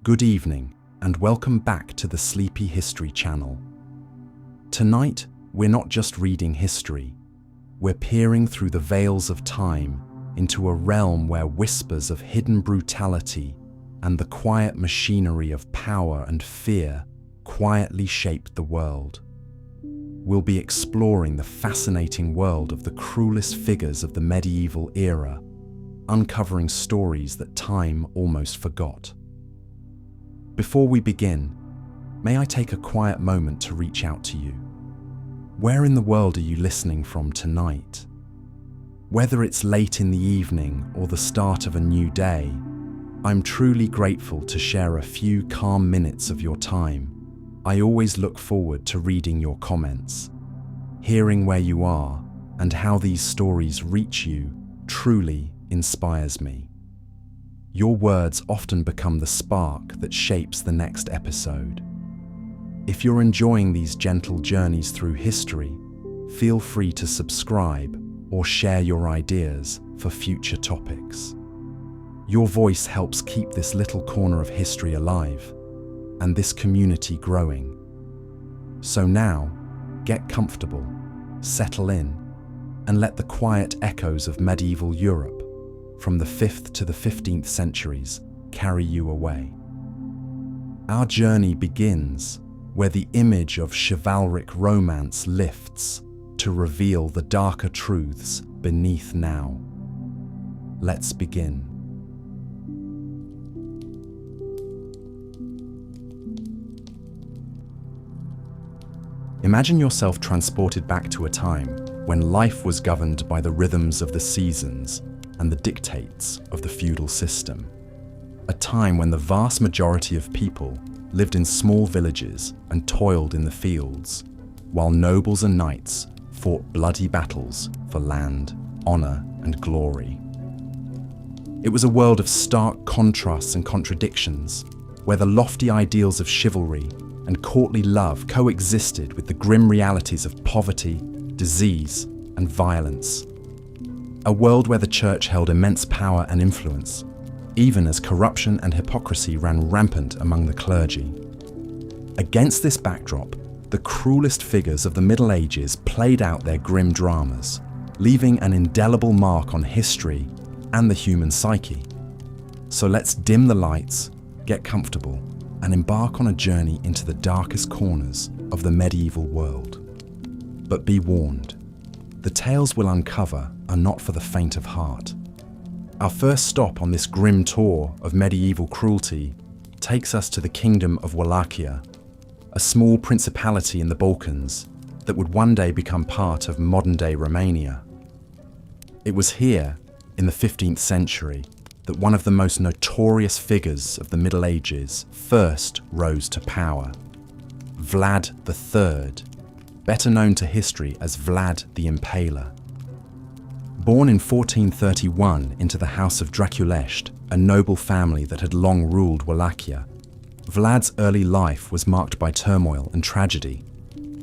Good evening, and welcome back to the Sleepy History channel. Tonight, we're not just reading history, we're peering through the veils of time into a realm where whispers of hidden brutality and the quiet machinery of power and fear quietly shaped the world. We'll be exploring the fascinating world of the cruelest figures of the medieval era, uncovering stories that time almost forgot. Before we begin, may I take a quiet moment to reach out to you? Where in the world are you listening from tonight? Whether it's late in the evening or the start of a new day, I'm truly grateful to share a few calm minutes of your time. I always look forward to reading your comments. Hearing where you are and how these stories reach you truly inspires me. Your words often become the spark that shapes the next episode. If you're enjoying these gentle journeys through history, feel free to subscribe or share your ideas for future topics. Your voice helps keep this little corner of history alive and this community growing. So now, get comfortable, settle in, and let the quiet echoes of medieval Europe from the 5th to the 15th centuries carry you away. Our journey begins where the image of chivalric romance lifts to reveal the darker truths beneath now. Let's begin. Imagine yourself transported back to a time when life was governed by the rhythms of the seasons and the dictates of the feudal system. A time when the vast majority of people lived in small villages and toiled in the fields, while nobles and knights fought bloody battles for land, honor, and glory. It was a world of stark contrasts and contradictions, where the lofty ideals of chivalry and courtly love coexisted with the grim realities of poverty, disease, and violence. A world where the church held immense power and influence, even as corruption and hypocrisy ran rampant among the clergy. Against this backdrop, the cruelest figures of the Middle Ages played out their grim dramas, leaving an indelible mark on history and the human psyche. So let's dim the lights, get comfortable, and embark on a journey into the darkest corners of the medieval world. But be warned, the tales we'll uncover are not for the faint of heart. Our first stop on this grim tour of medieval cruelty takes us to the kingdom of Wallachia, a small principality in the Balkans that would one day become part of modern-day Romania. It was here, in the 15th century, that one of the most notorious figures of the Middle Ages first rose to power. Vlad III, better known to history as Vlad the Impaler. Born in 1431 into the house of Draculest, a noble family that had long ruled Wallachia, Vlad's early life was marked by turmoil and tragedy.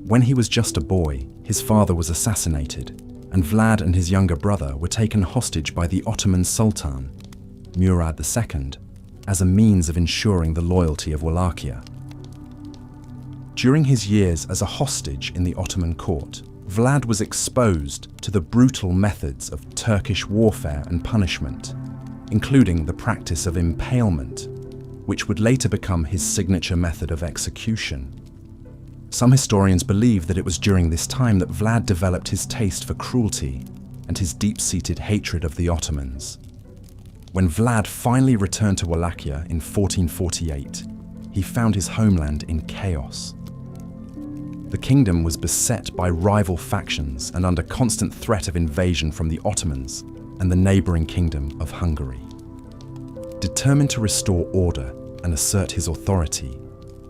When he was just a boy, his father was assassinated, and Vlad and his younger brother were taken hostage by the Ottoman Sultan, Murad II, as a means of ensuring the loyalty of Wallachia. During his years as a hostage in the Ottoman court, Vlad was exposed to the brutal methods of Turkish warfare and punishment, including the practice of impalement, which would later become his signature method of execution. Some historians believe that it was during this time that Vlad developed his taste for cruelty and his deep-seated hatred of the Ottomans. When Vlad finally returned to Wallachia in 1448, he found his homeland in chaos. The kingdom was beset by rival factions and under constant threat of invasion from the Ottomans and the neighboring kingdom of Hungary. Determined to restore order and assert his authority,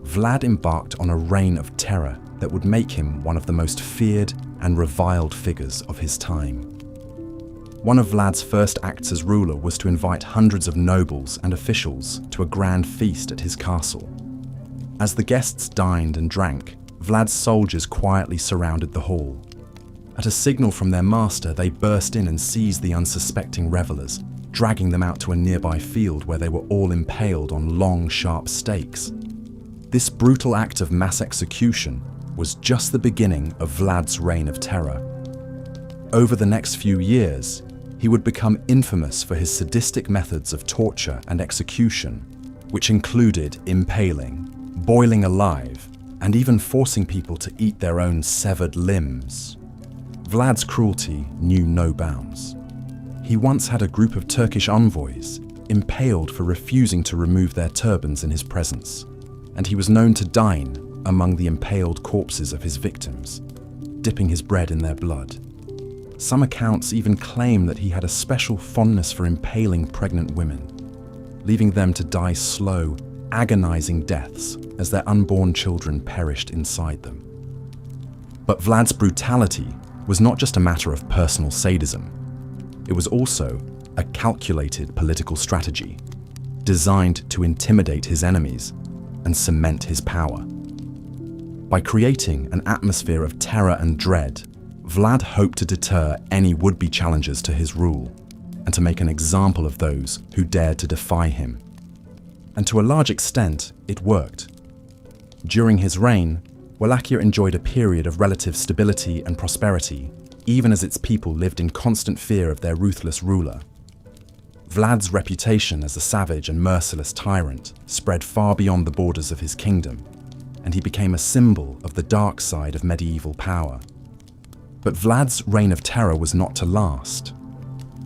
Vlad embarked on a reign of terror that would make him one of the most feared and reviled figures of his time. One of Vlad's first acts as ruler was to invite hundreds of nobles and officials to a grand feast at his castle. As the guests dined and drank, Vlad's soldiers quietly surrounded the hall. At a signal from their master, they burst in and seized the unsuspecting revelers, dragging them out to a nearby field where they were all impaled on long, sharp stakes. This brutal act of mass execution was just the beginning of Vlad's reign of terror. Over the next few years, he would become infamous for his sadistic methods of torture and execution, which included impaling, boiling alive, and even forcing people to eat their own severed limbs. Vlad's cruelty knew no bounds. He once had a group of Turkish envoys impaled for refusing to remove their turbans in his presence, and he was known to dine among the impaled corpses of his victims, dipping his bread in their blood. Some accounts even claim that he had a special fondness for impaling pregnant women, leaving them to die slow, agonizing deaths as their unborn children perished inside them. But Vlad's brutality was not just a matter of personal sadism. It was also a calculated political strategy, designed to intimidate his enemies and cement his power. By creating an atmosphere of terror and dread, Vlad hoped to deter any would-be challengers to his rule and to make an example of those who dared to defy him. And to a large extent, it worked. During his reign, Wallachia enjoyed a period of relative stability and prosperity, even as its people lived in constant fear of their ruthless ruler. Vlad's reputation as a savage and merciless tyrant spread far beyond the borders of his kingdom, and he became a symbol of the dark side of medieval power. But Vlad's reign of terror was not to last.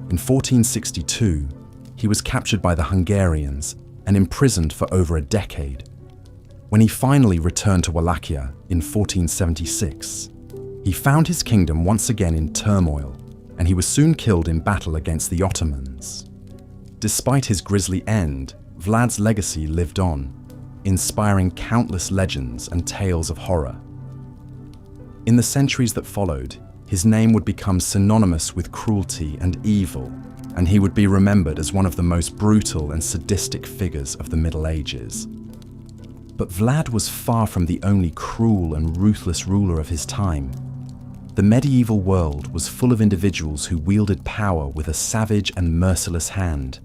In 1462, he was captured by the Hungarians and imprisoned for over a decade. When he finally returned to Wallachia in 1476, he found his kingdom once again in turmoil, and he was soon killed in battle against the Ottomans. Despite his grisly end, Vlad's legacy lived on, inspiring countless legends and tales of horror. In the centuries that followed, his name would become synonymous with cruelty and evil, and he would be remembered as one of the most brutal and sadistic figures of the Middle Ages. But Vlad was far from the only cruel and ruthless ruler of his time. The medieval world was full of individuals who wielded power with a savage and merciless hand,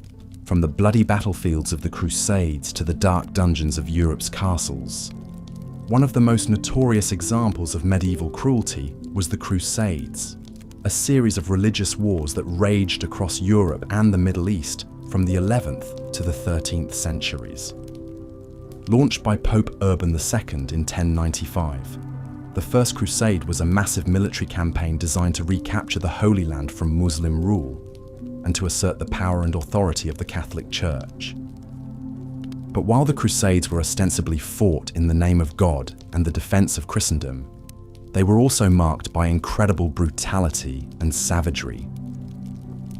from the bloody battlefields of the Crusades to the dark dungeons of Europe's castles. One of the most notorious examples of medieval cruelty was the Crusades, a series of religious wars that raged across Europe and the Middle East from the 11th to the 13th centuries. Launched by Pope Urban II in 1095, the First Crusade was a massive military campaign designed to recapture the Holy Land from Muslim rule and to assert the power and authority of the Catholic Church. But while the Crusades were ostensibly fought in the name of God and the defense of Christendom, they were also marked by incredible brutality and savagery.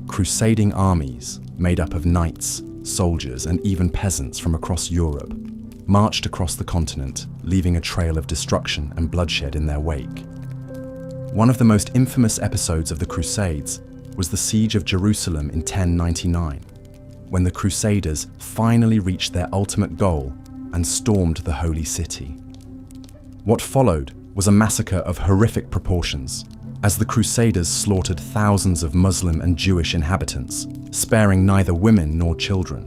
Crusading armies, made up of knights, soldiers, and even peasants from across Europe, marched across the continent, leaving a trail of destruction and bloodshed in their wake. One of the most infamous episodes of the Crusades was the siege of Jerusalem in 1099, when the Crusaders finally reached their ultimate goal and stormed the Holy City. What followed was a massacre of horrific proportions, as the Crusaders slaughtered thousands of Muslim and Jewish inhabitants, sparing neither women nor children.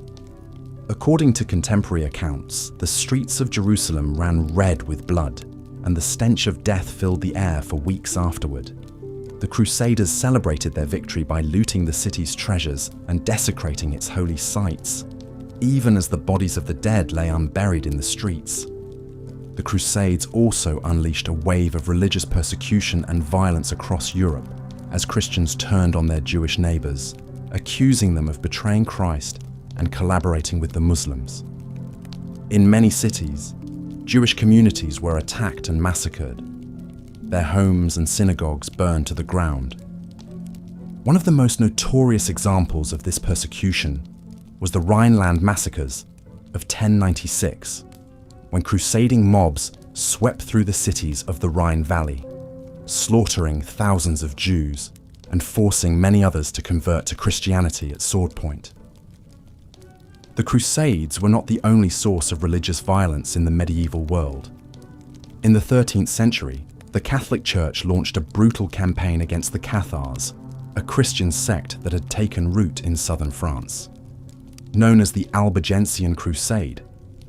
According to contemporary accounts, the streets of Jerusalem ran red with blood, and the stench of death filled the air for weeks afterward. The Crusaders celebrated their victory by looting the city's treasures and desecrating its holy sites, even as the bodies of the dead lay unburied in the streets. The Crusades also unleashed a wave of religious persecution and violence across Europe as Christians turned on their Jewish neighbors, accusing them of betraying Christ and collaborating with the Muslims. In many cities, Jewish communities were attacked and massacred, their homes and synagogues burned to the ground. One of the most notorious examples of this persecution was the Rhineland massacres of 1096, when crusading mobs swept through the cities of the Rhine Valley, slaughtering thousands of Jews and forcing many others to convert to Christianity at sword point. The Crusades were not the only source of religious violence in the medieval world. In the 13th century, the Catholic Church launched a brutal campaign against the Cathars, a Christian sect that had taken root in southern France. Known as the Albigensian Crusade,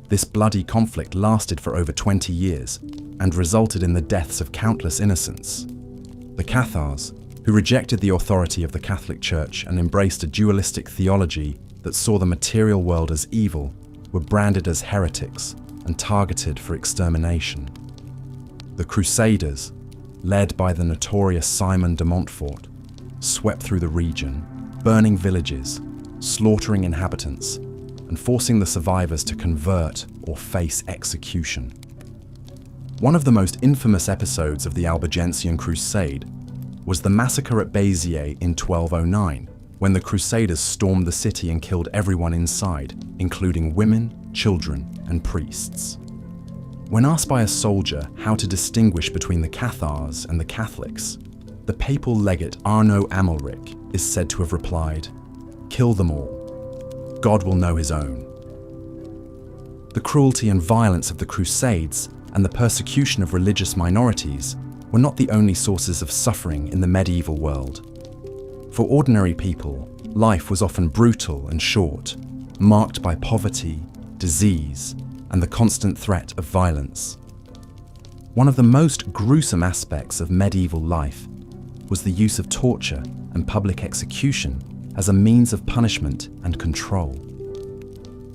this bloody conflict lasted for over 20 years and resulted in the deaths of countless innocents. The Cathars, who rejected the authority of the Catholic Church and embraced a dualistic theology that saw the material world as evil, were branded as heretics and targeted for extermination. The Crusaders, led by the notorious Simon de Montfort, swept through the region, burning villages, slaughtering inhabitants, and forcing the survivors to convert or face execution. One of the most infamous episodes of the Albigensian Crusade was the massacre at Béziers in 1209, when the Crusaders stormed the city and killed everyone inside, including women, children, and priests. When asked by a soldier how to distinguish between the Cathars and the Catholics, the papal legate Arnaud Amalric is said to have replied, "Kill them all. God will know his own." The cruelty and violence of the Crusades and the persecution of religious minorities were not the only sources of suffering in the medieval world. For ordinary people, life was often brutal and short, marked by poverty, disease, and the constant threat of violence. One of the most gruesome aspects of medieval life was the use of torture and public execution as a means of punishment and control.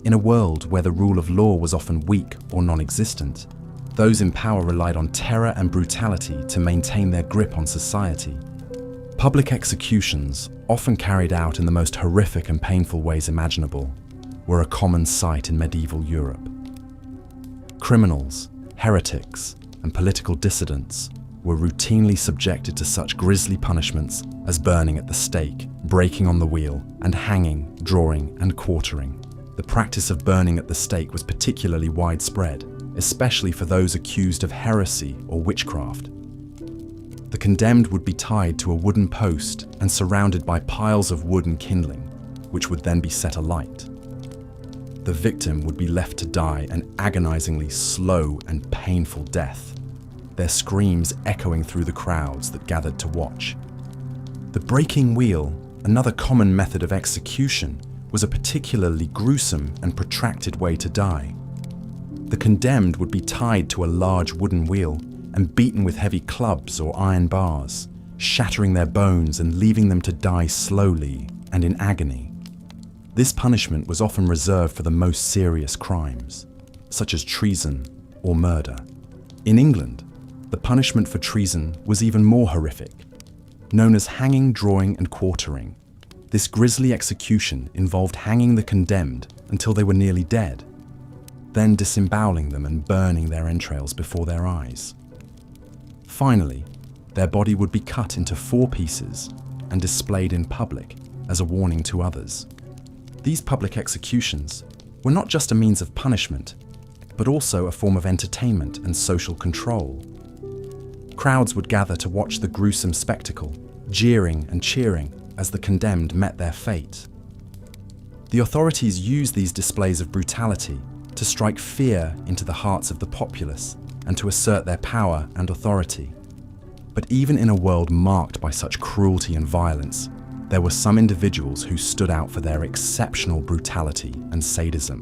In a world where the rule of law was often weak or non-existent, those in power relied on terror and brutality to maintain their grip on society. Public executions, often carried out in the most horrific and painful ways imaginable, were a common sight in medieval Europe. Criminals, heretics, and political dissidents were routinely subjected to such grisly punishments as burning at the stake, breaking on the wheel, and hanging, drawing, and quartering. The practice of burning at the stake was particularly widespread, especially for those accused of heresy or witchcraft. The condemned would be tied to a wooden post and surrounded by piles of wood and kindling, which would then be set alight. The victim would be left to die an agonizingly slow and painful death, their screams echoing through the crowds that gathered to watch. The breaking wheel, another common method of execution, was a particularly gruesome and protracted way to die. The condemned would be tied to a large wooden wheel and beaten with heavy clubs or iron bars, shattering their bones and leaving them to die slowly and in agony. This punishment was often reserved for the most serious crimes, such as treason or murder. In England, the punishment for treason was even more horrific. Known as hanging, drawing, and quartering, this grisly execution involved hanging the condemned until they were nearly dead, then disemboweling them and burning their entrails before their eyes. Finally, their body would be cut into 4 pieces and displayed in public as a warning to others. These public executions were not just a means of punishment, but also a form of entertainment and social control. Crowds would gather to watch the gruesome spectacle, jeering and cheering as the condemned met their fate. The authorities used these displays of brutality to strike fear into the hearts of the populace and to assert their power and authority. But even in a world marked by such cruelty and violence, there were some individuals who stood out for their exceptional brutality and sadism.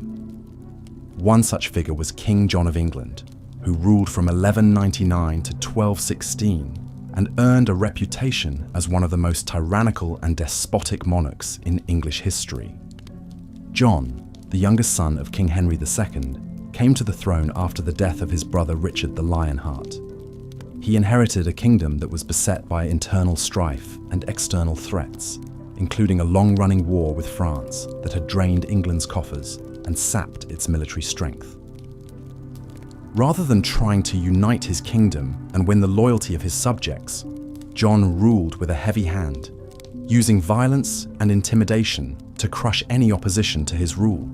One such figure was King John of England, who ruled from 1199 to 1216 and earned a reputation as one of the most tyrannical and despotic monarchs in English history. John, the youngest son of King Henry II, came to the throne after the death of his brother Richard the Lionheart. He inherited a kingdom that was beset by internal strife and external threats, including a long-running war with France that had drained England's coffers and sapped its military strength. Rather than trying to unite his kingdom and win the loyalty of his subjects, John ruled with a heavy hand, using violence and intimidation to crush any opposition to his rule.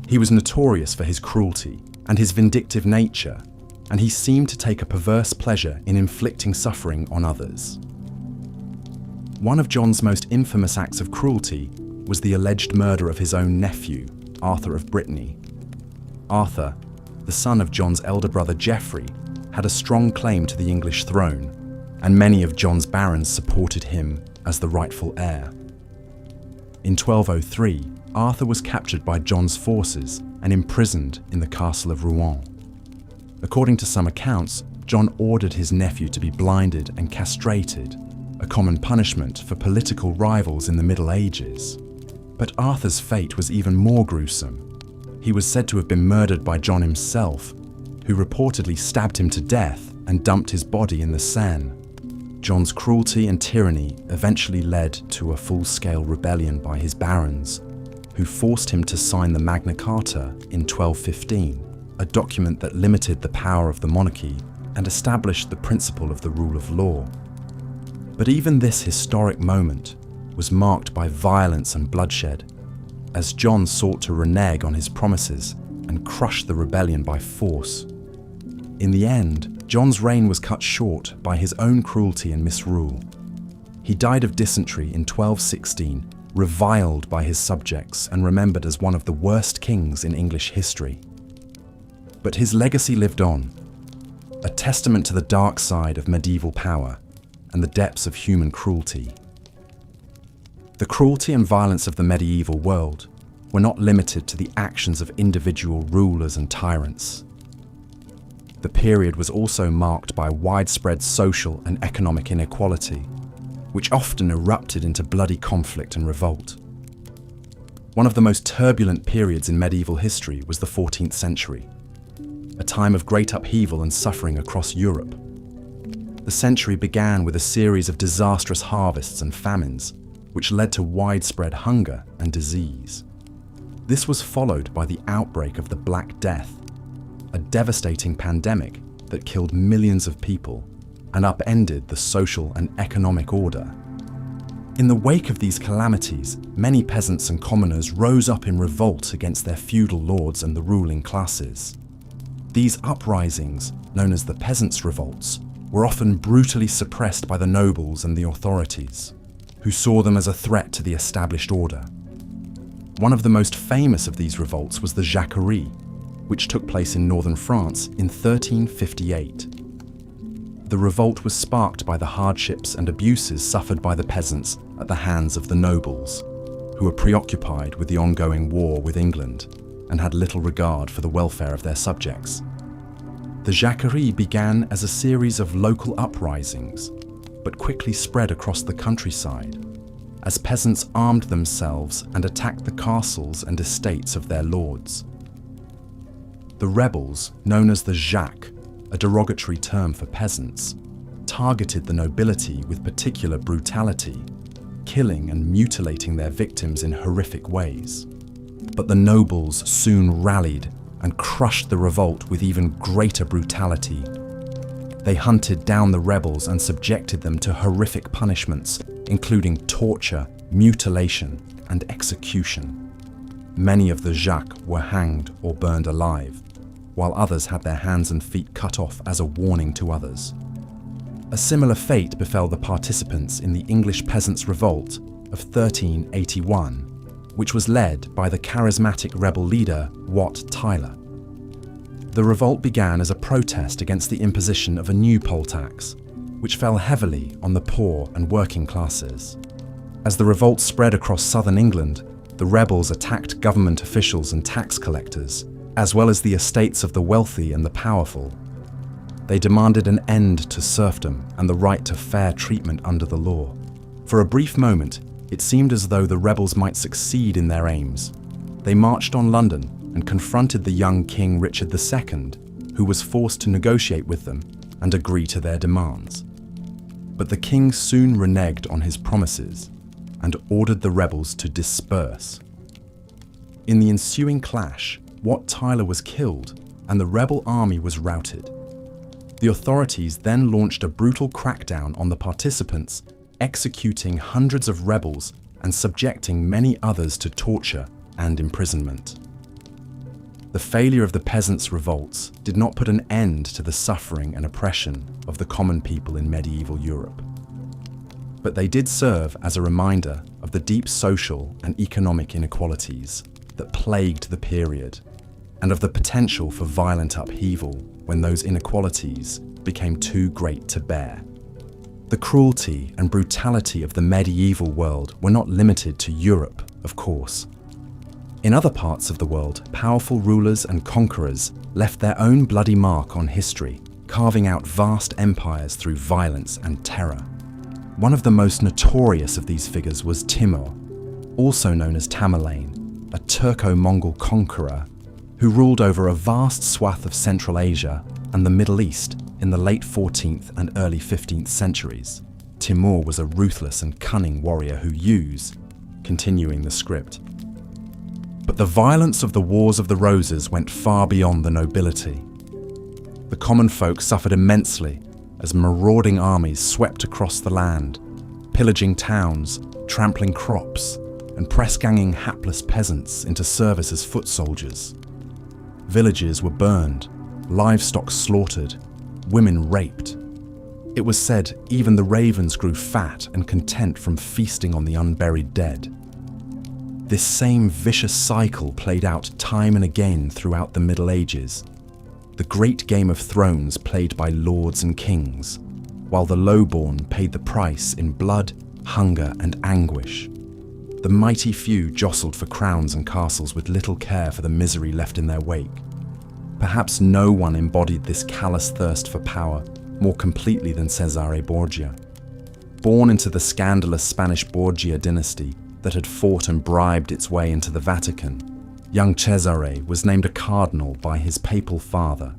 He was notorious for his cruelty and his vindictive nature, and he seemed to take a perverse pleasure in inflicting suffering on others. One of John's most infamous acts of cruelty was the alleged murder of his own nephew, Arthur of Brittany. Arthur, the son of John's elder brother Geoffrey, had a strong claim to the English throne, and many of John's barons supported him as the rightful heir. In 1203, Arthur was captured by John's forces and imprisoned in the castle of Rouen. According to some accounts, John ordered his nephew to be blinded and castrated, a common punishment for political rivals in the Middle Ages. But Arthur's fate was even more gruesome. He was said to have been murdered by John himself, who reportedly stabbed him to death and dumped his body in the Seine. John's cruelty and tyranny eventually led to a full-scale rebellion by his barons, who forced him to sign the Magna Carta in 1215, a document that limited the power of the monarchy and established the principle of the rule of law. But even this historic moment was marked by violence and bloodshed, as John sought to renege on his promises and crush the rebellion by force. In the end, John's reign was cut short by his own cruelty and misrule. He died of dysentery in 1216, reviled by his subjects and remembered as one of the worst kings in English history. But his legacy lived on, a testament to the dark side of medieval power and the depths of human cruelty. The cruelty and violence of the medieval world were not limited to the actions of individual rulers and tyrants. The period was also marked by widespread social and economic inequality, which often erupted into bloody conflict and revolt. One of the most turbulent periods in medieval history was the 14th century, a time of great upheaval and suffering across Europe. The century began with a series of disastrous harvests and famines, which led to widespread hunger and disease. This was followed by the outbreak of the Black Death, a devastating pandemic that killed millions of people and upended the social and economic order. In the wake of these calamities, many peasants and commoners rose up in revolt against their feudal lords and the ruling classes. These uprisings, known as the peasants' revolts, were often brutally suppressed by the nobles and the authorities, who saw them as a threat to the established order. One of the most famous of these revolts was the Jacquerie, which took place in northern France in 1358. The revolt was sparked by the hardships and abuses suffered by the peasants at the hands of the nobles, who were preoccupied with the ongoing war with England and had little regard for the welfare of their subjects. The Jacquerie began as a series of local uprisings, but quickly spread across the countryside, as peasants armed themselves and attacked the castles and estates of their lords. The rebels, known as the 𝐒𝐥𝐞𝐞𝐩, a derogatory term for peasants, targeted the nobility with particular brutality, killing and mutilating their victims in horrific ways. But the nobles soon rallied and crushed the revolt with even greater brutality. They hunted down the rebels and subjected them to horrific punishments, including torture, mutilation, and execution. Many of the 𝐒𝐥𝐞𝐞𝐩 were hanged or burned alive, while others had their hands and feet cut off as a warning to others. A similar fate befell the participants in the English Peasants' Revolt of 1381, which was led by the charismatic rebel leader Wat Tyler. The revolt began as a protest against the imposition of a new poll tax, which fell heavily on the poor and working classes. As the revolt spread across southern England, the rebels attacked government officials and tax collectors, as well as the estates of the wealthy and the powerful. They demanded an end to serfdom and the right to fair treatment under the law. For a brief moment, it seemed as though the rebels might succeed in their aims. They marched on London and confronted the young King Richard II, who was forced to negotiate with them and agree to their demands. But the king soon reneged on his promises and ordered the rebels to disperse. In the ensuing clash, Wat Tyler was killed and the rebel army was routed. The authorities then launched a brutal crackdown on the participants, executing hundreds of rebels and subjecting many others to torture and imprisonment. The failure of the peasants' revolts did not put an end to the suffering and oppression of the common people in medieval Europe. But they did serve as a reminder of the deep social and economic inequalities that plagued the period, and of the potential for violent upheaval when those inequalities became too great to bear. The cruelty and brutality of the medieval world were not limited to Europe, of course. In other parts of the world, powerful rulers and conquerors left their own bloody mark on history, carving out vast empires through violence and terror. One of the most notorious of these figures was Timur, also known as Tamerlane, a Turco-Mongol conqueror who ruled over a vast swath of Central Asia and the Middle East in the late 14th and early 15th centuries. Timur was a ruthless and cunning warrior who used, continuing the script. But the violence of the Wars of the Roses went far beyond the nobility. The common folk suffered immensely as marauding armies swept across the land, pillaging towns, trampling crops, and press-ganging hapless peasants into service as foot soldiers. Villages were burned, livestock slaughtered, women raped. It was said even the ravens grew fat and content from feasting on the unburied dead. This same vicious cycle played out time and again throughout the Middle Ages, the great game of thrones played by lords and kings, while the lowborn paid the price in blood, hunger, and anguish. The mighty few jostled for crowns and castles with little care for the misery left in their wake. Perhaps no one embodied this callous thirst for power more completely than Cesare Borgia. Born into the scandalous Spanish Borgia dynasty that had fought and bribed its way into the Vatican, young Cesare was named a cardinal by his papal father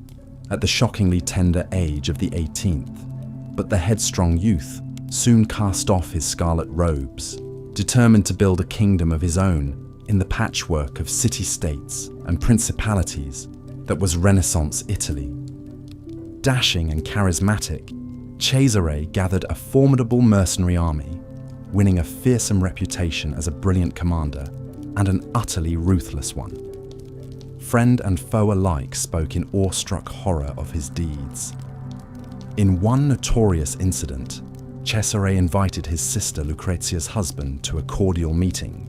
at the shockingly tender age of the 18th, but the headstrong youth soon cast off his scarlet robes, determined to build a kingdom of his own in the patchwork of city-states and principalities that was Renaissance Italy. Dashing and charismatic, Cesare gathered a formidable mercenary army, winning a fearsome reputation as a brilliant commander and an utterly ruthless one. Friend and foe alike spoke in awestruck horror of his deeds. In one notorious incident, Cesare invited his sister Lucrezia's husband to a cordial meeting,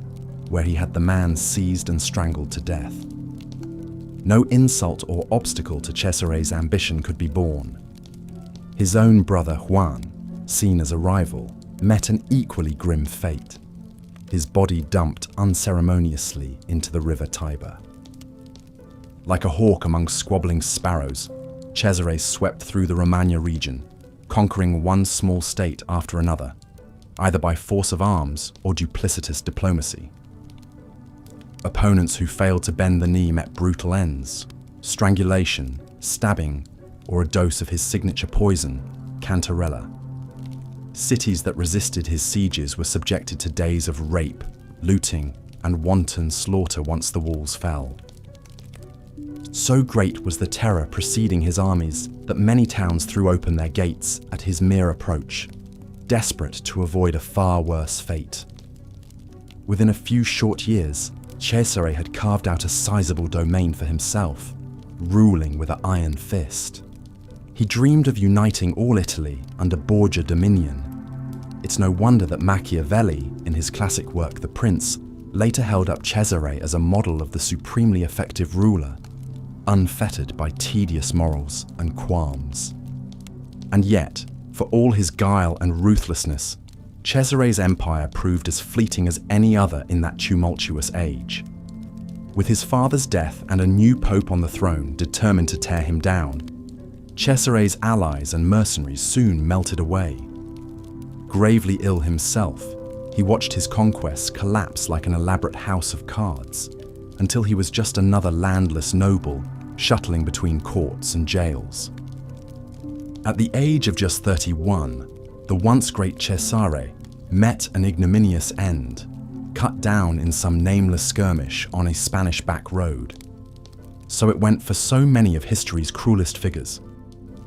where he had the man seized and strangled to death. No insult or obstacle to Cesare's ambition could be borne. His own brother Juan, seen as a rival, met an equally grim fate, his body dumped unceremoniously into the river Tiber. Like a hawk among squabbling sparrows, Cesare swept through the Romagna region, conquering one small state after another, either by force of arms or duplicitous diplomacy. Opponents who failed to bend the knee met brutal ends: strangulation, stabbing, or a dose of his signature poison, cantarella. Cities that resisted his sieges were subjected to days of rape, looting, and wanton slaughter once the walls fell. So great was the terror preceding his armies that many towns threw open their gates at his mere approach, desperate to avoid a far worse fate. Within a few short years, Cesare had carved out a sizable domain for himself, ruling with an iron fist. He dreamed of uniting all Italy under Borgia dominion. It's no wonder that Machiavelli, in his classic work The Prince, later held up Cesare as a model of the supremely effective ruler, unfettered by tedious morals and qualms. And yet, for all his guile and ruthlessness, Cesare's empire proved as fleeting as any other in that tumultuous age. With his father's death and a new pope on the throne determined to tear him down, Cesare's allies and mercenaries soon melted away. Gravely ill himself, he watched his conquests collapse like an elaborate house of cards, until he was just another landless noble shuttling between courts and jails. At the age of just 31, the once great Cesare met an ignominious end, cut down in some nameless skirmish on a Spanish back road. So it went for so many of history's cruelest figures: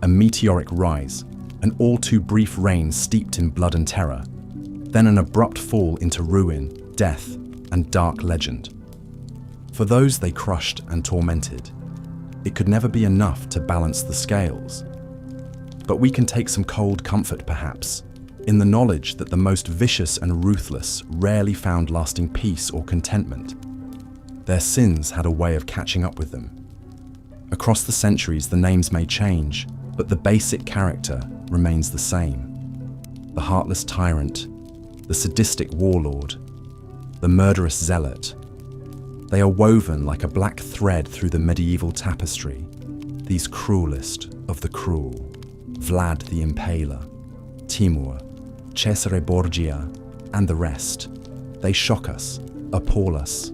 a meteoric rise, an all too brief reign steeped in blood and terror, then an abrupt fall into ruin, death, and dark legend. For those they crushed and tormented, it could never be enough to balance the scales. But we can take some cold comfort, perhaps, in the knowledge that the most vicious and ruthless rarely found lasting peace or contentment. Their sins had a way of catching up with them. Across the centuries, the names may change, but the basic character remains the same. the heartless tyrant, the sadistic warlord, the murderous zealot. They are woven like a black thread through the medieval tapestry, these cruelest of the cruel, Vlad the Impaler, Timur, Cesare Borgia, and the rest. They shock us, appall us,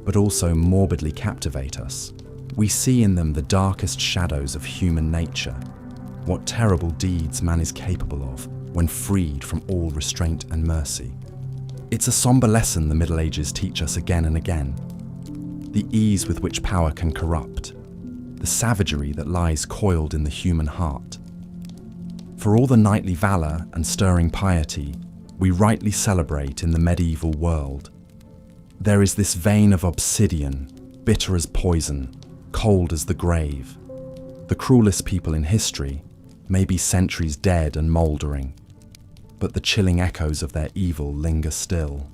but also morbidly captivate us. We see in them the darkest shadows of human nature, what terrible deeds man is capable of when freed from all restraint and mercy. It's a somber lesson the Middle Ages teach us again and again. The ease with which power can corrupt, the savagery that lies coiled in the human heart. For all the knightly valour and stirring piety we rightly celebrate in the medieval world, there is this vein of obsidian, bitter as poison, cold as the grave. The cruelest people in history may be centuries dead and mouldering, but the chilling echoes of their evil linger still.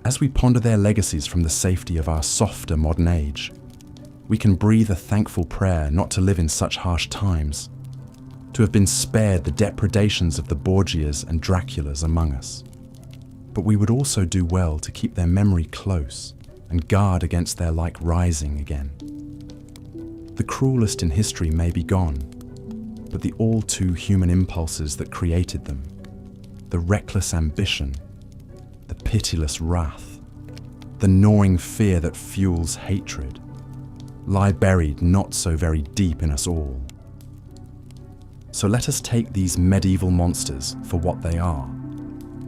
As we ponder their legacies from the safety of our softer modern age, we can breathe a thankful prayer not to live in such harsh times, to have been spared the depredations of the Borgias and Draculas among us. But we would also do well to keep their memory close and guard against their like rising again. The cruelest in history may be gone, but the all too human impulses that created them, the reckless ambition, the pitiless wrath, the gnawing fear that fuels hatred, lie buried not so very deep in us all. So let us take these medieval monsters for what they are,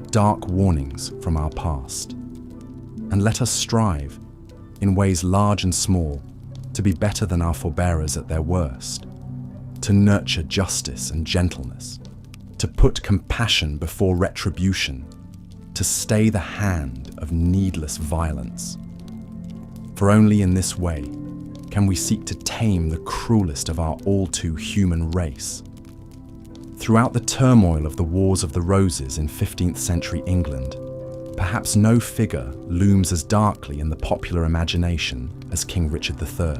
dark warnings from our past, and let us strive, in ways large and small, to be better than our forebearers at their worst, to nurture justice and gentleness, to put compassion before retribution, to stay the hand of needless violence. For only in this way can we seek to tame the cruelest of our all too human race. Throughout the turmoil of the Wars of the Roses in 15th century England, perhaps no figure looms as darkly in the popular imagination as King Richard III.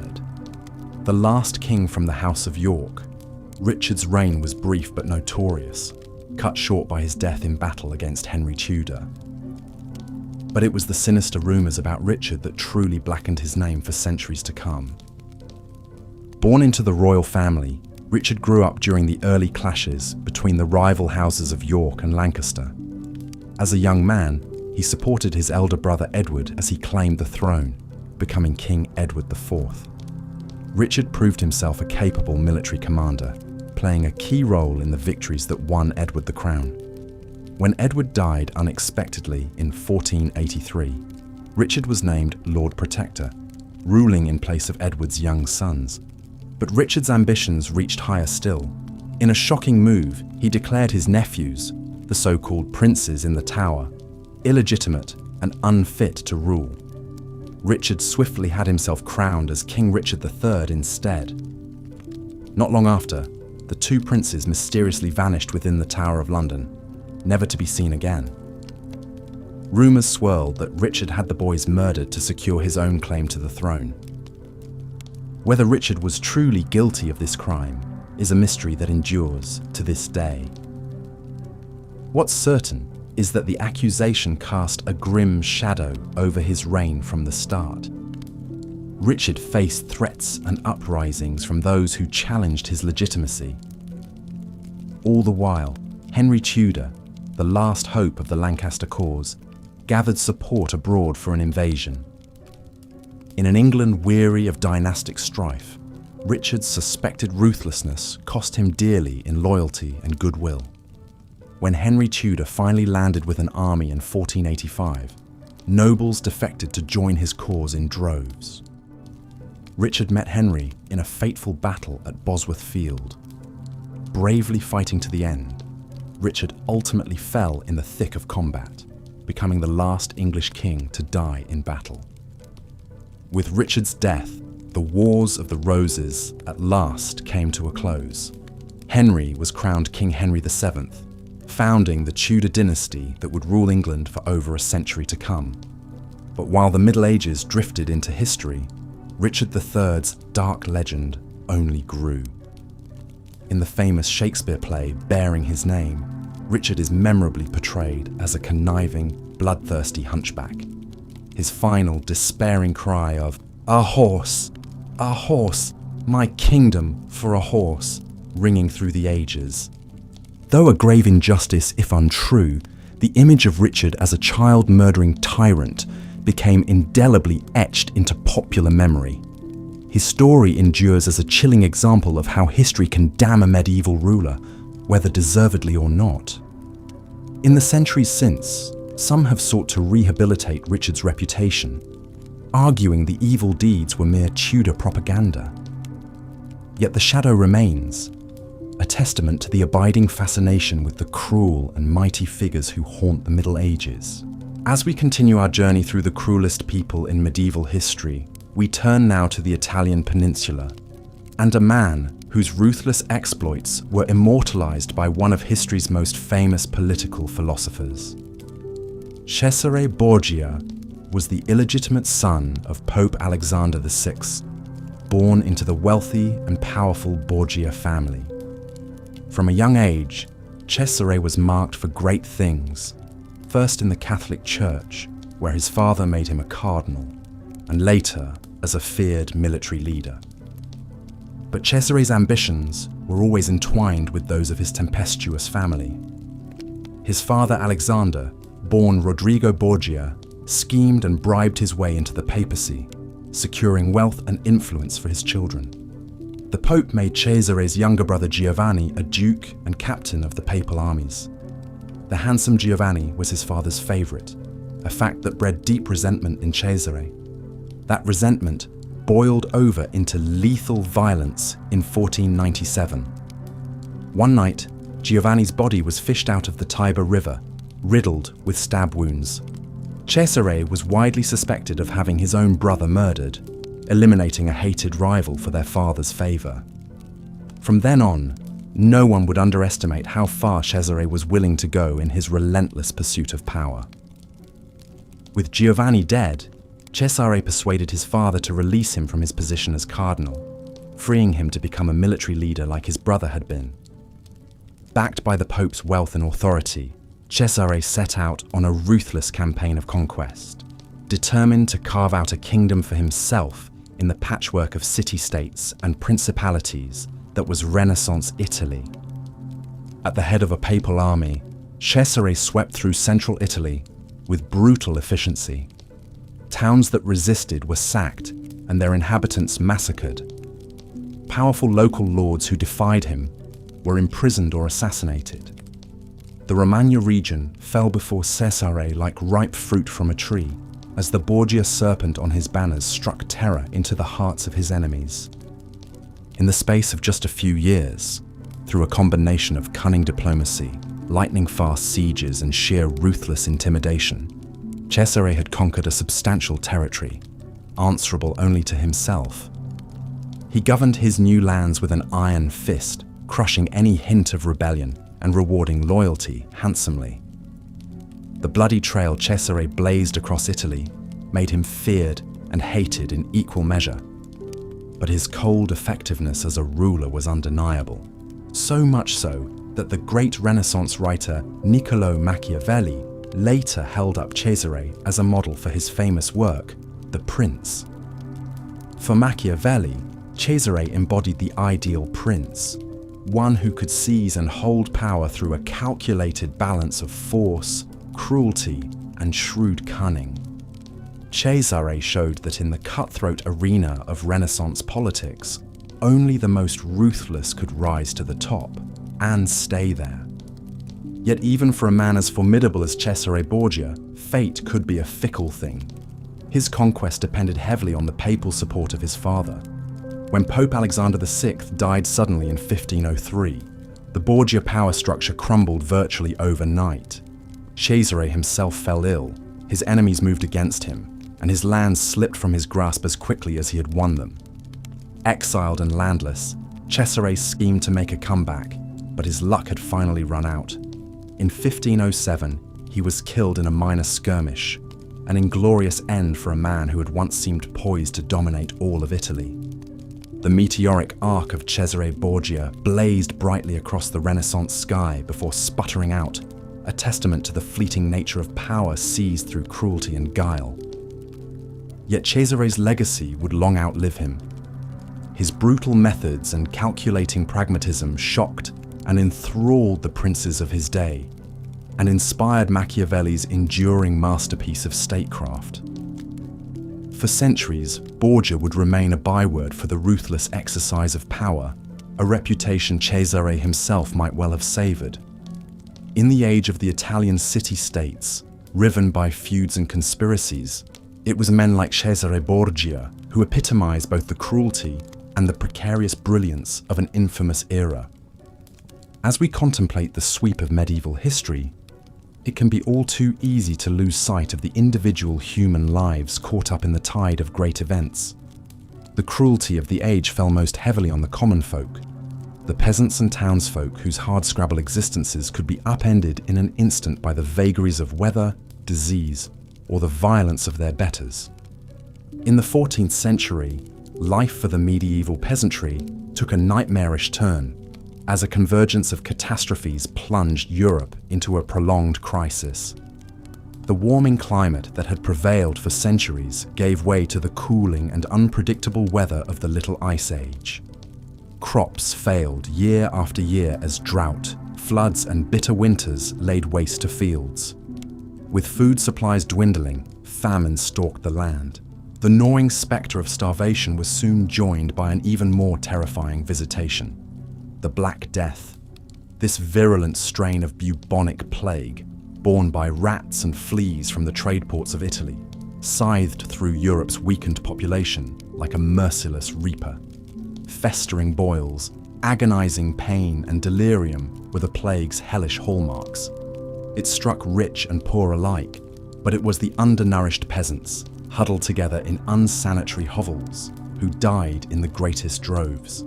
The last king from the House of York, Richard's reign was brief but notorious, cut short by his death in battle against Henry Tudor. But it was the sinister rumours about Richard that truly blackened his name for centuries to come. Born into the royal family, Richard grew up during the early clashes between the rival houses of York and Lancaster. As a young man, he supported his elder brother Edward as he claimed the throne, becoming King Edward IV. Richard proved himself a capable military commander, playing a key role in the victories that won Edward the crown. When Edward died unexpectedly in 1483, Richard was named Lord Protector, ruling in place of Edward's young sons. But Richard's ambitions reached higher still. In a shocking move, he declared his nephews, the so-called princes in the Tower, illegitimate and unfit to rule. Richard swiftly had himself crowned as King Richard III instead. Not long after, the two princes mysteriously vanished within the Tower of London, never to be seen again. Rumours swirled that Richard had the boys murdered to secure his own claim to the throne. Whether Richard was truly guilty of this crime is a mystery that endures to this day. What's certain is that the accusation cast a grim shadow over his reign from the start. Richard faced threats and uprisings from those who challenged his legitimacy. All the while, Henry Tudor, the last hope of the Lancaster cause, gathered support abroad for an invasion. In an England weary of dynastic strife, Richard's suspected ruthlessness cost him dearly in loyalty and goodwill. When Henry Tudor finally landed with an army in 1485, nobles defected to join his cause in droves. Richard met Henry in a fateful battle at Bosworth Field. Bravely fighting to the end, Richard ultimately fell in the thick of combat, becoming the last English king to die in battle. With Richard's death, the Wars of the Roses at last came to a close. Henry was crowned King Henry VII, founding the Tudor dynasty that would rule England for over a century to come. But while the Middle Ages drifted into history, Richard III's dark legend only grew. In the famous Shakespeare play bearing his name, Richard is memorably portrayed as a conniving, bloodthirsty hunchback. His final, despairing cry of, a horse, my kingdom for a horse," ringing through the ages. Though a grave injustice, if untrue, the image of Richard as a child-murdering tyrant became indelibly etched into popular memory. His story endures as a chilling example of how history can damn a medieval ruler, whether deservedly or not. In the centuries since, some have sought to rehabilitate Richard's reputation, arguing the evil deeds were mere Tudor propaganda. Yet the shadow remains, a testament to the abiding fascination with the cruel and mighty figures who haunt the Middle Ages. As we continue our journey through the cruelest people in medieval history, we turn now to the Italian peninsula, and a man whose ruthless exploits were immortalized by one of history's most famous political philosophers. Cesare Borgia was the illegitimate son of Pope Alexander VI, born into the wealthy and powerful Borgia family. From a young age, Cesare was marked for great things, first in the Catholic Church, where his father made him a cardinal, and later as a feared military leader. But Cesare's ambitions were always entwined with those of his tempestuous family. His father Alexander, born Rodrigo Borgia, schemed and bribed his way into the papacy, securing wealth and influence for his children. The Pope made Cesare's younger brother Giovanni a duke and captain of the papal armies. The handsome Giovanni was his father's favorite, a fact that bred deep resentment in Cesare. That resentment boiled over into lethal violence in 1497. One night, Giovanni's body was fished out of the Tiber River, riddled with stab wounds. Cesare was widely suspected of having his own brother murdered, eliminating a hated rival for their father's favor. From then on, no one would underestimate how far Cesare was willing to go in his relentless pursuit of power. With Giovanni dead, Cesare persuaded his father to release him from his position as cardinal, freeing him to become a military leader like his brother had been. Backed by the Pope's wealth and authority, Cesare set out on a ruthless campaign of conquest, determined to carve out a kingdom for himself in the patchwork of city-states and principalities that was Renaissance Italy. At the head of a papal army, Cesare swept through central Italy with brutal efficiency. Towns that resisted were sacked and their inhabitants massacred. Powerful local lords who defied him were imprisoned or assassinated. The Romagna region fell before Cesare like ripe fruit from a tree, as the Borgia serpent on his banners struck terror into the hearts of his enemies. In the space of just a few years, through a combination of cunning diplomacy, lightning-fast sieges and sheer ruthless intimidation, Cesare had conquered a substantial territory, answerable only to himself. He governed his new lands with an iron fist, crushing any hint of rebellion and rewarding loyalty handsomely. The bloody trail Cesare blazed across Italy made him feared and hated in equal measure. But his cold effectiveness as a ruler was undeniable, so much so that the great Renaissance writer Niccolò Machiavelli later held up Cesare as a model for his famous work, The Prince. For Machiavelli, Cesare embodied the ideal prince, one who could seize and hold power through a calculated balance of force, cruelty, and shrewd cunning. Cesare showed that in the cutthroat arena of Renaissance politics, only the most ruthless could rise to the top and stay there. Yet even for a man as formidable as Cesare Borgia, fate could be a fickle thing. His conquest depended heavily on the papal support of his father. When Pope Alexander VI died suddenly in 1503, the Borgia power structure crumbled virtually overnight. Cesare himself fell ill, his enemies moved against him, and his lands slipped from his grasp as quickly as he had won them. Exiled and landless, Cesare schemed to make a comeback, but his luck had finally run out. In 1507, he was killed in a minor skirmish, an inglorious end for a man who had once seemed poised to dominate all of Italy. The meteoric arc of Cesare Borgia blazed brightly across the Renaissance sky before sputtering out, a testament to the fleeting nature of power seized through cruelty and guile. Yet Cesare's legacy would long outlive him. His brutal methods and calculating pragmatism shocked and enthralled the princes of his day, and inspired Machiavelli's enduring masterpiece of statecraft. For centuries, Borgia would remain a byword for the ruthless exercise of power, a reputation Cesare himself might well have savoured. In the age of the Italian city-states, riven by feuds and conspiracies, it was men like Cesare Borgia who epitomised both the cruelty and the precarious brilliance of an infamous era. As we contemplate the sweep of medieval history, it can be all too easy to lose sight of the individual human lives caught up in the tide of great events. The cruelty of the age fell most heavily on the common folk, the peasants and townsfolk whose hardscrabble existences could be upended in an instant by the vagaries of weather, disease, or the violence of their betters. In the 14th century, life for the medieval peasantry took a nightmarish turn as a convergence of catastrophes plunged Europe into a prolonged crisis. The warming climate that had prevailed for centuries gave way to the cooling and unpredictable weather of the Little Ice Age. Crops failed year after year as drought, floods and bitter winters laid waste to fields. With food supplies dwindling, famine stalked the land. The gnawing spectre of starvation was soon joined by an even more terrifying visitation: the Black Death. This virulent strain of bubonic plague, borne by rats and fleas from the trade ports of Italy, scythed through Europe's weakened population like a merciless reaper. Festering boils, agonizing pain and delirium were the plague's hellish hallmarks. It struck rich and poor alike, but it was the undernourished peasants, huddled together in unsanitary hovels, who died in the greatest droves.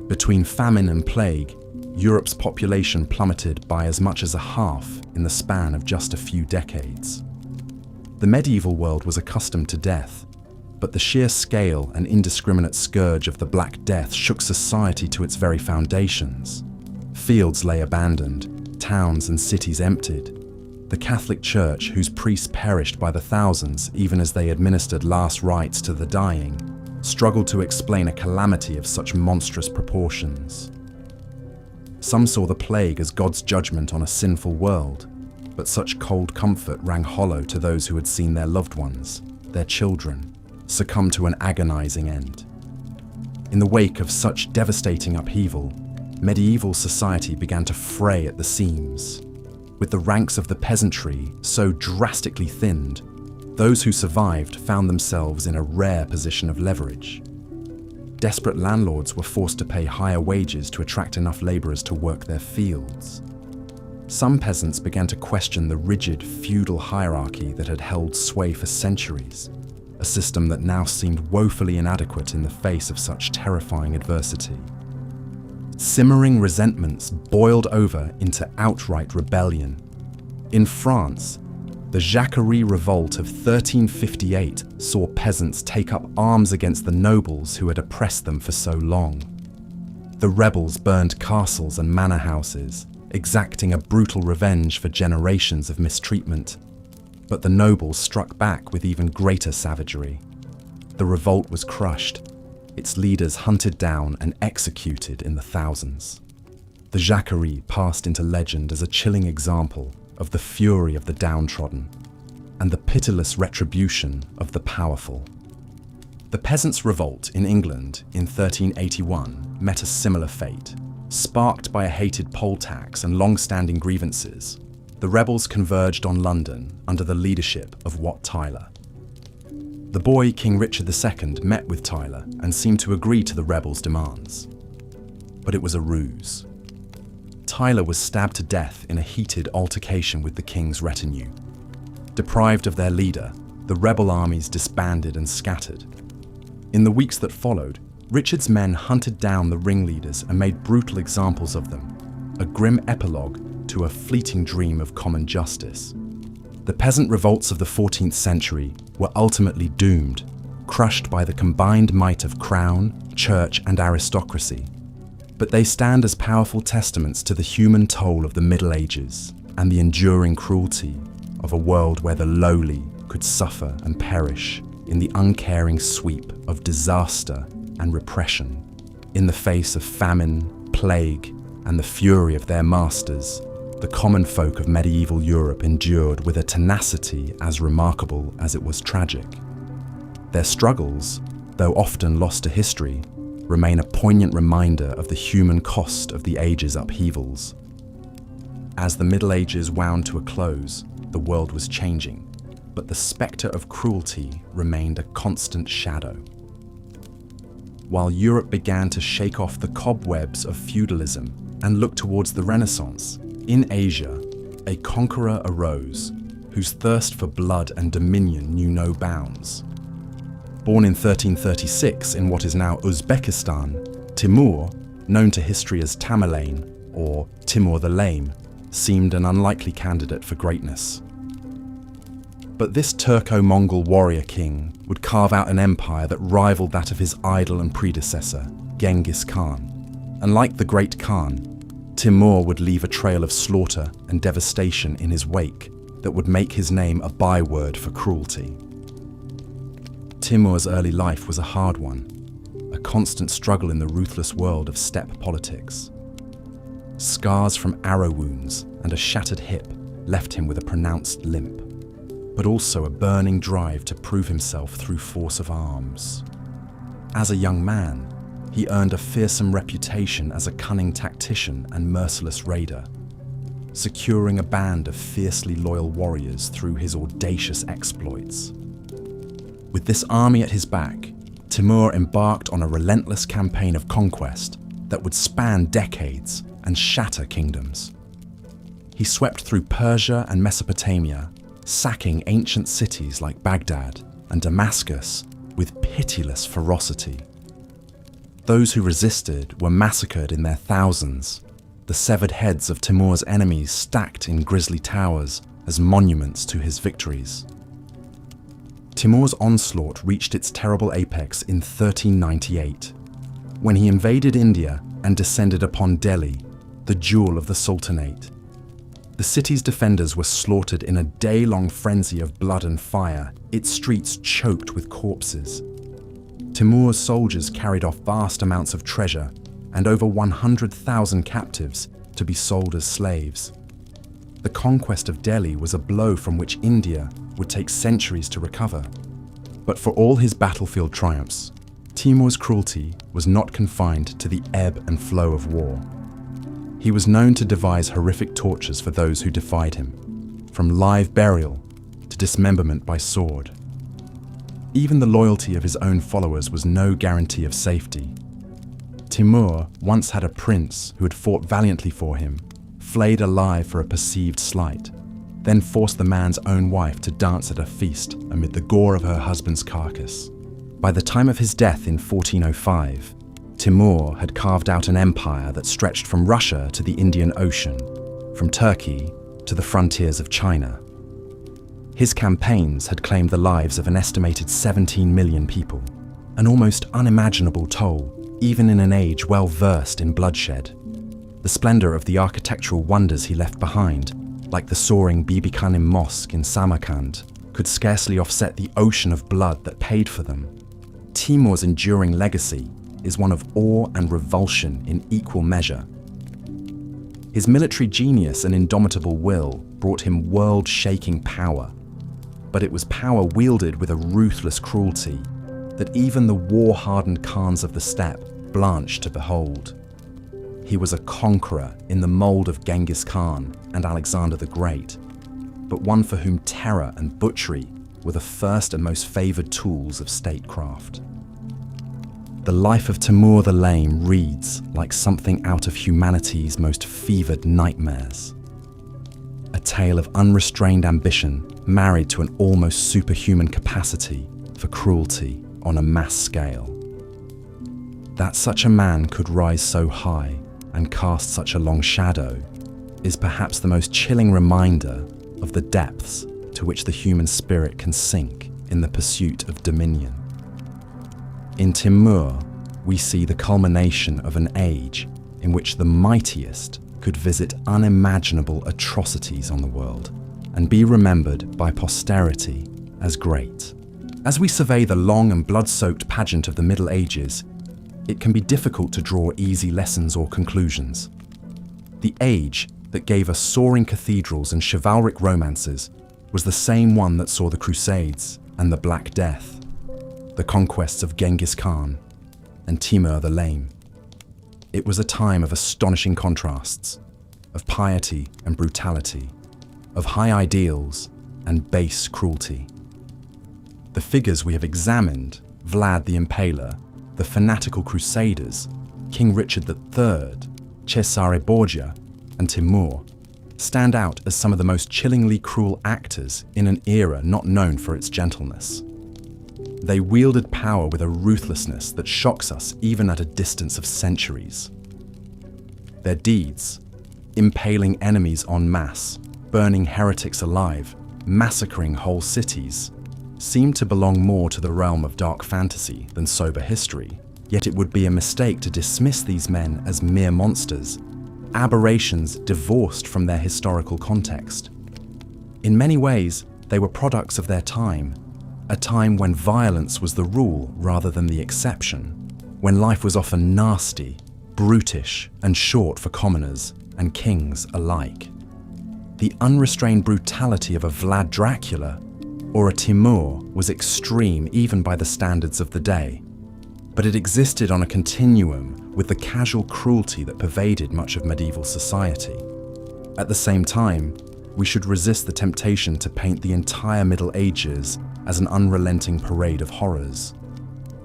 Between famine and plague, Europe's population plummeted by as much as a half in the span of just a few decades. The medieval world was accustomed to death, but the sheer scale and indiscriminate scourge of the Black Death shook society to its very foundations. Fields lay abandoned, towns and cities emptied. The Catholic Church, whose priests perished by the thousands even as they administered last rites to the dying, struggled to explain a calamity of such monstrous proportions. Some saw the plague as God's judgment on a sinful world, but such cold comfort rang hollow to those who had seen their loved ones, their children, succumb to an agonizing end. In the wake of such devastating upheaval, medieval society began to fray at the seams. With the ranks of the peasantry so drastically thinned, those who survived found themselves in a rare position of leverage. Desperate landlords were forced to pay higher wages to attract enough laborers to work their fields. Some peasants began to question the rigid feudal hierarchy that had held sway for centuries, a system that now seemed woefully inadequate in the face of such terrifying adversity. Simmering resentments boiled over into outright rebellion. In France, the Jacquerie Revolt of 1358 saw peasants take up arms against the nobles who had oppressed them for so long. The rebels burned castles and manor houses, exacting a brutal revenge for generations of mistreatment. But the nobles struck back with even greater savagery. The revolt was crushed, its leaders hunted down and executed in the thousands. The Jacquerie passed into legend as a chilling example of the fury of the downtrodden and the pitiless retribution of the powerful. The Peasants' Revolt in England in 1381 met a similar fate. Sparked by a hated poll tax and long-standing grievances, the rebels converged on London under the leadership of Wat Tyler. The boy King Richard II met with Tyler and seemed to agree to the rebels' demands. But it was a ruse. Tyler was stabbed to death in a heated altercation with the king's retinue. Deprived of their leader, the rebel armies disbanded and scattered. In the weeks that followed, Richard's men hunted down the ringleaders and made brutal examples of them, a grim epilogue to a fleeting dream of common justice. The peasant revolts of the 14th century were ultimately doomed, crushed by the combined might of crown, church and aristocracy, but they stand as powerful testaments to the human toll of the Middle Ages and the enduring cruelty of a world where the lowly could suffer and perish in the uncaring sweep of disaster and repression, in the face of famine, plague, and the fury of their masters. The common folk of medieval Europe endured with a tenacity as remarkable as it was tragic. Their struggles, though often lost to history, remain a poignant reminder of the human cost of the age's upheavals. As the Middle Ages wound to a close, the world was changing, but the spectre of cruelty remained a constant shadow. While Europe began to shake off the cobwebs of feudalism and look towards the Renaissance, in Asia, a conqueror arose whose thirst for blood and dominion knew no bounds. Born in 1336 in what is now Uzbekistan, Timur, known to history as Tamerlane or Timur the Lame, seemed an unlikely candidate for greatness. But this Turco-Mongol warrior king would carve out an empire that rivaled that of his idol and predecessor, Genghis Khan. And like the great Khan, Timur would leave a trail of slaughter and devastation in his wake that would make his name a byword for cruelty. Timur's early life was a hard one, a constant struggle in the ruthless world of steppe politics. Scars from arrow wounds and a shattered hip left him with a pronounced limp, but also a burning drive to prove himself through force of arms. As a young man, he earned a fearsome reputation as a cunning tactician and merciless raider, securing a band of fiercely loyal warriors through his audacious exploits. With this army at his back, Timur embarked on a relentless campaign of conquest that would span decades and shatter kingdoms. He swept through Persia and Mesopotamia, sacking ancient cities like Baghdad and Damascus with pitiless ferocity. Those who resisted were massacred in their thousands, the severed heads of Timur's enemies stacked in grisly towers as monuments to his victories. Timur's onslaught reached its terrible apex in 1398, when he invaded India and descended upon Delhi, the jewel of the Sultanate. The city's defenders were slaughtered in a day-long frenzy of blood and fire, its streets choked with corpses. Timur's soldiers carried off vast amounts of treasure and over 100,000 captives to be sold as slaves. The conquest of Delhi was a blow from which India would take centuries to recover. But for all his battlefield triumphs, Timur's cruelty was not confined to the ebb and flow of war. He was known to devise horrific tortures for those who defied him, from live burial to dismemberment by sword. Even the loyalty of his own followers was no guarantee of safety. Timur once had a prince who had fought valiantly for him, flayed alive for a perceived slight, then forced the man's own wife to dance at a feast amid the gore of her husband's carcass. By the time of his death in 1405, Timur had carved out an empire that stretched from Russia to the Indian Ocean, from Turkey to the frontiers of China. His campaigns had claimed the lives of an estimated 17 million people, an almost unimaginable toll, even in an age well versed in bloodshed. The splendor of the architectural wonders he left behind, like the soaring Bibi Khanim Mosque in Samarkand, could scarcely offset the ocean of blood that paid for them. Timur's enduring legacy is one of awe and revulsion in equal measure. His military genius and indomitable will brought him world-shaking power, but it was power wielded with a ruthless cruelty that even the war-hardened Khans of the steppe blanched to behold. He was a conqueror in the mold of Genghis Khan and Alexander the Great, but one for whom terror and butchery were the first and most favored tools of statecraft. The life of Timur the Lame reads like something out of humanity's most fevered nightmares. A tale of unrestrained ambition married to an almost superhuman capacity for cruelty on a mass scale. That such a man could rise so high and cast such a long shadow is perhaps the most chilling reminder of the depths to which the human spirit can sink in the pursuit of dominion. In Timur, we see the culmination of an age in which the mightiest could visit unimaginable atrocities on the world and be remembered by posterity as great. As we survey the long and blood-soaked pageant of the Middle Ages, it can be difficult to draw easy lessons or conclusions. The age that gave us soaring cathedrals and chivalric romances was the same one that saw the Crusades and the Black Death, the conquests of Genghis Khan and Timur the Lame. It was a time of astonishing contrasts, of piety and brutality, of high ideals and base cruelty. The figures we have examined, Vlad the Impaler, the fanatical crusaders, King Richard III, Cesare Borgia, and Timur, stand out as some of the most chillingly cruel actors in an era not known for its gentleness. They wielded power with a ruthlessness that shocks us even at a distance of centuries. Their deeds, impaling enemies en masse, burning heretics alive, massacring whole cities, seem to belong more to the realm of dark fantasy than sober history, yet it would be a mistake to dismiss these men as mere monsters, aberrations divorced from their historical context. In many ways, they were products of their time, a time when violence was the rule rather than the exception, when life was often nasty, brutish, and short for commoners and kings alike. The unrestrained brutality of a Vlad Dracula or a Timur was extreme even by the standards of the day, but it existed on a continuum with the casual cruelty that pervaded much of medieval society. At the same time, we should resist the temptation to paint the entire Middle Ages as an unrelenting parade of horrors.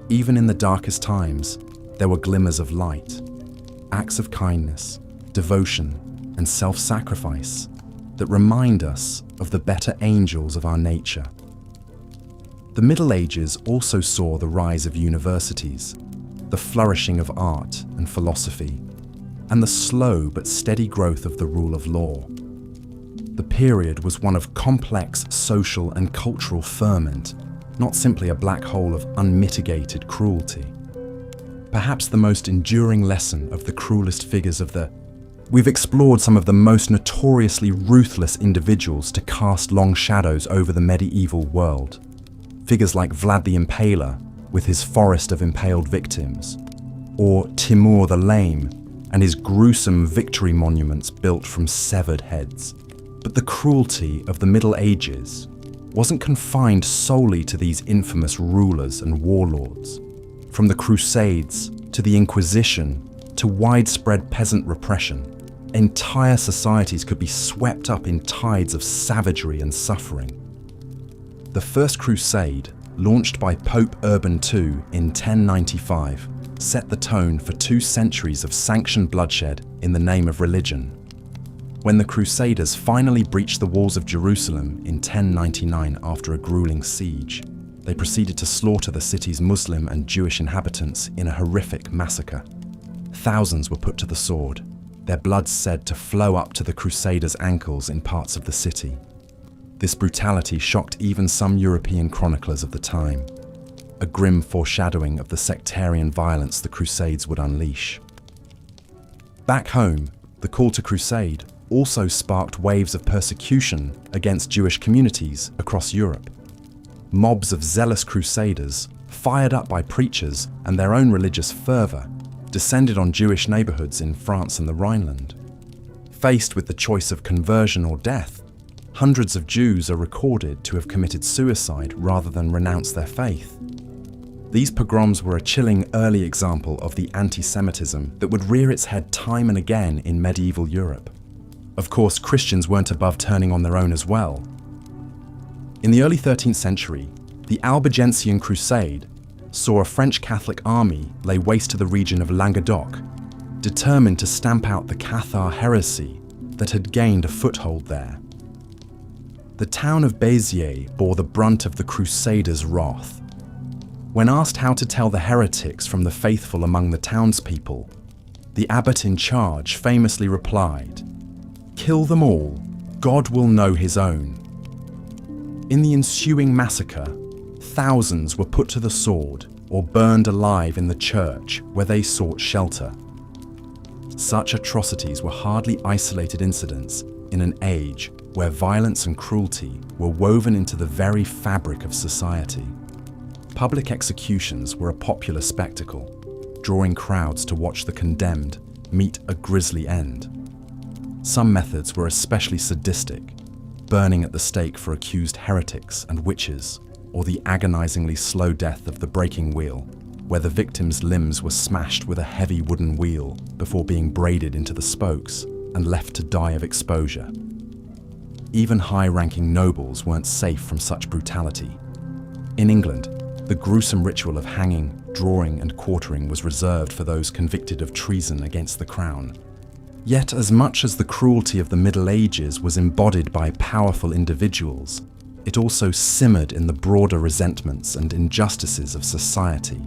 Even in the darkest times, there were glimmers of light, acts of kindness, devotion, and self-sacrifice that remind us of the better angels of our nature. The Middle Ages also saw the rise of universities, the flourishing of art and philosophy, and the slow but steady growth of the rule of law. The period was one of complex social and cultural ferment, not simply a black hole of unmitigated cruelty. Perhaps the most enduring lesson of the cruelest figures of We've explored some of the most notoriously ruthless individuals to cast long shadows over the medieval world. Figures like Vlad the Impaler, with his forest of impaled victims, or Timur the Lame and his gruesome victory monuments built from severed heads. But the cruelty of the Middle Ages wasn't confined solely to these infamous rulers and warlords. From the Crusades to the Inquisition to widespread peasant repression, entire societies could be swept up in tides of savagery and suffering. The First Crusade, launched by Pope Urban II in 1095, set the tone for 2 centuries of sanctioned bloodshed in the name of religion. When the Crusaders finally breached the walls of Jerusalem in 1099 after a grueling siege, they proceeded to slaughter the city's Muslim and Jewish inhabitants in a horrific massacre. Thousands were put to the sword, their blood said to flow up to the Crusaders' ankles in parts of the city. This brutality shocked even some European chroniclers of the time, a grim foreshadowing of the sectarian violence the Crusades would unleash. Back home, the call to crusade also sparked waves of persecution against Jewish communities across Europe. Mobs of zealous crusaders, fired up by preachers and their own religious fervor, descended on Jewish neighborhoods in France and the Rhineland. Faced with the choice of conversion or death, hundreds of Jews are recorded to have committed suicide rather than renounce their faith. These pogroms were a chilling early example of the anti-Semitism that would rear its head time and again in medieval Europe. Of course, Christians weren't above turning on their own as well. In the early 13th century, the Albigensian Crusade saw a French Catholic army lay waste to the region of Languedoc, determined to stamp out the Cathar heresy that had gained a foothold there. The town of Béziers bore the brunt of the Crusaders' wrath. When asked how to tell the heretics from the faithful among the townspeople, the abbot in charge famously replied, "Kill them all, God will know his own." In the ensuing massacre, thousands were put to the sword, or burned alive in the church where they sought shelter. Such atrocities were hardly isolated incidents in an age where violence and cruelty were woven into the very fabric of society. Public executions were a popular spectacle, drawing crowds to watch the condemned meet a grisly end. Some methods were especially sadistic, burning at the stake for accused heretics and witches, or the agonizingly slow death of the breaking wheel, where the victim's limbs were smashed with a heavy wooden wheel before being braided into the spokes and left to die of exposure. Even high-ranking nobles weren't safe from such brutality. In England, the gruesome ritual of hanging, drawing, and quartering was reserved for those convicted of treason against the crown. Yet, as much as the cruelty of the Middle Ages was embodied by powerful individuals, it also simmered in the broader resentments and injustices of society.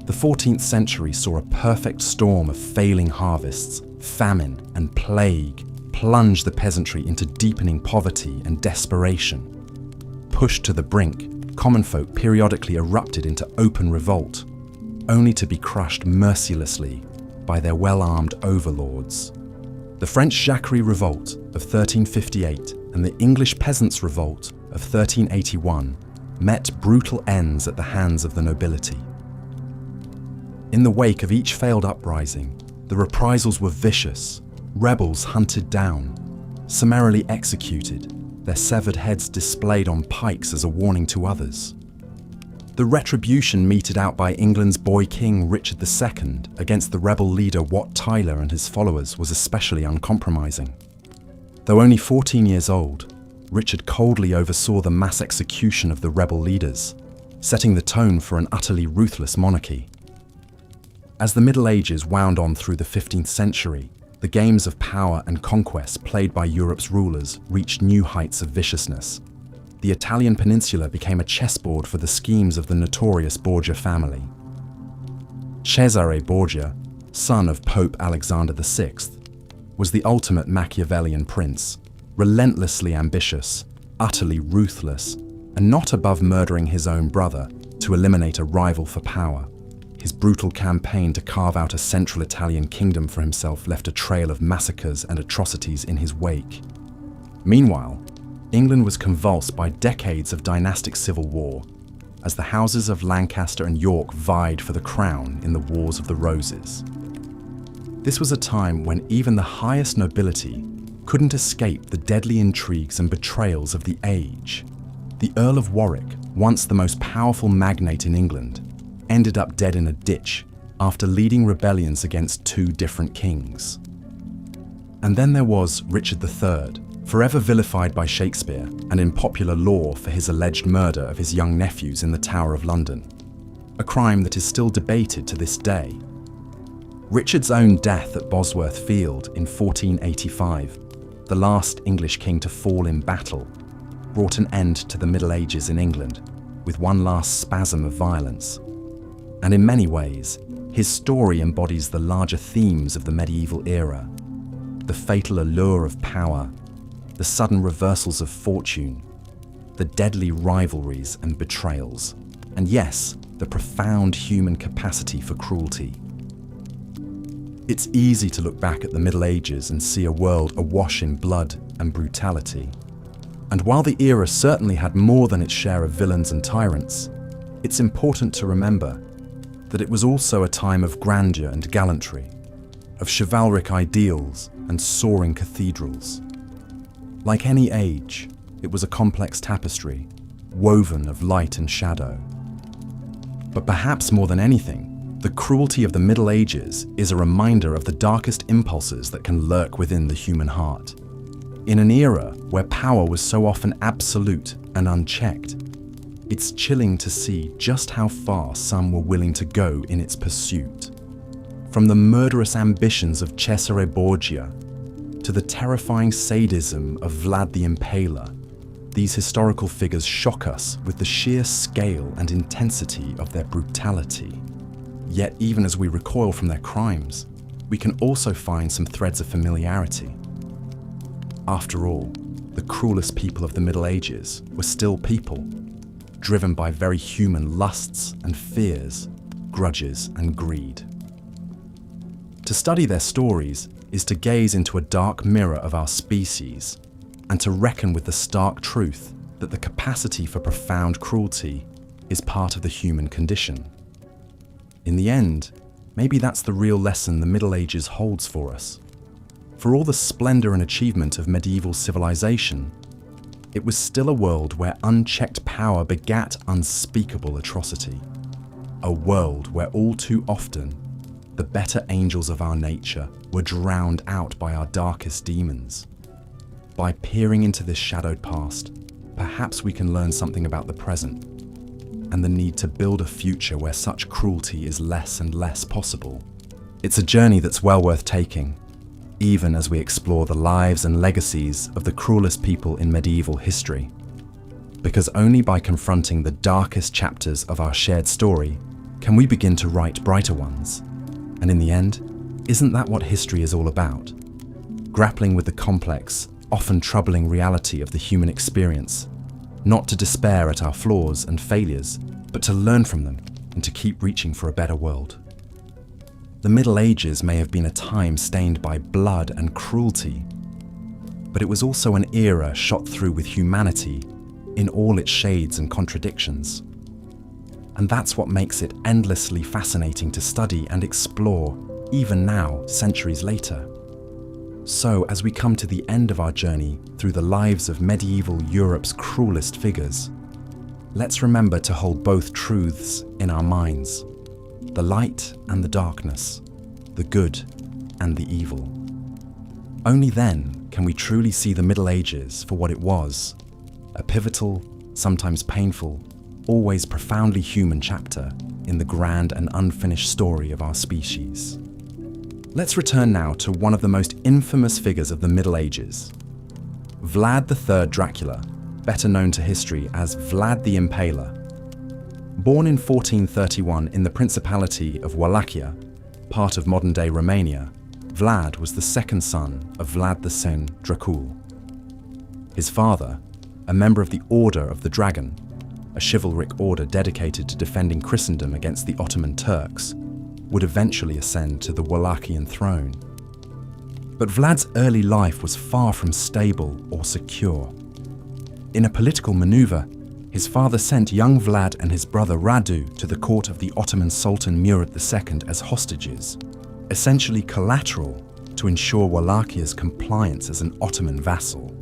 The 14th century saw a perfect storm of failing harvests, famine, and plague plunge the peasantry into deepening poverty and desperation. Pushed to the brink, common folk periodically erupted into open revolt, only to be crushed mercilessly by their well-armed overlords. The French Jacquerie Revolt of 1358 and the English Peasants' Revolt of 1381 met brutal ends at the hands of the nobility. In the wake of each failed uprising, the reprisals were vicious, rebels hunted down, summarily executed, their severed heads displayed on pikes as a warning to others. The retribution meted out by England's boy king Richard II against the rebel leader Wat Tyler and his followers was especially uncompromising. Though only 14 years old, Richard coldly oversaw the mass execution of the rebel leaders, setting the tone for an utterly ruthless monarchy. As the Middle Ages wound on through the 15th century, the games of power and conquest played by Europe's rulers reached new heights of viciousness. The Italian peninsula became a chessboard for the schemes of the notorious Borgia family. Cesare Borgia, son of Pope Alexander VI, was the ultimate Machiavellian prince, relentlessly ambitious, utterly ruthless, and not above murdering his own brother to eliminate a rival for power. His brutal campaign to carve out a central Italian kingdom for himself left a trail of massacres and atrocities in his wake. Meanwhile, England was convulsed by decades of dynastic civil war, as the houses of Lancaster and York vied for the crown in the Wars of the Roses. This was a time when even the highest nobility couldn't escape the deadly intrigues and betrayals of the age. The Earl of Warwick, once the most powerful magnate in England, ended up dead in a ditch after leading rebellions against two different kings. And then there was Richard III, forever vilified by Shakespeare and in popular lore for his alleged murder of his young nephews in the Tower of London, a crime that is still debated to this day. Richard's own death at Bosworth Field in 1485, the last English king to fall in battle, brought an end to the Middle Ages in England with one last spasm of violence. And in many ways, his story embodies the larger themes of the medieval era: the fatal allure of power, the sudden reversals of fortune, the deadly rivalries and betrayals, and yes, the profound human capacity for cruelty. It's easy to look back at the Middle Ages and see a world awash in blood and brutality. And while the era certainly had more than its share of villains and tyrants, it's important to remember that it was also a time of grandeur and gallantry, of chivalric ideals and soaring cathedrals. Like any age, it was a complex tapestry, woven of light and shadow. But perhaps more than anything, the cruelty of the Middle Ages is a reminder of the darkest impulses that can lurk within the human heart. In an era where power was so often absolute and unchecked, it's chilling to see just how far some were willing to go in its pursuit. From the murderous ambitions of Cesare Borgia to the terrifying sadism of Vlad the Impaler, these historical figures shock us with the sheer scale and intensity of their brutality. Yet even as we recoil from their crimes, we can also find some threads of familiarity. After all, the cruelest people of the Middle Ages were still people, driven by very human lusts and fears, grudges and greed. To study their stories is to gaze into a dark mirror of our species and to reckon with the stark truth that the capacity for profound cruelty is part of the human condition. In the end, maybe that's the real lesson the Middle Ages holds for us. For all the splendor and achievement of medieval civilization, it was still a world where unchecked power begat unspeakable atrocity. A world where all too often, the better angels of our nature were drowned out by our darkest demons. By peering into this shadowed past, perhaps we can learn something about the present and the need to build a future where such cruelty is less and less possible. It's a journey that's well worth taking, even as we explore the lives and legacies of the cruelest people in medieval history. Because only by confronting the darkest chapters of our shared story can we begin to write brighter ones. And in the end, isn't that what history is all about? Grappling with the complex, often troubling reality of the human experience, not to despair at our flaws and failures, but to learn from them and to keep reaching for a better world. The Middle Ages may have been a time stained by blood and cruelty, but it was also an era shot through with humanity in all its shades and contradictions. And that's what makes it endlessly fascinating to study and explore, even now, centuries later. So, as we come to the end of our journey through the lives of medieval Europe's cruelest figures, let's remember to hold both truths in our minds: the light and the darkness, the good and the evil. Only then can we truly see the Middle Ages for what it was, a pivotal, sometimes painful, always profoundly human chapter in the grand and unfinished story of our species. Let's return now to one of the most infamous figures of the Middle Ages, Vlad III Dracula, better known to history as Vlad the Impaler. Born in 1431 in the Principality of Wallachia, part of modern-day Romania, Vlad was the second son of Vlad the Sen Dracul. His father, a member of the Order of the Dragon, a chivalric order dedicated to defending Christendom against the Ottoman Turks, would eventually ascend to the Wallachian throne. But Vlad's early life was far from stable or secure. In a political maneuver, his father sent young Vlad and his brother Radu to the court of the Ottoman Sultan Murad II as hostages, essentially collateral to ensure Wallachia's compliance as an Ottoman vassal.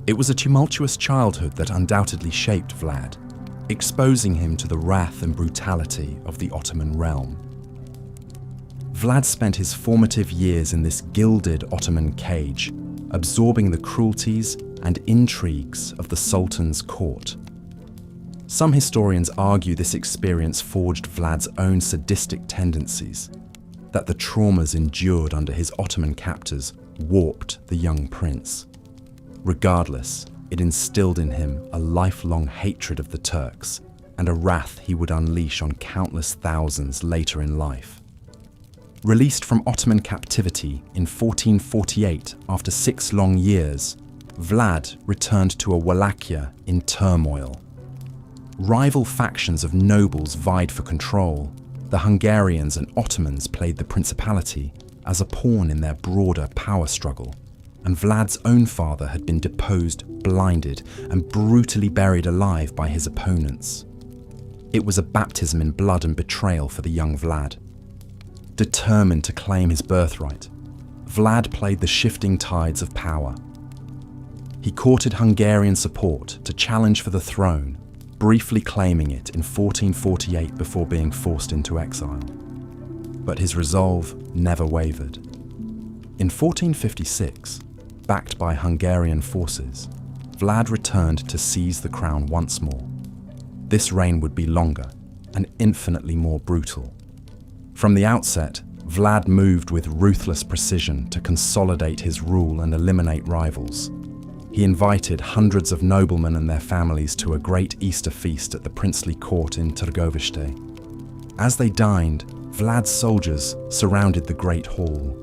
It was a tumultuous childhood that undoubtedly shaped Vlad, exposing him to the wrath and brutality of the Ottoman realm. Vlad spent his formative years in this gilded Ottoman cage, absorbing the cruelties and intrigues of the Sultan's court. Some historians argue this experience forged Vlad's own sadistic tendencies, that the traumas endured under his Ottoman captors warped the young prince. Regardless, it instilled in him a lifelong hatred of the Turks and a wrath he would unleash on countless thousands later in life. Released from Ottoman captivity in 1448 after 6 long years, Vlad returned to a Wallachia in turmoil. Rival factions of nobles vied for control. The Hungarians and Ottomans played the principality as a pawn in their broader power struggle, and Vlad's own father had been deposed, blinded, and brutally buried alive by his opponents. It was a baptism in blood and betrayal for the young Vlad. Determined to claim his birthright, Vlad played the shifting tides of power. He courted Hungarian support to challenge for the throne, briefly claiming it in 1448 before being forced into exile. But his resolve never wavered. In 1456, backed by Hungarian forces, Vlad returned to seize the crown once more. This reign would be longer and infinitely more brutal. From the outset, Vlad moved with ruthless precision to consolidate his rule and eliminate rivals. He invited hundreds of noblemen and their families to a great Easter feast at the princely court in Târgoviște. As they dined, Vlad's soldiers surrounded the great hall.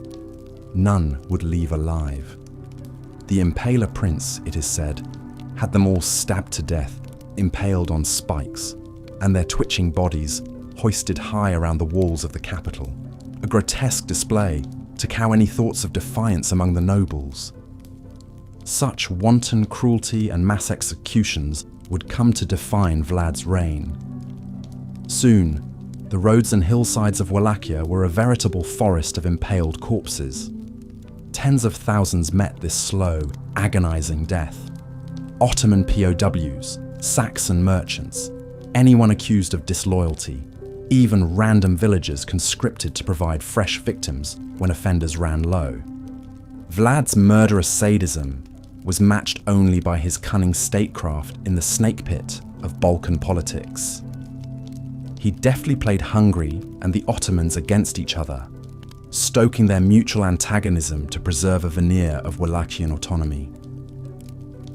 None would leave alive. The Impaler prince, it is said, had them all stabbed to death impaled on spikes, and their twitching bodies hoisted high around the walls of the capital, a grotesque display to cow any thoughts of defiance among the nobles. Such wanton cruelty and mass executions would come to define Vlad's reign. Soon, the roads and hillsides of Wallachia were a veritable forest of impaled corpses. Tens of thousands met this slow, agonizing death. Ottoman POWs, Saxon merchants, anyone accused of disloyalty, even random villagers conscripted to provide fresh victims when offenders ran low. Vlad's murderous sadism was matched only by his cunning statecraft in the snake pit of Balkan politics. He deftly played Hungary and the Ottomans against each other, stoking their mutual antagonism to preserve a veneer of Wallachian autonomy.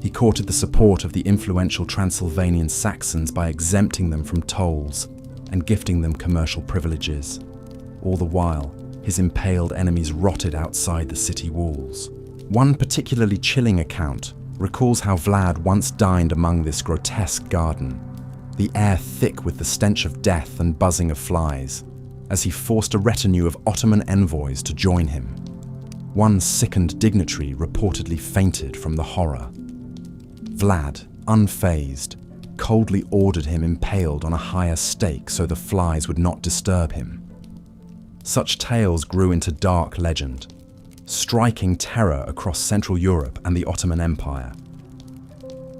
He courted the support of the influential Transylvanian Saxons by exempting them from tolls and gifting them commercial privileges. All the while, his impaled enemies rotted outside the city walls. One particularly chilling account recalls how Vlad once dined among this grotesque garden, the air thick with the stench of death and buzzing of flies, as he forced a retinue of Ottoman envoys to join him. One sickened dignitary reportedly fainted from the horror. Vlad, unfazed, coldly ordered him impaled on a higher stake so the flies would not disturb him. Such tales grew into dark legend, striking terror across Central Europe and the Ottoman Empire.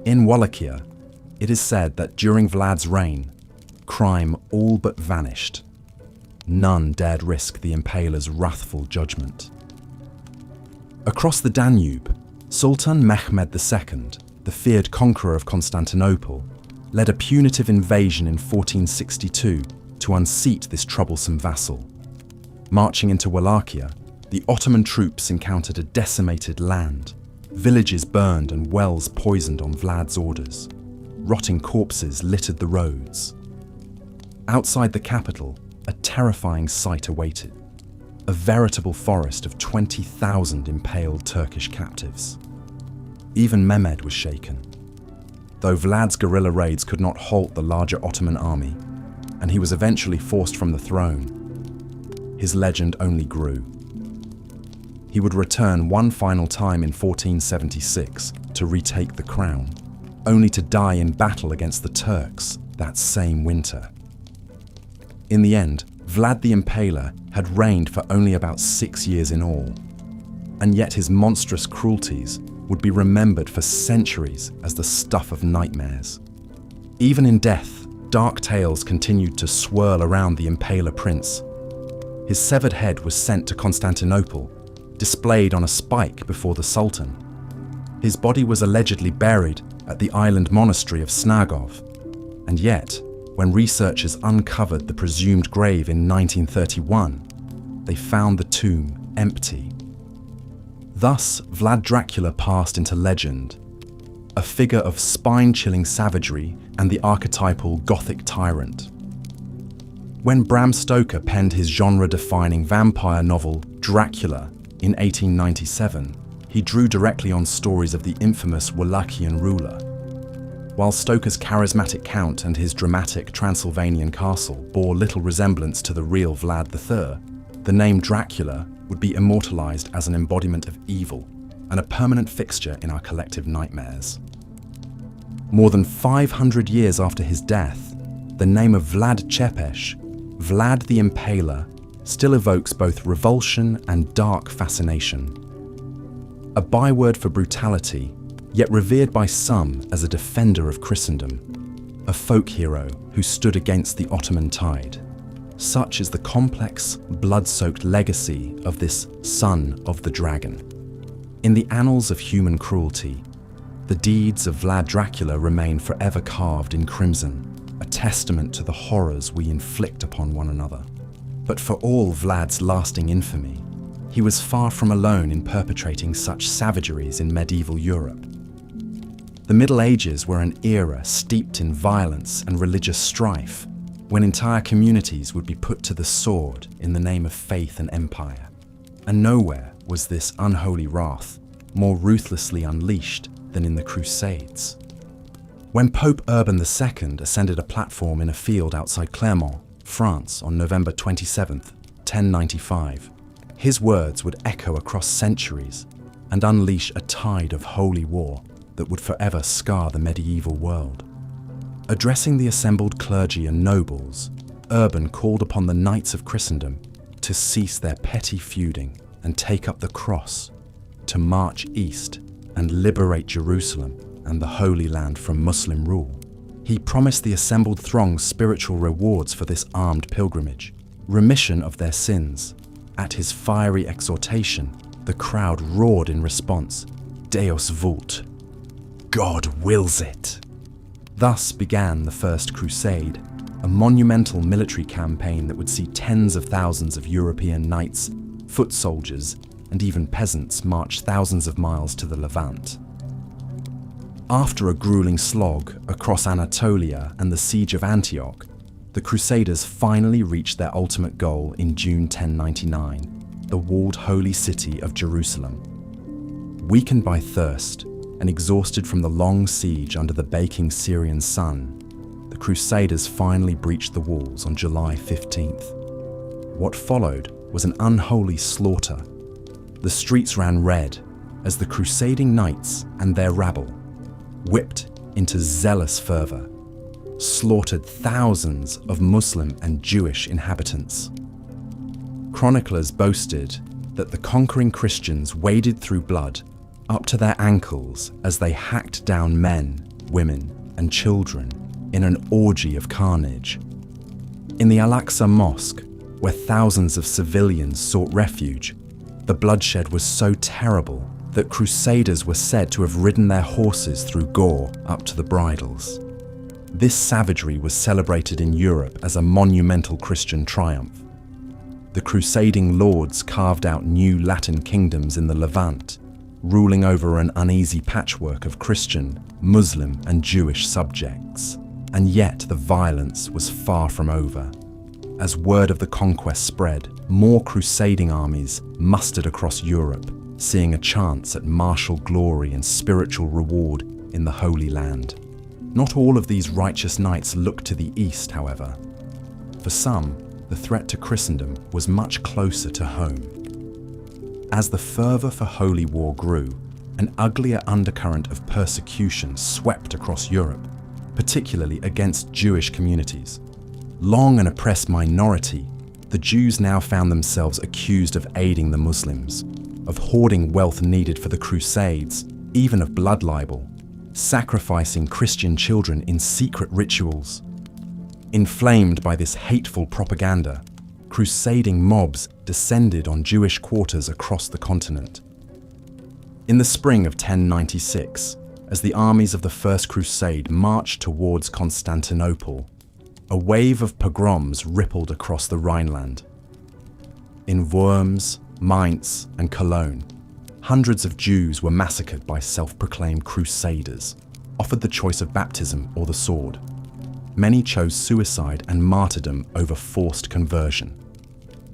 In Wallachia, it is said that during Vlad's reign, crime all but vanished. None dared risk the impaler's wrathful judgment. Across the Danube, Sultan Mehmed II, the feared conqueror of Constantinople, led a punitive invasion in 1462 to unseat this troublesome vassal. Marching into Wallachia, the Ottoman troops encountered a decimated land, villages burned and wells poisoned on Vlad's orders. Rotting corpses littered the roads. Outside the capital, a terrifying sight awaited: a veritable forest of 20,000 impaled Turkish captives. Even Mehmed was shaken. Though Vlad's guerrilla raids could not halt the larger Ottoman army, and he was eventually forced from the throne, his legend only grew. He would return one final time in 1476 to retake the crown, only to die in battle against the Turks that same winter. In the end, Vlad the Impaler had reigned for only about 6 years in all, and yet his monstrous cruelties would be remembered for centuries as the stuff of nightmares. Even in death, dark tales continued to swirl around the Impaler prince. His severed head was sent to Constantinople, displayed on a spike before the Sultan. His body was allegedly buried at the island monastery of Snagov, and yet, when researchers uncovered the presumed grave in 1931, they found the tomb empty. Thus, Vlad Dracula passed into legend, a figure of spine-chilling savagery and the archetypal Gothic tyrant. When Bram Stoker penned his genre-defining vampire novel Dracula in 1897, he drew directly on stories of the infamous Wallachian ruler. While Stoker's charismatic count and his dramatic Transylvanian castle bore little resemblance to the real Vlad III, the name Dracula would be immortalized as an embodiment of evil and a permanent fixture in our collective nightmares. More than 500 years after his death, the name of Vlad Chepes, Vlad the Impaler, still evokes both revulsion and dark fascination. A byword for brutality, yet revered by some as a defender of Christendom, a folk hero who stood against the Ottoman tide. Such is the complex, blood-soaked legacy of this son of the dragon. In the annals of human cruelty, the deeds of Vlad Dracula remain forever carved in crimson, a testament to the horrors we inflict upon one another. But for all Vlad's lasting infamy, he was far from alone in perpetrating such savageries in medieval Europe. The Middle Ages were an era steeped in violence and religious strife, when entire communities would be put to the sword in the name of faith and empire. And nowhere was this unholy wrath more ruthlessly unleashed than in the Crusades. When Pope Urban II ascended a platform in a field outside Clermont, France on November 27, 1095, his words would echo across centuries and unleash a tide of holy war that would forever scar the medieval world. Addressing the assembled clergy and nobles, Urban called upon the knights of Christendom to cease their petty feuding and take up the cross, to march east and liberate Jerusalem and the Holy Land from Muslim rule. He promised the assembled throng spiritual rewards for this armed pilgrimage, remission of their sins. At his fiery exhortation, the crowd roared in response, Deus vult, God wills it. Thus began the First Crusade, a monumental military campaign that would see tens of thousands of European knights, foot soldiers, and even peasants march thousands of miles to the Levant. After a grueling slog across Anatolia and the siege of Antioch, the Crusaders finally reached their ultimate goal in June 1099, the walled holy city of Jerusalem. Weakened by thirst and exhausted from the long siege under the baking Syrian sun, the Crusaders finally breached the walls on July 15th. What followed was an unholy slaughter. The streets ran red as the crusading knights and their rabble, whipped into zealous fervor, slaughtered thousands of Muslim and Jewish inhabitants. Chroniclers boasted that the conquering Christians waded through blood up to their ankles as they hacked down men, women, and children in an orgy of carnage. In the Al-Aqsa Mosque, where thousands of civilians sought refuge, the bloodshed was so terrible that crusaders were said to have ridden their horses through gore up to the bridles. This savagery was celebrated in Europe as a monumental Christian triumph. The crusading lords carved out new Latin kingdoms in the Levant, ruling over an uneasy patchwork of Christian, Muslim, and Jewish subjects. And yet the violence was far from over. As word of the conquest spread, more crusading armies mustered across Europe, seeing a chance at martial glory and spiritual reward in the Holy Land. Not all of these righteous knights looked to the east, however. For some, the threat to Christendom was much closer to home. As the fervour for holy war grew, an uglier undercurrent of persecution swept across Europe, particularly against Jewish communities. Long an oppressed minority, the Jews now found themselves accused of aiding the Muslims, of hoarding wealth needed for the Crusades, even of blood libel, sacrificing Christian children in secret rituals. Inflamed by this hateful propaganda, crusading mobs descended on Jewish quarters across the continent. In the spring of 1096, as the armies of the First Crusade marched towards Constantinople, a wave of pogroms rippled across the Rhineland. In Worms, Mainz, and Cologne, hundreds of Jews were massacred by self-proclaimed crusaders, offered the choice of baptism or the sword. Many chose suicide and martyrdom over forced conversion.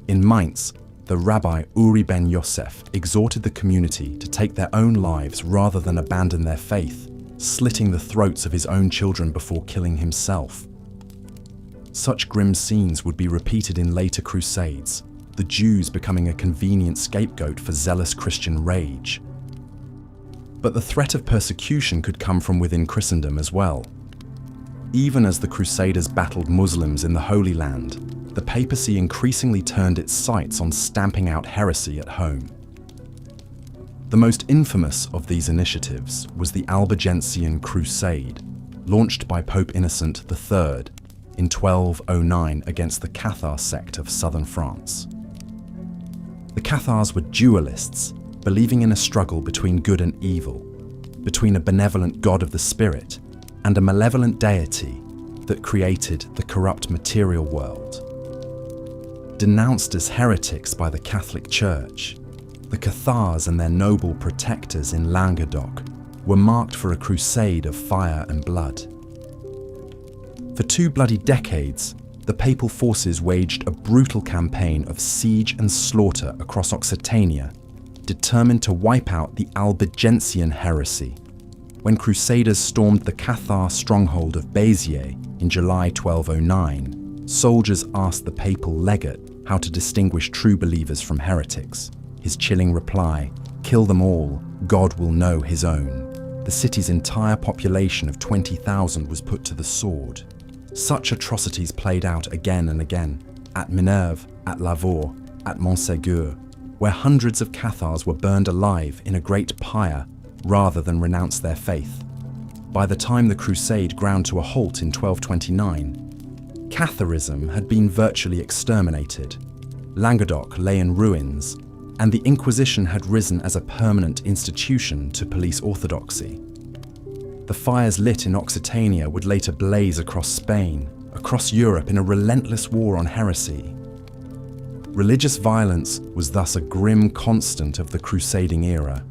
In Mainz, the rabbi Uri ben Yosef exhorted the community to take their own lives rather than abandon their faith, slitting the throats of his own children before killing himself. Such grim scenes would be repeated in later crusades, the Jews becoming a convenient scapegoat for zealous Christian rage. But the threat of persecution could come from within Christendom as well. Even as the Crusaders battled Muslims in the Holy Land, the papacy increasingly turned its sights on stamping out heresy at home. The most infamous of these initiatives was the Albigensian Crusade, launched by Pope Innocent III in 1209 against the Cathar sect of southern France. The Cathars were dualists, believing in a struggle between good and evil, between a benevolent god of the spirit and a malevolent deity that created the corrupt material world. Denounced as heretics by the Catholic Church, the Cathars and their noble protectors in Languedoc were marked for a crusade of fire and blood. For 2 bloody decades, the papal forces waged a brutal campaign of siege and slaughter across Occitania, determined to wipe out the Albigensian heresy. When crusaders stormed the Cathar stronghold of Béziers in July 1209, soldiers asked the papal legate how to distinguish true believers from heretics. His chilling reply, "Kill them all, God will know his own." The city's entire population of 20,000 was put to the sword. Such atrocities played out again and again, at Minerve, at Lavaur, at Montségur, where hundreds of Cathars were burned alive in a great pyre rather than renounce their faith. By the time the crusade ground to a halt in 1229, Catharism had been virtually exterminated. Languedoc lay in ruins, and the Inquisition had risen as a permanent institution to police orthodoxy. The fires lit in Occitania would later blaze across Spain, across Europe in a relentless war on heresy. Religious violence was thus a grim constant of the crusading era,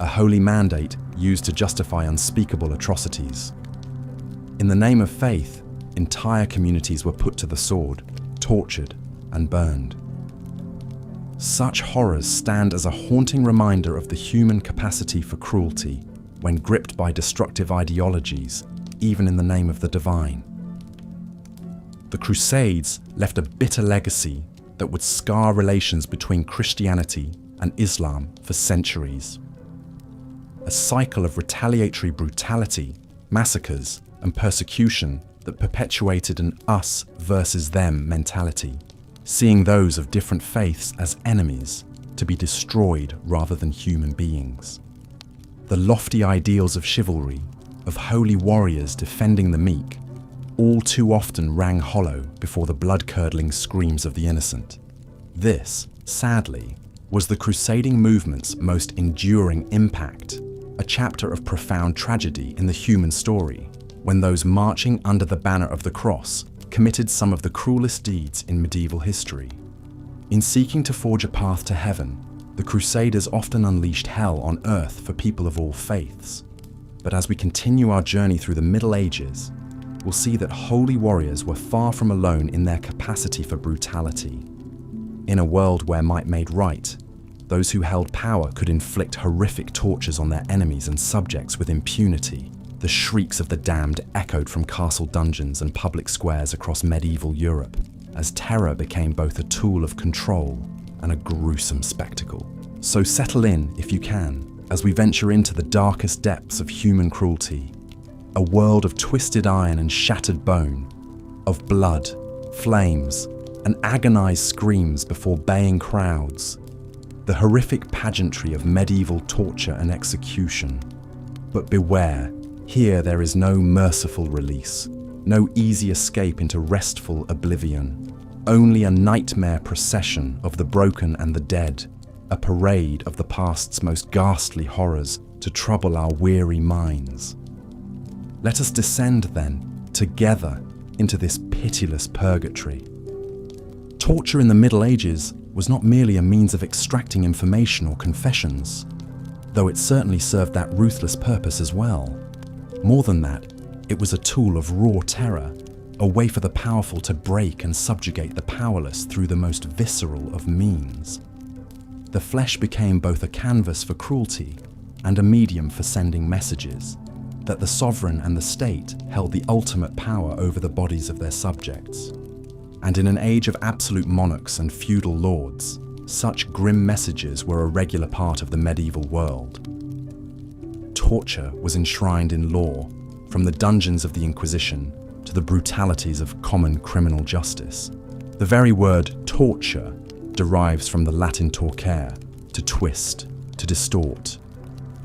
a holy mandate used to justify unspeakable atrocities. In the name of faith, entire communities were put to the sword, tortured, and burned. Such horrors stand as a haunting reminder of the human capacity for cruelty when gripped by destructive ideologies, even in the name of the divine. The Crusades left a bitter legacy that would scar relations between Christianity and Islam for centuries. A cycle of retaliatory brutality, massacres, and persecution that perpetuated an us versus them mentality, seeing those of different faiths as enemies to be destroyed rather than human beings. The lofty ideals of chivalry, of holy warriors defending the meek, all too often rang hollow before the blood-curdling screams of the innocent. This, sadly, was the crusading movement's most enduring impact, a chapter of profound tragedy in the human story, when those marching under the banner of the cross committed some of the cruelest deeds in medieval history. In seeking to forge a path to heaven, the Crusaders often unleashed hell on earth for people of all faiths. But as we continue our journey through the Middle Ages, we'll see that holy warriors were far from alone in their capacity for brutality. In a world where might made right, those who held power could inflict horrific tortures on their enemies and subjects with impunity. The shrieks of the damned echoed from castle dungeons and public squares across medieval Europe, as terror became both a tool of control and a gruesome spectacle. So settle in, if you can, as we venture into the darkest depths of human cruelty, a world of twisted iron and shattered bone, of blood, flames, and agonized screams before baying crowds, the horrific pageantry of medieval torture and execution. But beware, here there is no merciful release, no easy escape into restful oblivion, only a nightmare procession of the broken and the dead, a parade of the past's most ghastly horrors to trouble our weary minds. Let us descend then, together, into this pitiless purgatory. Torture in the Middle Ages was not merely a means of extracting information or confessions, though it certainly served that ruthless purpose as well. More than that, it was a tool of raw terror, a way for the powerful to break and subjugate the powerless through the most visceral of means. The flesh became both a canvas for cruelty and a medium for sending messages, that the sovereign and the state held the ultimate power over the bodies of their subjects. And in an age of absolute monarchs and feudal lords, such grim messages were a regular part of the medieval world. Torture was enshrined in law, from the dungeons of the Inquisition to the brutalities of common criminal justice. The very word torture derives from the Latin torcere, to twist, to distort,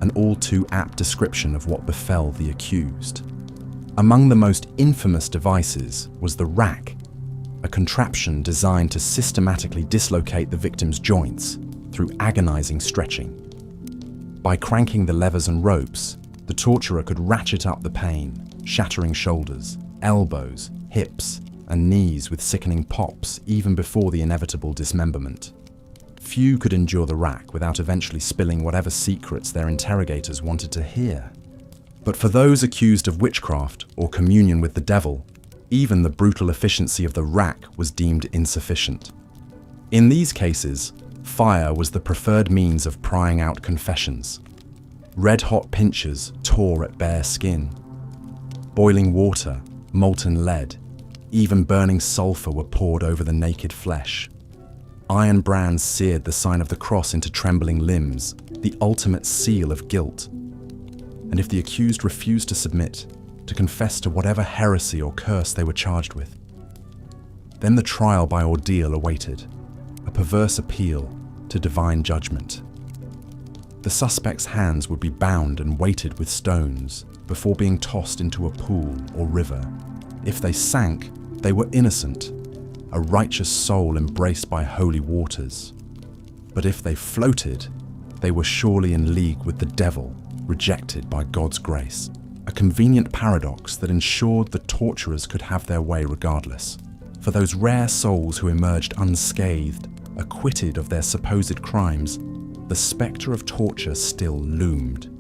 an all too apt description of what befell the accused. Among the most infamous devices was the rack, a contraption designed to systematically dislocate the victim's joints through agonizing stretching. By cranking the levers and ropes, the torturer could ratchet up the pain, shattering shoulders, elbows, hips, and knees with sickening pops even before the inevitable dismemberment. Few could endure the rack without eventually spilling whatever secrets their interrogators wanted to hear. But for those accused of witchcraft or communion with the devil, even the brutal efficiency of the rack was deemed insufficient. In these cases, fire was the preferred means of prying out confessions. Red-hot pincers tore at bare skin. Boiling water, molten lead, even burning sulfur were poured over the naked flesh. Iron brands seared the sign of the cross into trembling limbs, the ultimate seal of guilt. And if the accused refused to submit, to confess to whatever heresy or curse they were charged with, then the trial by ordeal awaited, a perverse appeal to divine judgment. The suspect's hands would be bound and weighted with stones before being tossed into a pool or river. If they sank, they were innocent, a righteous soul embraced by holy waters. But if they floated, they were surely in league with the devil, rejected by God's grace. A convenient paradox that ensured the torturers could have their way regardless. For those rare souls who emerged unscathed, acquitted of their supposed crimes, the spectre of torture still loomed.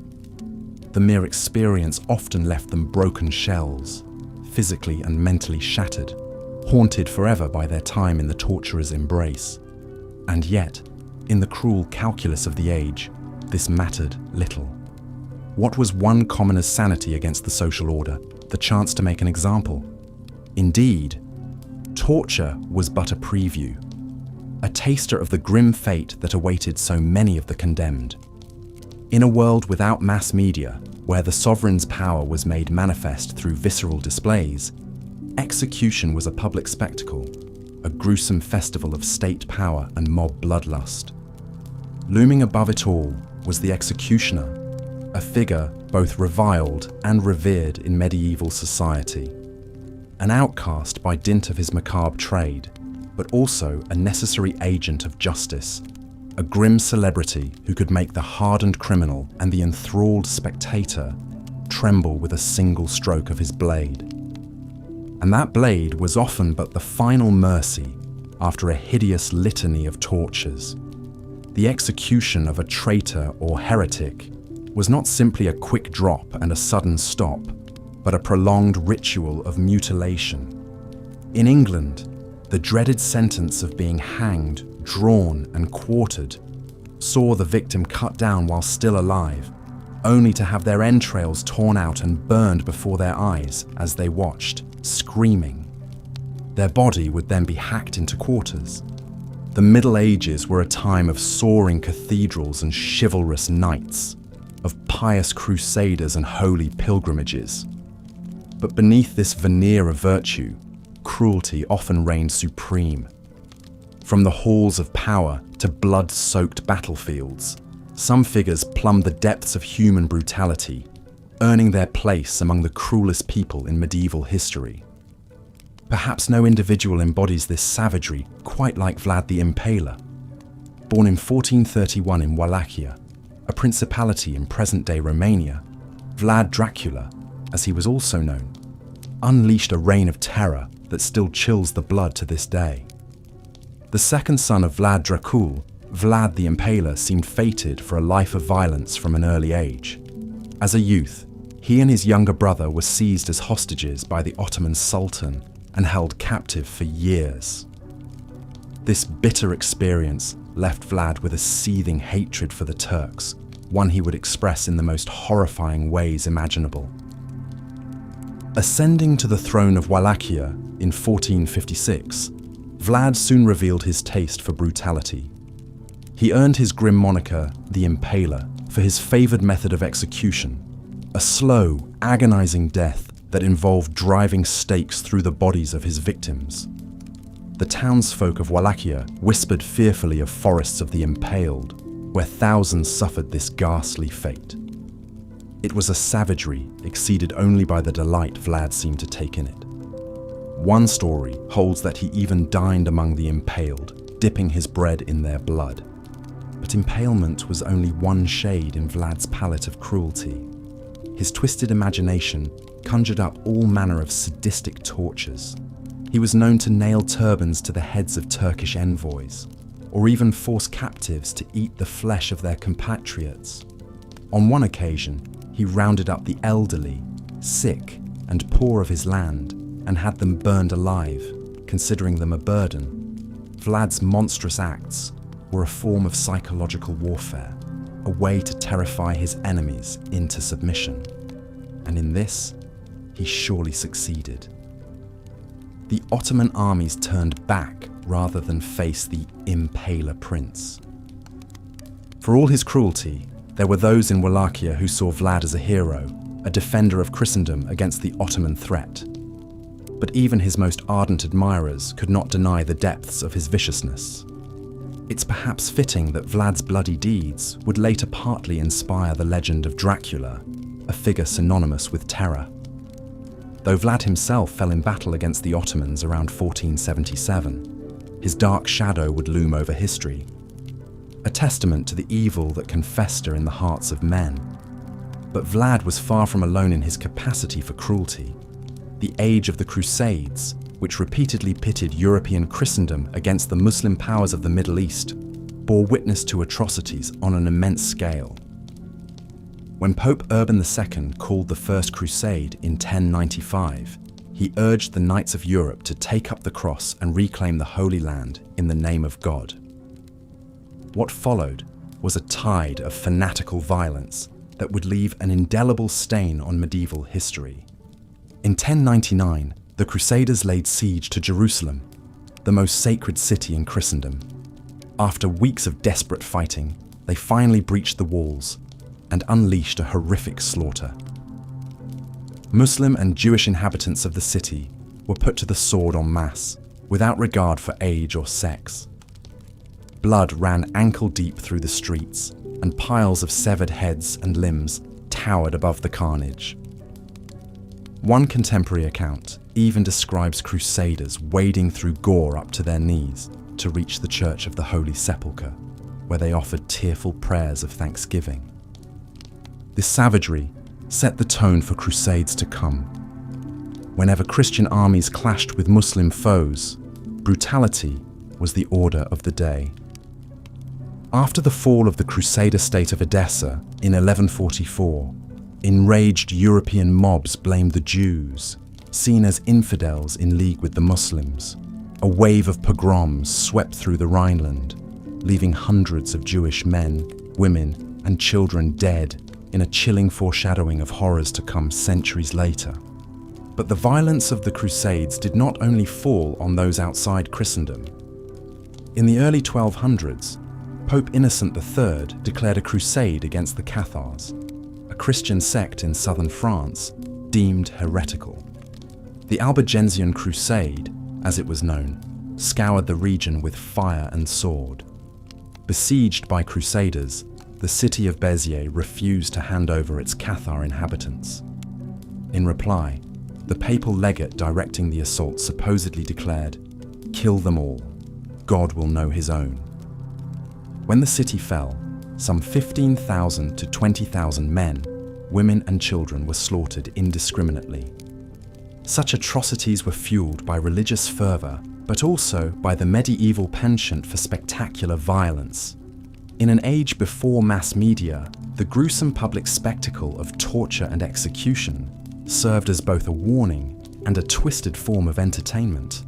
The mere experience often left them broken shells, physically and mentally shattered, haunted forever by their time in the torturer's embrace. And yet, in the cruel calculus of the age, this mattered little. What was one commoner's sanity against the social order? The chance to make an example. Indeed, torture was but a preview, a taster of the grim fate that awaited so many of the condemned. In a world without mass media, where the sovereign's power was made manifest through visceral displays, execution was a public spectacle, a gruesome festival of state power and mob bloodlust. Looming above it all was the executioner, a figure both reviled and revered in medieval society. An outcast by dint of his macabre trade, but also a necessary agent of justice, a grim celebrity who could make the hardened criminal and the enthralled spectator tremble with a single stroke of his blade. And that blade was often but the final mercy after a hideous litany of tortures. The execution of a traitor or heretic was not simply a quick drop and a sudden stop, but a prolonged ritual of mutilation. In England, the dreaded sentence of being hanged, drawn, and quartered saw the victim cut down while still alive, only to have their entrails torn out and burned before their eyes as they watched, screaming. Their body would then be hacked into quarters. The Middle Ages were a time of soaring cathedrals and chivalrous knights, of pious crusaders and holy pilgrimages. But beneath this veneer of virtue, cruelty often reigned supreme. From the halls of power to blood-soaked battlefields, some figures plumbed the depths of human brutality, earning their place among the cruelest people in medieval history. Perhaps no individual embodies this savagery quite like Vlad the Impaler. Born in 1431 in Wallachia, a principality in present-day Romania, Vlad Dracula, as he was also known, unleashed a reign of terror that still chills the blood to this day. The second son of Vlad Dracul, Vlad the Impaler seemed fated for a life of violence from an early age. As a youth, he and his younger brother were seized as hostages by the Ottoman Sultan and held captive for years. This bitter experience left Vlad with a seething hatred for the Turks, one he would express in the most horrifying ways imaginable. Ascending to the throne of Wallachia in 1456, Vlad soon revealed his taste for brutality. He earned his grim moniker, the Impaler, for his favoured method of execution, a slow, agonizing death that involved driving stakes through the bodies of his victims. The townsfolk of Wallachia whispered fearfully of forests of the impaled, where thousands suffered this ghastly fate. It was a savagery exceeded only by the delight Vlad seemed to take in it. One story holds that he even dined among the impaled, dipping his bread in their blood. But impalement was only one shade in Vlad's palette of cruelty. His twisted imagination conjured up all manner of sadistic tortures. He was known to nail turbans to the heads of Turkish envoys, or even force captives to eat the flesh of their compatriots. On one occasion, he rounded up the elderly, sick, and poor of his land and had them burned alive, considering them a burden. Vlad's monstrous acts were a form of psychological warfare, a way to terrify his enemies into submission. And in this, he surely succeeded. The Ottoman armies turned back rather than face the impaler prince. For all his cruelty, there were those in Wallachia who saw Vlad as a hero, a defender of Christendom against the Ottoman threat. But even his most ardent admirers could not deny the depths of his viciousness. It's perhaps fitting that Vlad's bloody deeds would later partly inspire the legend of Dracula, a figure synonymous with terror. Though Vlad himself fell in battle against the Ottomans around 1477, his dark shadow would loom over history, a testament to the evil that can fester in the hearts of men. But Vlad was far from alone in his capacity for cruelty. The age of the Crusades, which repeatedly pitted European Christendom against the Muslim powers of the Middle East, bore witness to atrocities on an immense scale. When Pope Urban II called the First Crusade in 1095, he urged the knights of Europe to take up the cross and reclaim the Holy Land in the name of God. What followed was a tide of fanatical violence that would leave an indelible stain on medieval history. In 1099, the Crusaders laid siege to Jerusalem, the most sacred city in Christendom. After weeks of desperate fighting, they finally breached the walls and unleashed a horrific slaughter. Muslim and Jewish inhabitants of the city were put to the sword en masse, without regard for age or sex. Blood ran ankle-deep through the streets, and piles of severed heads and limbs towered above the carnage. One contemporary account even describes crusaders wading through gore up to their knees to reach the Church of the Holy Sepulchre, where they offered tearful prayers of thanksgiving. This savagery set the tone for crusades to come. Whenever Christian armies clashed with Muslim foes, brutality was the order of the day. After the fall of the Crusader state of Edessa in 1144, enraged European mobs blamed the Jews, seen as infidels in league with the Muslims. A wave of pogroms swept through the Rhineland, leaving hundreds of Jewish men, women, and children dead in a chilling foreshadowing of horrors to come centuries later. But the violence of the Crusades did not only fall on those outside Christendom. In the early 1200s, Pope Innocent III declared a crusade against the Cathars, a Christian sect in southern France deemed heretical. The Albigensian Crusade, as it was known, scoured the region with fire and sword. Besieged by crusaders, the city of Béziers refused to hand over its Cathar inhabitants. In reply, the papal legate directing the assault supposedly declared, "Kill them all. God will know his own." When the city fell, some 15,000 to 20,000 men, women and children were slaughtered indiscriminately. Such atrocities were fueled by religious fervour, but also by the medieval penchant for spectacular violence. In an age before mass media, the gruesome public spectacle of torture and execution served as both a warning and a twisted form of entertainment.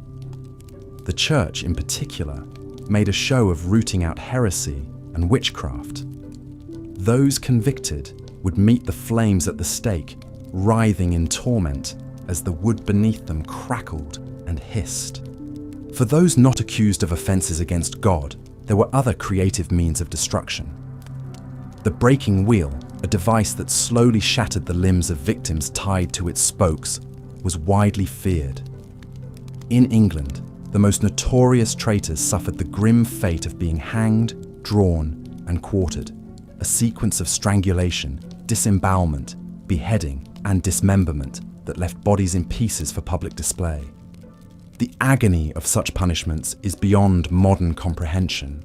The Church, in particular, made a show of rooting out heresy and witchcraft. Those convicted would meet the flames at the stake, writhing in torment as the wood beneath them crackled and hissed. For those not accused of offences against God, there were other creative means of destruction. The breaking wheel, a device that slowly shattered the limbs of victims tied to its spokes, was widely feared. In England, the most notorious traitors suffered the grim fate of being hanged, drawn, and quartered, a sequence of strangulation, disembowelment, beheading, and dismemberment that left bodies in pieces for public display. The agony of such punishments is beyond modern comprehension.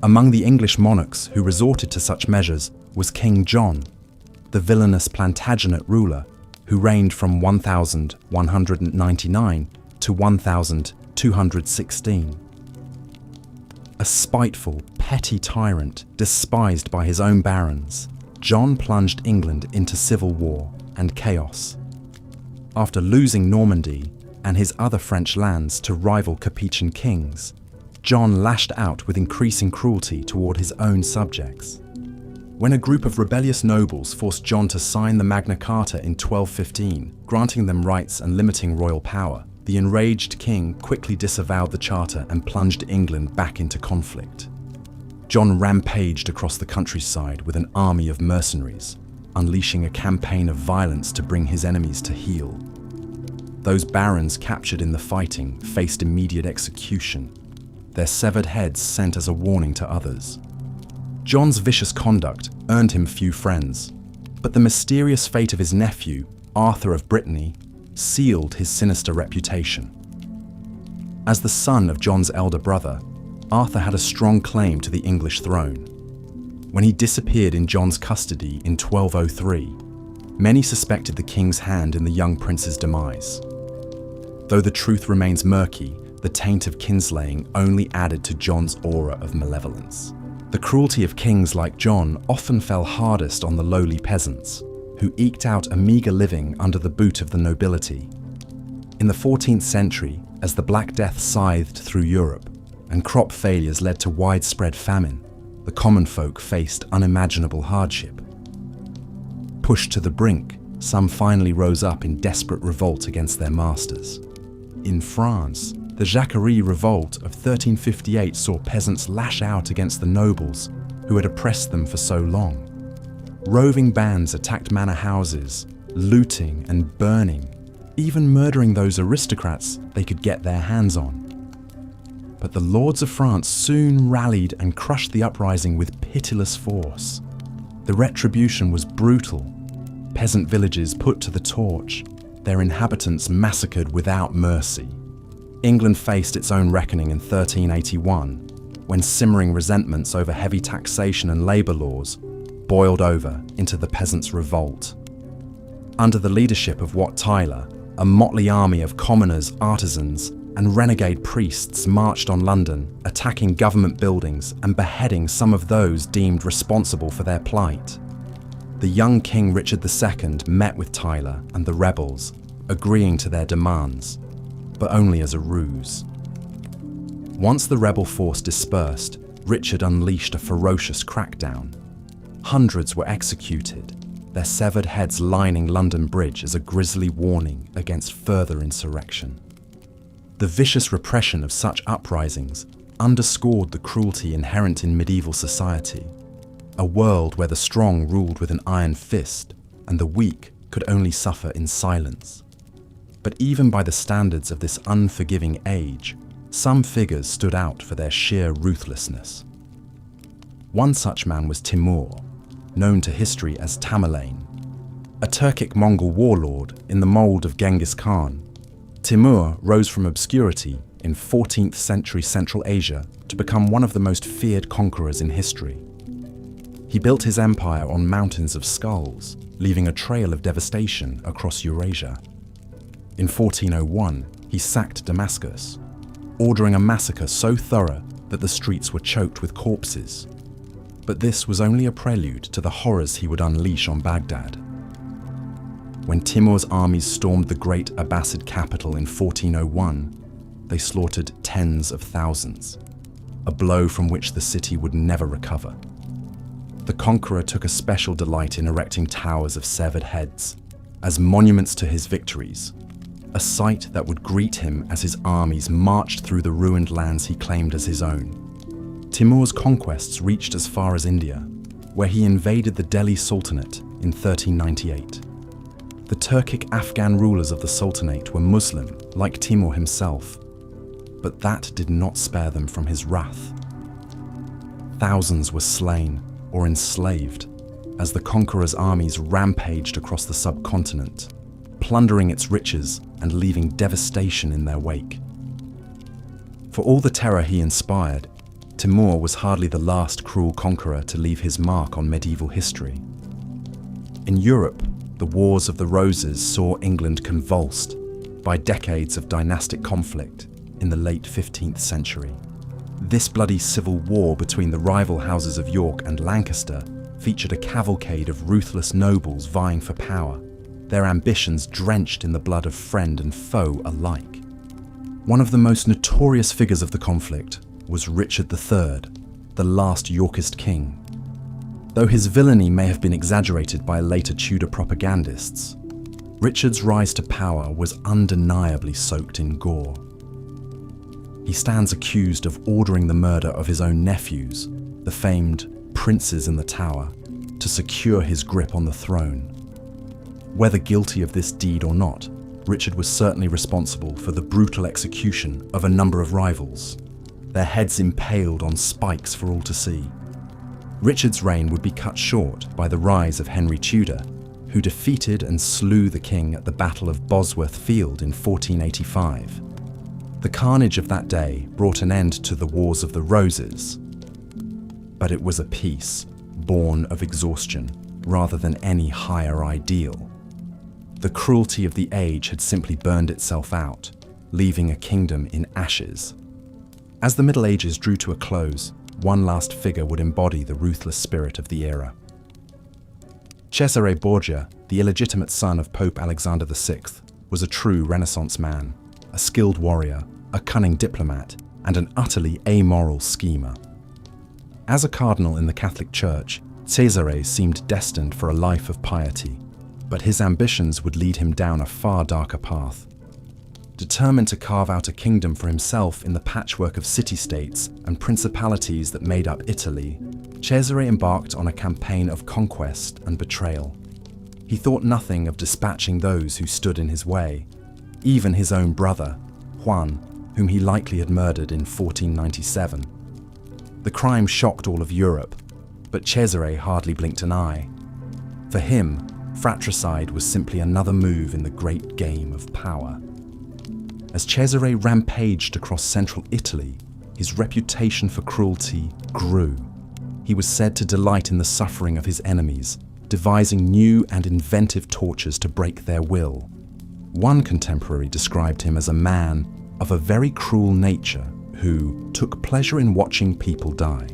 Among the English monarchs who resorted to such measures was King John, the villainous Plantagenet ruler who reigned from 1199 to 1216. A spiteful, petty tyrant despised by his own barons, John plunged England into civil war and chaos. After losing Normandy and his other French lands to rival Capetian kings, John lashed out with increasing cruelty toward his own subjects. When a group of rebellious nobles forced John to sign the Magna Carta in 1215, granting them rights and limiting royal power, the enraged king quickly disavowed the charter and plunged England back into conflict. John rampaged across the countryside with an army of mercenaries, unleashing a campaign of violence to bring his enemies to heel. Those barons captured in the fighting faced immediate execution, their severed heads sent as a warning to others. John's vicious conduct earned him few friends, but the mysterious fate of his nephew, Arthur of Brittany, sealed his sinister reputation. As the son of John's elder brother, Arthur had a strong claim to the English throne. When he disappeared in John's custody in 1203, many suspected the king's hand in the young prince's demise. Though the truth remains murky, the taint of kinslaying only added to John's aura of malevolence. The cruelty of kings like John often fell hardest on the lowly peasants, who eked out a meagre living under the boot of the nobility. In the 14th century, as the Black Death scythed through Europe and crop failures led to widespread famine, the common folk faced unimaginable hardship. Pushed to the brink, some finally rose up in desperate revolt against their masters. In France, the Jacquerie Revolt of 1358 saw peasants lash out against the nobles who had oppressed them for so long. Roving bands attacked manor houses, looting and burning, even murdering those aristocrats they could get their hands on. But the lords of France soon rallied and crushed the uprising with pitiless force. The retribution was brutal. Peasant villages put to the torch, their inhabitants massacred without mercy. England faced its own reckoning in 1381, when simmering resentments over heavy taxation and labour laws boiled over into the peasants' revolt. Under the leadership of Wat Tyler, a motley army of commoners, artisans, and renegade priests marched on London, attacking government buildings and beheading some of those deemed responsible for their plight. The young King Richard II met with Tyler and the rebels, agreeing to their demands, but only as a ruse. Once the rebel force dispersed, Richard unleashed a ferocious crackdown. Hundreds were executed, their severed heads lining London Bridge as a grisly warning against further insurrection. The vicious repression of such uprisings underscored the cruelty inherent in medieval society, a world where the strong ruled with an iron fist and the weak could only suffer in silence. But even by the standards of this unforgiving age, some figures stood out for their sheer ruthlessness. One such man was Timur, known to history as Tamerlane. A Turkic Mongol warlord in the mold of Genghis Khan, Timur rose from obscurity in 14th century Central Asia to become one of the most feared conquerors in history. He built his empire on mountains of skulls, leaving a trail of devastation across Eurasia. In 1401, he sacked Damascus, ordering a massacre so thorough that the streets were choked with corpses. But this was only a prelude to the horrors he would unleash on Baghdad. When Timur's armies stormed the great Abbasid capital in 1401, they slaughtered tens of thousands, a blow from which the city would never recover. The conqueror took a special delight in erecting towers of severed heads as monuments to his victories, a sight that would greet him as his armies marched through the ruined lands he claimed as his own. Timur's conquests reached as far as India, where he invaded the Delhi Sultanate in 1398. The Turkic Afghan rulers of the Sultanate were Muslim, like Timur himself, but that did not spare them from his wrath. Thousands were slain or enslaved as the conqueror's armies rampaged across the subcontinent, plundering its riches and leaving devastation in their wake. For all the terror he inspired, Timur was hardly the last cruel conqueror to leave his mark on medieval history. In Europe, the Wars of the Roses saw England convulsed by decades of dynastic conflict in the late 15th century. This bloody civil war between the rival houses of York and Lancaster featured a cavalcade of ruthless nobles vying for power, their ambitions drenched in the blood of friend and foe alike. One of the most notorious figures of the conflict was Richard III, the last Yorkist king. Though his villainy may have been exaggerated by later Tudor propagandists, Richard's rise to power was undeniably soaked in gore. He stands accused of ordering the murder of his own nephews, the famed princes in the Tower, to secure his grip on the throne. Whether guilty of this deed or not, Richard was certainly responsible for the brutal execution of a number of rivals, their heads impaled on spikes for all to see. Richard's reign would be cut short by the rise of Henry Tudor, who defeated and slew the king at the Battle of Bosworth Field in 1485. The carnage of that day brought an end to the Wars of the Roses, but it was a peace born of exhaustion rather than any higher ideal. The cruelty of the age had simply burned itself out, leaving a kingdom in ashes. As the Middle Ages drew to a close, one last figure would embody the ruthless spirit of the era. Cesare Borgia, the illegitimate son of Pope Alexander VI, was a true Renaissance man, a skilled warrior, a cunning diplomat, and an utterly amoral schemer. As a cardinal in the Catholic Church, Cesare seemed destined for a life of piety, but his ambitions would lead him down a far darker path. Determined to carve out a kingdom for himself in the patchwork of city-states and principalities that made up Italy, Cesare embarked on a campaign of conquest and betrayal. He thought nothing of dispatching those who stood in his way, even his own brother, Juan, whom he likely had murdered in 1497. The crime shocked all of Europe, but Cesare hardly blinked an eye. For him, fratricide was simply another move in the great game of power. As Cesare rampaged across central Italy, his reputation for cruelty grew. He was said to delight in the suffering of his enemies, devising new and inventive tortures to break their will. One contemporary described him as a man of a very cruel nature who took pleasure in watching people die.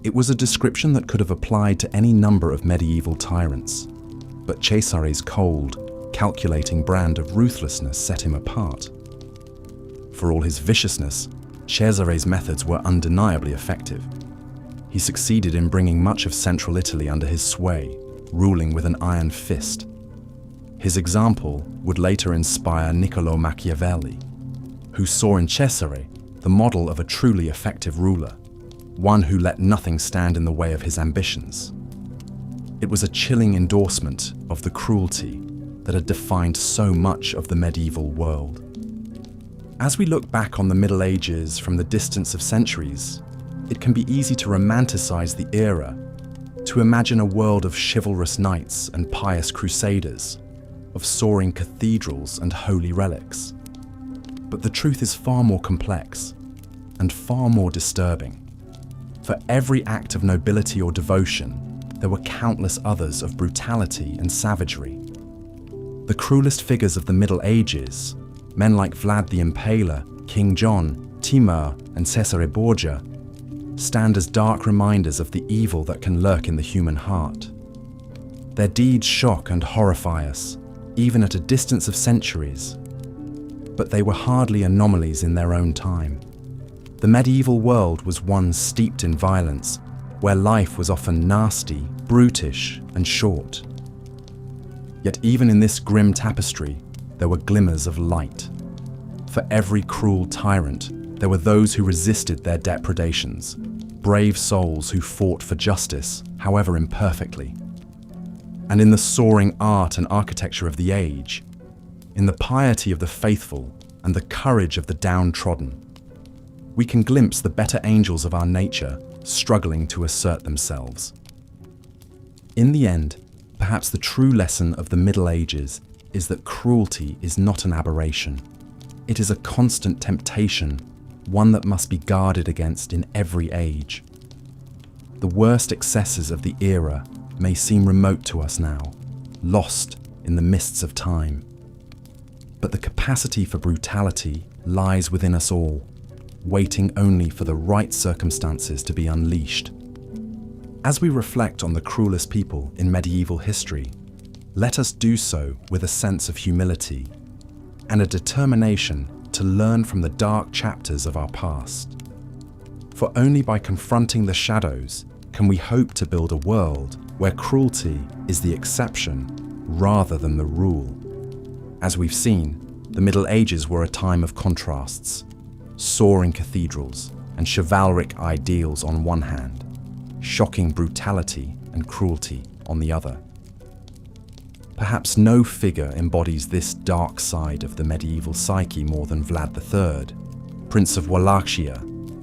It was a description that could have applied to any number of medieval tyrants, but Cesare's cold, calculating brand of ruthlessness set him apart. For all his viciousness, Cesare's methods were undeniably effective. He succeeded in bringing much of central Italy under his sway, ruling with an iron fist. His example would later inspire Niccolò Machiavelli, who saw in Cesare the model of a truly effective ruler, one who let nothing stand in the way of his ambitions. It was a chilling endorsement of the cruelty that had defined so much of the medieval world. As we look back on the Middle Ages from the distance of centuries, it can be easy to romanticize the era, to imagine a world of chivalrous knights and pious crusaders, of soaring cathedrals and holy relics. But the truth is far more complex and far more disturbing. For every act of nobility or devotion, there were countless others of brutality and savagery. The cruelest figures of the Middle Ages, men like Vlad the Impaler, King John, Timur, and Cesare Borgia, stand as dark reminders of the evil that can lurk in the human heart. Their deeds shock and horrify us, even at a distance of centuries, but they were hardly anomalies in their own time. The medieval world was one steeped in violence, where life was often nasty, brutish, and short. Yet even in this grim tapestry, there were glimmers of light. For every cruel tyrant, there were those who resisted their depredations, brave souls who fought for justice, however imperfectly. And in the soaring art and architecture of the age, in the piety of the faithful and the courage of the downtrodden, we can glimpse the better angels of our nature struggling to assert themselves. In the end, perhaps the true lesson of the Middle Ages is that cruelty is not an aberration. It is a constant temptation, one that must be guarded against in every age. The worst excesses of the era may seem remote to us now, lost in the mists of time. But the capacity for brutality lies within us all, waiting only for the right circumstances to be unleashed. As we reflect on the cruelest people in medieval history, let us do so with a sense of humility and a determination to learn from the dark chapters of our past. For only by confronting the shadows can we hope to build a world where cruelty is the exception rather than the rule? As we've seen, the Middle Ages were a time of contrasts, soaring cathedrals and chivalric ideals on one hand, shocking brutality and cruelty on the other. Perhaps no figure embodies this dark side of the medieval psyche more than Vlad III, Prince of Wallachia,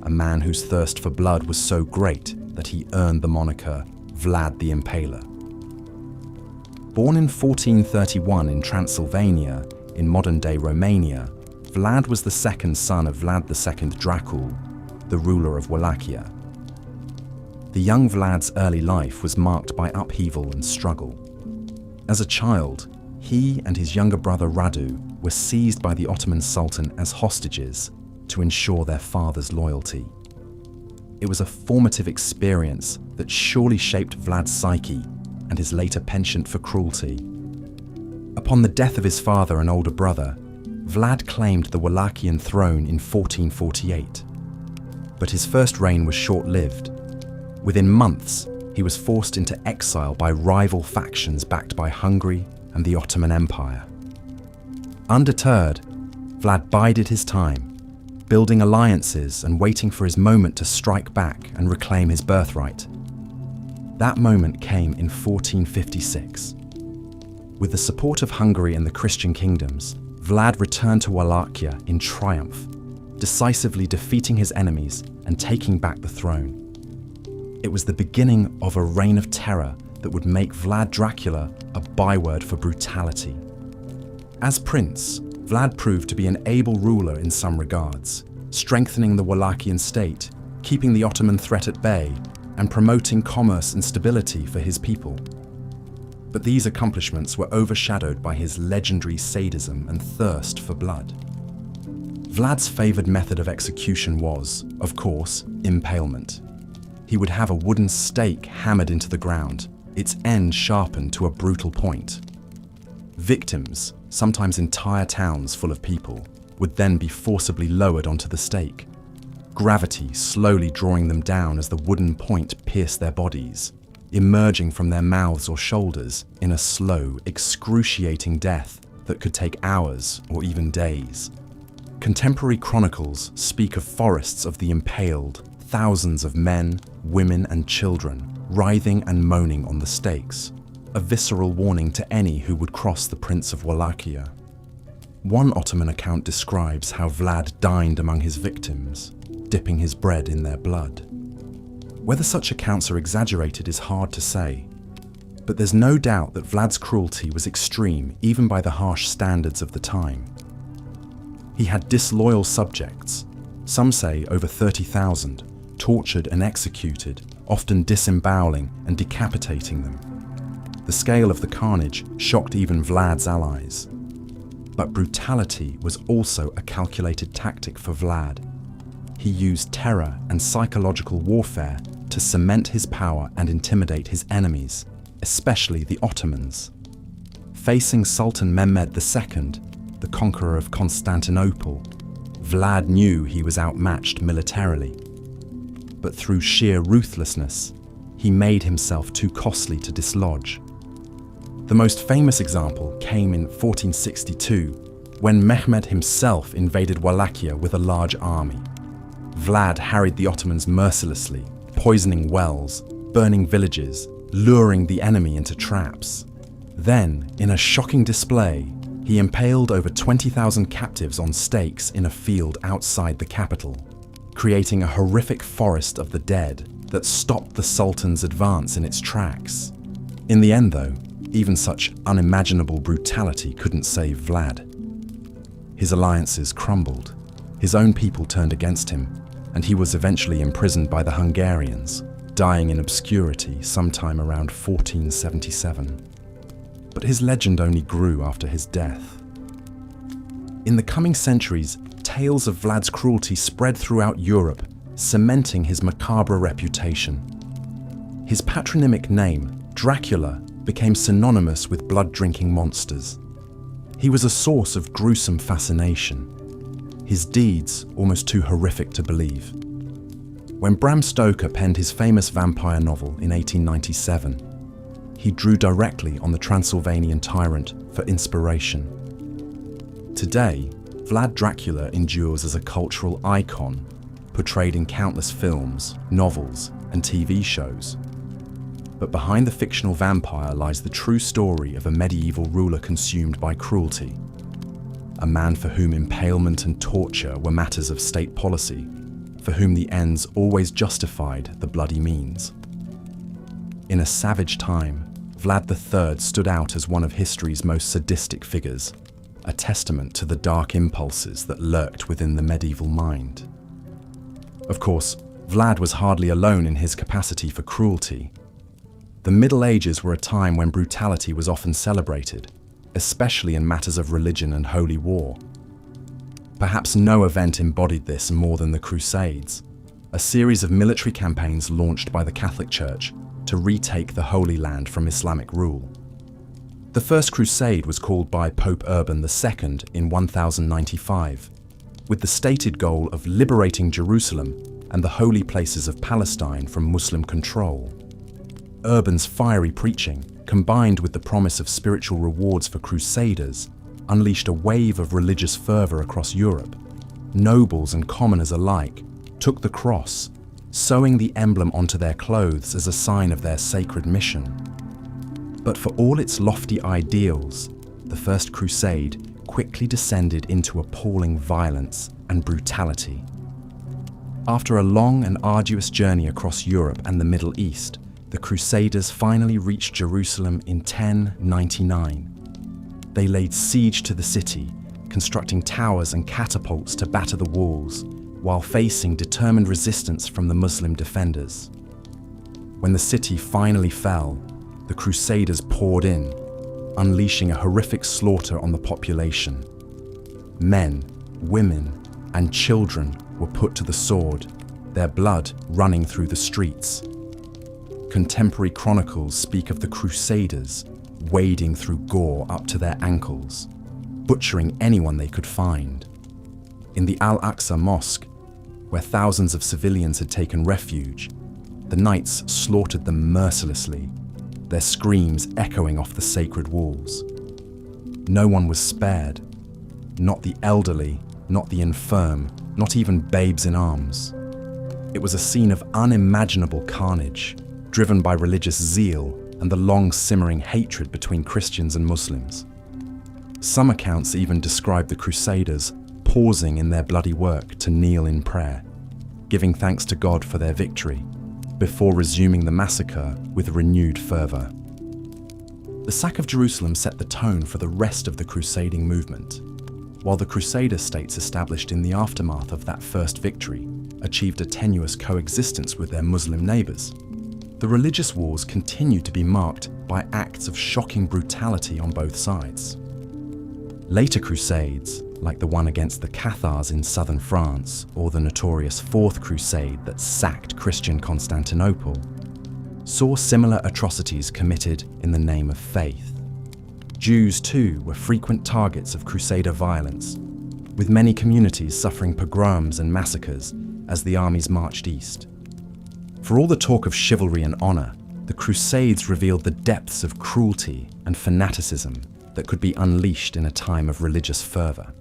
a man whose thirst for blood was so great that he earned the moniker Vlad the Impaler. Born in 1431 in Transylvania, in modern-day Romania, Vlad was the second son of Vlad II Dracul, the ruler of Wallachia. The young Vlad's early life was marked by upheaval and struggle. As a child, he and his younger brother Radu were seized by the Ottoman Sultan as hostages to ensure their father's loyalty. It was a formative experience that surely shaped Vlad's psyche and his later penchant for cruelty. Upon the death of his father and older brother, Vlad claimed the Wallachian throne in 1448. But his first reign was short-lived. Within months, he was forced into exile by rival factions backed by Hungary and the Ottoman Empire. Undeterred, Vlad bided his time, building alliances and waiting for his moment to strike back and reclaim his birthright. That moment came in 1456. With the support of Hungary and the Christian kingdoms, Vlad returned to Wallachia in triumph, decisively defeating his enemies and taking back the throne. It was the beginning of a reign of terror that would make Vlad Dracula a byword for brutality. As prince, Vlad proved to be an able ruler in some regards, strengthening the Wallachian state, keeping the Ottoman threat at bay, and promoting commerce and stability for his people. But these accomplishments were overshadowed by his legendary sadism and thirst for blood. Vlad's favoured method of execution was, of course, impalement. He would have a wooden stake hammered into the ground, its end sharpened to a brutal point. Victims, sometimes entire towns full of people, would then be forcibly lowered onto the stake, gravity slowly drawing them down as the wooden point pierced their bodies, emerging from their mouths or shoulders in a slow, excruciating death that could take hours or even days. Contemporary chronicles speak of forests of the impaled, thousands of men, women and children writhing and moaning on the stakes, a visceral warning to any who would cross the Prince of Wallachia. One Ottoman account describes how Vlad dined among his victims, dipping his bread in their blood. Whether such accounts are exaggerated is hard to say, but there's no doubt that Vlad's cruelty was extreme even by the harsh standards of the time. He had disloyal subjects, some say over 30,000, tortured and executed, often disemboweling and decapitating them. The scale of the carnage shocked even Vlad's allies. But brutality was also a calculated tactic for Vlad. He used terror and psychological warfare to cement his power and intimidate his enemies, especially the Ottomans. Facing Sultan Mehmed II, the conqueror of Constantinople, Vlad knew he was outmatched militarily. But through sheer ruthlessness, he made himself too costly to dislodge. The most famous example came in 1462, when Mehmed himself invaded Wallachia with a large army. Vlad harried the Ottomans mercilessly, poisoning wells, burning villages, luring the enemy into traps. Then, in a shocking display, he impaled over 20,000 captives on stakes in a field outside the capital, creating a horrific forest of the dead that stopped the Sultan's advance in its tracks. In the end, though, even such unimaginable brutality couldn't save Vlad. His alliances crumbled, his own people turned against him, and he was eventually imprisoned by the Hungarians, dying in obscurity sometime around 1477. But his legend only grew after his death. In the coming centuries, tales of Vlad's cruelty spread throughout Europe, cementing his macabre reputation. His patronymic name, Dracula, became synonymous with blood-drinking monsters. He was a source of gruesome fascination, his deeds almost too horrific to believe. When Bram Stoker penned his famous vampire novel in 1897, he drew directly on the Transylvanian tyrant for inspiration. Today, Vlad Dracula endures as a cultural icon, portrayed in countless films, novels, and TV shows. But behind the fictional vampire lies the true story of a medieval ruler consumed by cruelty. A man for whom impalement and torture were matters of state policy, for whom the ends always justified the bloody means. In a savage time, Vlad III stood out as one of history's most sadistic figures, a testament to the dark impulses that lurked within the medieval mind. Of course, Vlad was hardly alone in his capacity for cruelty. The Middle Ages were a time when brutality was often celebrated, especially in matters of religion and holy war. Perhaps no event embodied this more than the Crusades, a series of military campaigns launched by the Catholic Church to retake the Holy Land from Islamic rule. The First Crusade was called by Pope Urban II in 1095, with the stated goal of liberating Jerusalem and the holy places of Palestine from Muslim control. Urban's fiery preaching, combined with the promise of spiritual rewards for crusaders, unleashed a wave of religious fervor across Europe. Nobles and commoners alike took the cross, sewing the emblem onto their clothes as a sign of their sacred mission. But for all its lofty ideals, the First Crusade quickly descended into appalling violence and brutality. After a long and arduous journey across Europe and the Middle East, the Crusaders finally reached Jerusalem in 1099. They laid siege to the city, constructing towers and catapults to batter the walls, while facing determined resistance from the Muslim defenders. When the city finally fell, the Crusaders poured in, unleashing a horrific slaughter on the population. Men, women, and children were put to the sword, their blood running through the streets. Contemporary chronicles speak of the Crusaders wading through gore up to their ankles, butchering anyone they could find. In the Al-Aqsa Mosque, where thousands of civilians had taken refuge, the knights slaughtered them mercilessly, their screams echoing off the sacred walls. No one was spared, not the elderly, not the infirm, not even babes in arms. It was a scene of unimaginable carnage, driven by religious zeal and the long-simmering hatred between Christians and Muslims. Some accounts even describe the Crusaders pausing in their bloody work to kneel in prayer, giving thanks to God for their victory, before resuming the massacre with renewed fervour. The sack of Jerusalem set the tone for the rest of the crusading movement, while the Crusader states established in the aftermath of that first victory achieved a tenuous coexistence with their Muslim neighbours. The religious wars continued to be marked by acts of shocking brutality on both sides. Later crusades, like the one against the Cathars in southern France or the notorious Fourth Crusade that sacked Christian Constantinople, saw similar atrocities committed in the name of faith. Jews too were frequent targets of Crusader violence, with many communities suffering pogroms and massacres as the armies marched east. For all the talk of chivalry and honour, the Crusades revealed the depths of cruelty and fanaticism that could be unleashed in a time of religious fervour.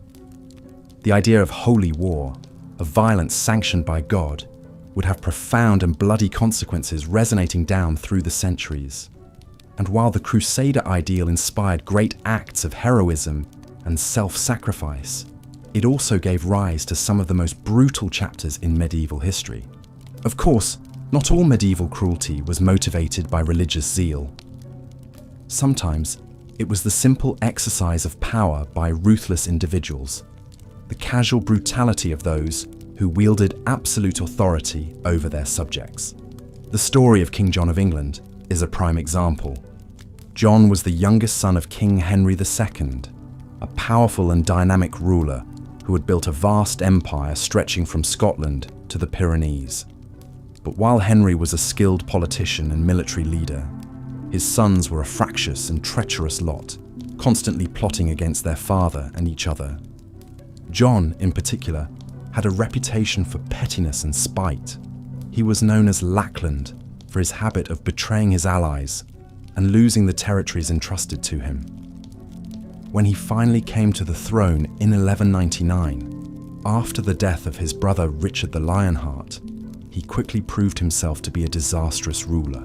The idea of holy war, of violence sanctioned by God, would have profound and bloody consequences resonating down through the centuries. And while the Crusader ideal inspired great acts of heroism and self-sacrifice, it also gave rise to some of the most brutal chapters in medieval history. Of course, not all medieval cruelty was motivated by religious zeal. Sometimes, it was the simple exercise of power by ruthless individuals, the casual brutality of those who wielded absolute authority over their subjects. The story of King John of England is a prime example. John was the youngest son of King Henry II, a powerful and dynamic ruler who had built a vast empire stretching from Scotland to the Pyrenees. But while Henry was a skilled politician and military leader, his sons were a fractious and treacherous lot, constantly plotting against their father and each other. John, in particular, had a reputation for pettiness and spite. He was known as Lackland for his habit of betraying his allies and losing the territories entrusted to him. When he finally came to the throne in 1199, after the death of his brother Richard the Lionheart, he quickly proved himself to be a disastrous ruler.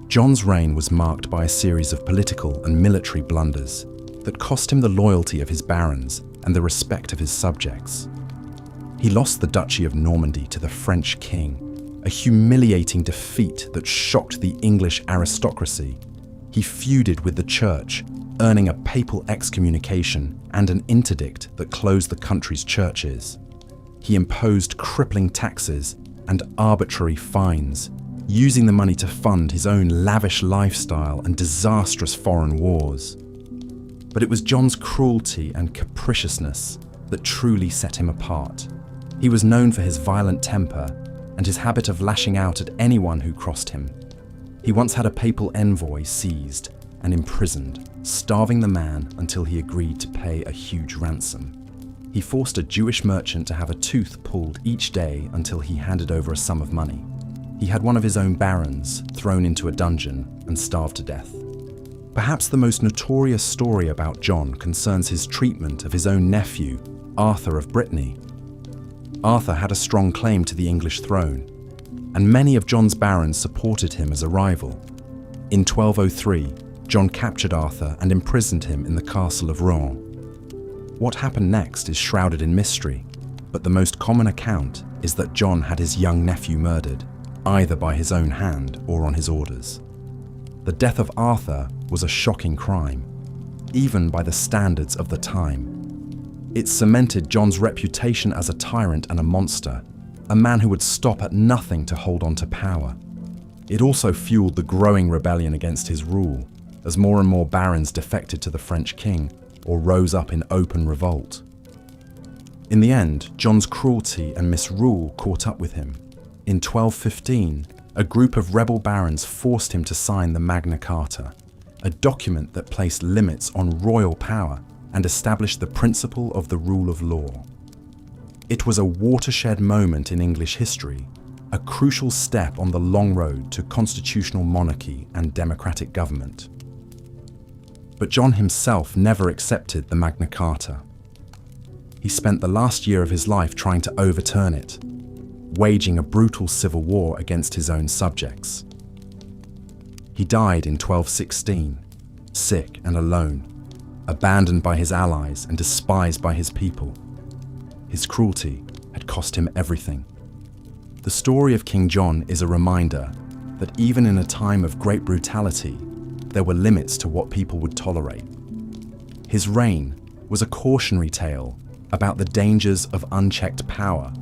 John's reign was marked by a series of political and military blunders that cost him the loyalty of his barons and the respect of his subjects. He lost the Duchy of Normandy to the French king, a humiliating defeat that shocked the English aristocracy. He feuded with the church, earning a papal excommunication and an interdict that closed the country's churches. He imposed crippling taxes and arbitrary fines, using the money to fund his own lavish lifestyle and disastrous foreign wars. But it was John's cruelty and capriciousness that truly set him apart. He was known for his violent temper and his habit of lashing out at anyone who crossed him. He once had a papal envoy seized and imprisoned, starving the man until he agreed to pay a huge ransom. He forced a Jewish merchant to have a tooth pulled each day until he handed over a sum of money. He had one of his own barons thrown into a dungeon and starved to death. Perhaps the most notorious story about John concerns his treatment of his own nephew, Arthur of Brittany. Arthur had a strong claim to the English throne, and many of John's barons supported him as a rival. In 1203, John captured Arthur and imprisoned him in the castle of Rouen. What happened next is shrouded in mystery, but the most common account is that John had his young nephew murdered, either by his own hand or on his orders. The death of Arthur was a shocking crime, even by the standards of the time. It cemented John's reputation as a tyrant and a monster, a man who would stop at nothing to hold on to power. It also fueled the growing rebellion against his rule, as more and more barons defected to the French king or rose up in open revolt. In the end, John's cruelty and misrule caught up with him. In 1215, a group of rebel barons forced him to sign the Magna Carta, a document that placed limits on royal power and established the principle of the rule of law. It was a watershed moment in English history, a crucial step on the long road to constitutional monarchy and democratic government. But John himself never accepted the Magna Carta. He spent the last year of his life trying to overturn it, waging a brutal civil war against his own subjects. He died in 1216, sick and alone, abandoned by his allies and despised by his people. His cruelty had cost him everything. The story of King John is a reminder that even in a time of great brutality, there were limits to what people would tolerate. His reign was a cautionary tale about the dangers of unchecked power,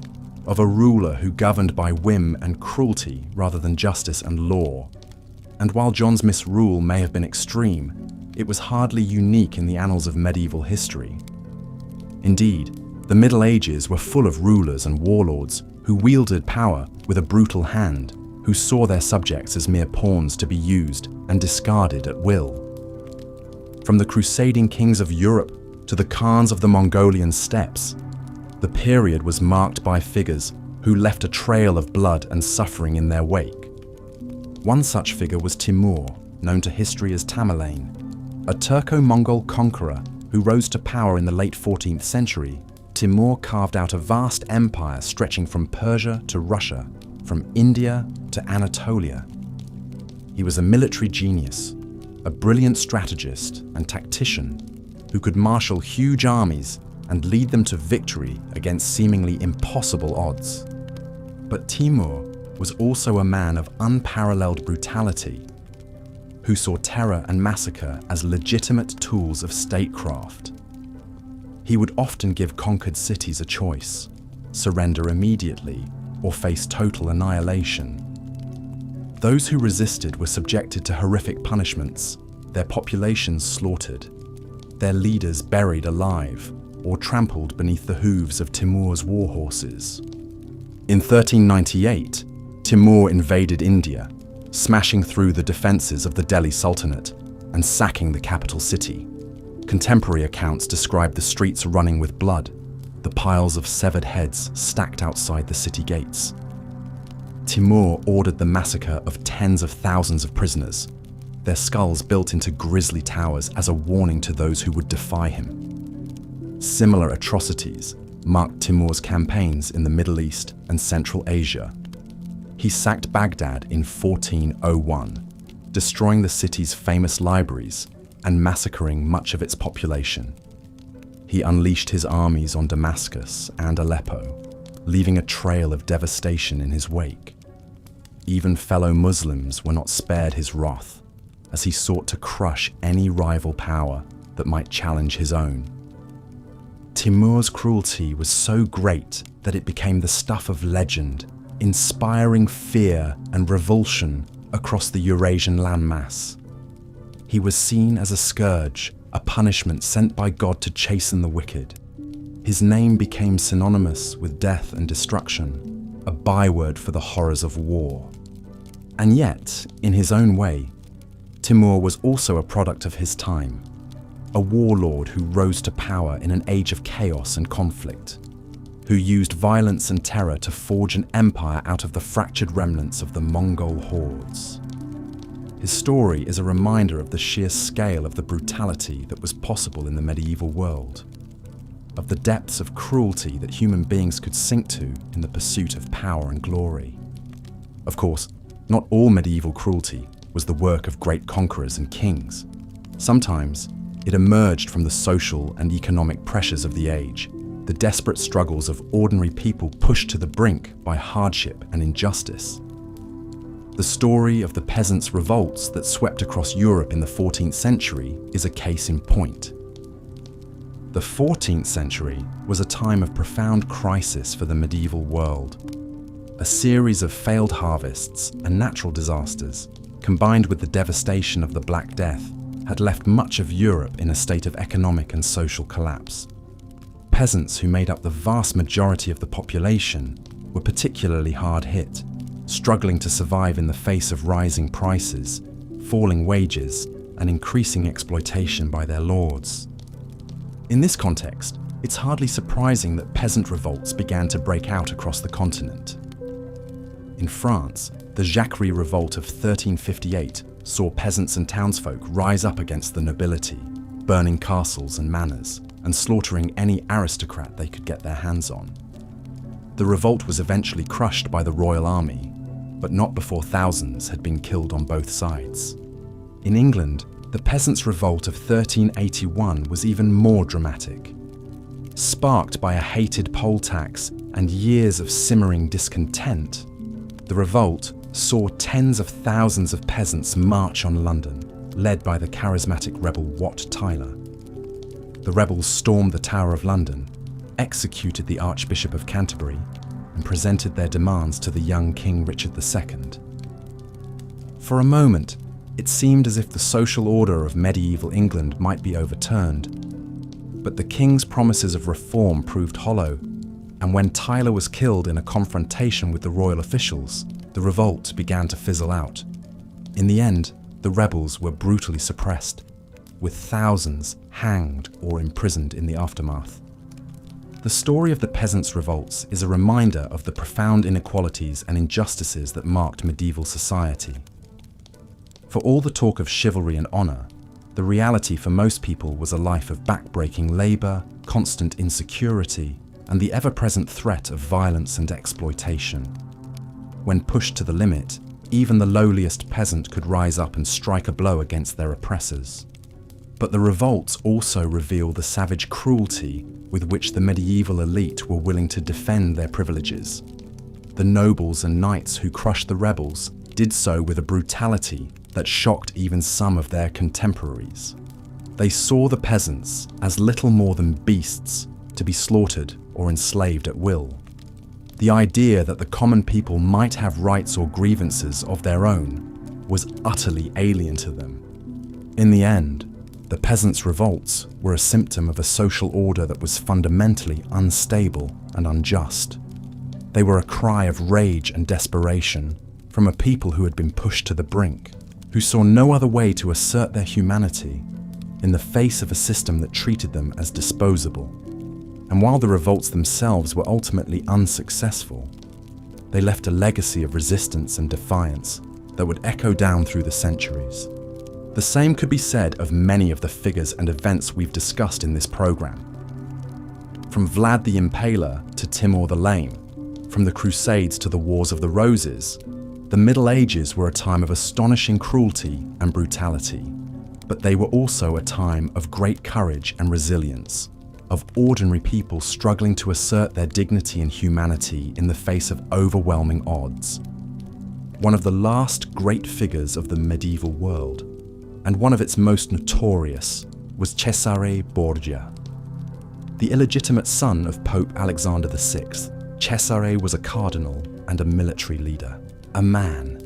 of a ruler who governed by whim and cruelty rather than justice and law. And while John's misrule may have been extreme, it was hardly unique in the annals of medieval history. Indeed, the Middle Ages were full of rulers and warlords who wielded power with a brutal hand, who saw their subjects as mere pawns to be used and discarded at will. From the crusading kings of Europe to the Khans of the Mongolian steppes, the period was marked by figures who left a trail of blood and suffering in their wake. One such figure was Timur, known to history as Tamerlane, a Turco-Mongol conqueror who rose to power in the late 14th century. Timur carved out a vast empire stretching from Persia to Russia, from India to Anatolia. He was a military genius, a brilliant strategist and tactician who could marshal huge armies and lead them to victory against seemingly impossible odds. But Timur was also a man of unparalleled brutality, who saw terror and massacre as legitimate tools of statecraft. He would often give conquered cities a choice: surrender immediately or face total annihilation. Those who resisted were subjected to horrific punishments, their populations slaughtered, their leaders buried alive or trampled beneath the hooves of Timur's war horses. In 1398, Timur invaded India, smashing through the defenses of the Delhi Sultanate and sacking the capital city. Contemporary accounts describe the streets running with blood, the piles of severed heads stacked outside the city gates. Timur ordered the massacre of tens of thousands of prisoners, their skulls built into grisly towers as a warning to those who would defy him. Similar atrocities marked Timur's campaigns in the Middle East and Central Asia. He sacked Baghdad in 1401, destroying the city's famous libraries and massacring much of its population. He unleashed his armies on Damascus and Aleppo, leaving a trail of devastation in his wake. Even fellow Muslims were not spared his wrath, as he sought to crush any rival power that might challenge his own. Timur's cruelty was so great that it became the stuff of legend, inspiring fear and revulsion across the Eurasian landmass. He was seen as a scourge, a punishment sent by God to chasten the wicked. His name became synonymous with death and destruction, a byword for the horrors of war. And yet, in his own way, Timur was also a product of his time, a warlord who rose to power in an age of chaos and conflict, who used violence and terror to forge an empire out of the fractured remnants of the Mongol hordes. His story is a reminder of the sheer scale of the brutality that was possible in the medieval world, of the depths of cruelty that human beings could sink to in the pursuit of power and glory. Of course, not all medieval cruelty was the work of great conquerors and kings. Sometimes it emerged from the social and economic pressures of the age, the desperate struggles of ordinary people pushed to the brink by hardship and injustice. The story of the peasants' revolts that swept across Europe in the 14th century is a case in point. The 14th century was a time of profound crisis for the medieval world. A series of failed harvests and natural disasters, combined with the devastation of the Black Death, had left much of Europe in a state of economic and social collapse. Peasants, who made up the vast majority of the population, were particularly hard hit, struggling to survive in the face of rising prices, falling wages, and increasing exploitation by their lords. In this context, it's hardly surprising that peasant revolts began to break out across the continent. In France, the Jacquerie Revolt of 1358 saw peasants and townsfolk rise up against the nobility, burning castles and manors, and slaughtering any aristocrat they could get their hands on. The revolt was eventually crushed by the royal army, but not before thousands had been killed on both sides. In England, the Peasants' Revolt of 1381 was even more dramatic. Sparked by a hated poll tax and years of simmering discontent, the revolt saw tens of thousands of peasants march on London, led by the charismatic rebel Wat Tyler. The rebels stormed the Tower of London, executed the Archbishop of Canterbury, and presented their demands to the young King Richard II. For a moment, it seemed as if the social order of medieval England might be overturned. But the king's promises of reform proved hollow, and when Tyler was killed in a confrontation with the royal officials, the revolt began to fizzle out. In the end, the rebels were brutally suppressed, with thousands hanged or imprisoned in the aftermath. The story of the peasants' revolts is a reminder of the profound inequalities and injustices that marked medieval society. For all the talk of chivalry and honor, the reality for most people was a life of backbreaking labor, constant insecurity, and the ever-present threat of violence and exploitation. When pushed to the limit, even the lowliest peasant could rise up and strike a blow against their oppressors. But the revolts also reveal the savage cruelty with which the medieval elite were willing to defend their privileges. The nobles and knights who crushed the rebels did so with a brutality that shocked even some of their contemporaries. They saw the peasants as little more than beasts to be slaughtered or enslaved at will. The idea that the common people might have rights or grievances of their own was utterly alien to them. In the end, the peasants' revolts were a symptom of a social order that was fundamentally unstable and unjust. They were a cry of rage and desperation from a people who had been pushed to the brink, who saw no other way to assert their humanity in the face of a system that treated them as disposable. And while the revolts themselves were ultimately unsuccessful, they left a legacy of resistance and defiance that would echo down through the centuries. The same could be said of many of the figures and events we've discussed in this program. From Vlad the Impaler to Timur the Lame, from the Crusades to the Wars of the Roses, the Middle Ages were a time of astonishing cruelty and brutality, but they were also a time of great courage and resilience, of ordinary people struggling to assert their dignity and humanity in the face of overwhelming odds. One of the last great figures of the medieval world, and one of its most notorious, was Cesare Borgia. The illegitimate son of Pope Alexander VI, Cesare was a cardinal and a military leader, a man.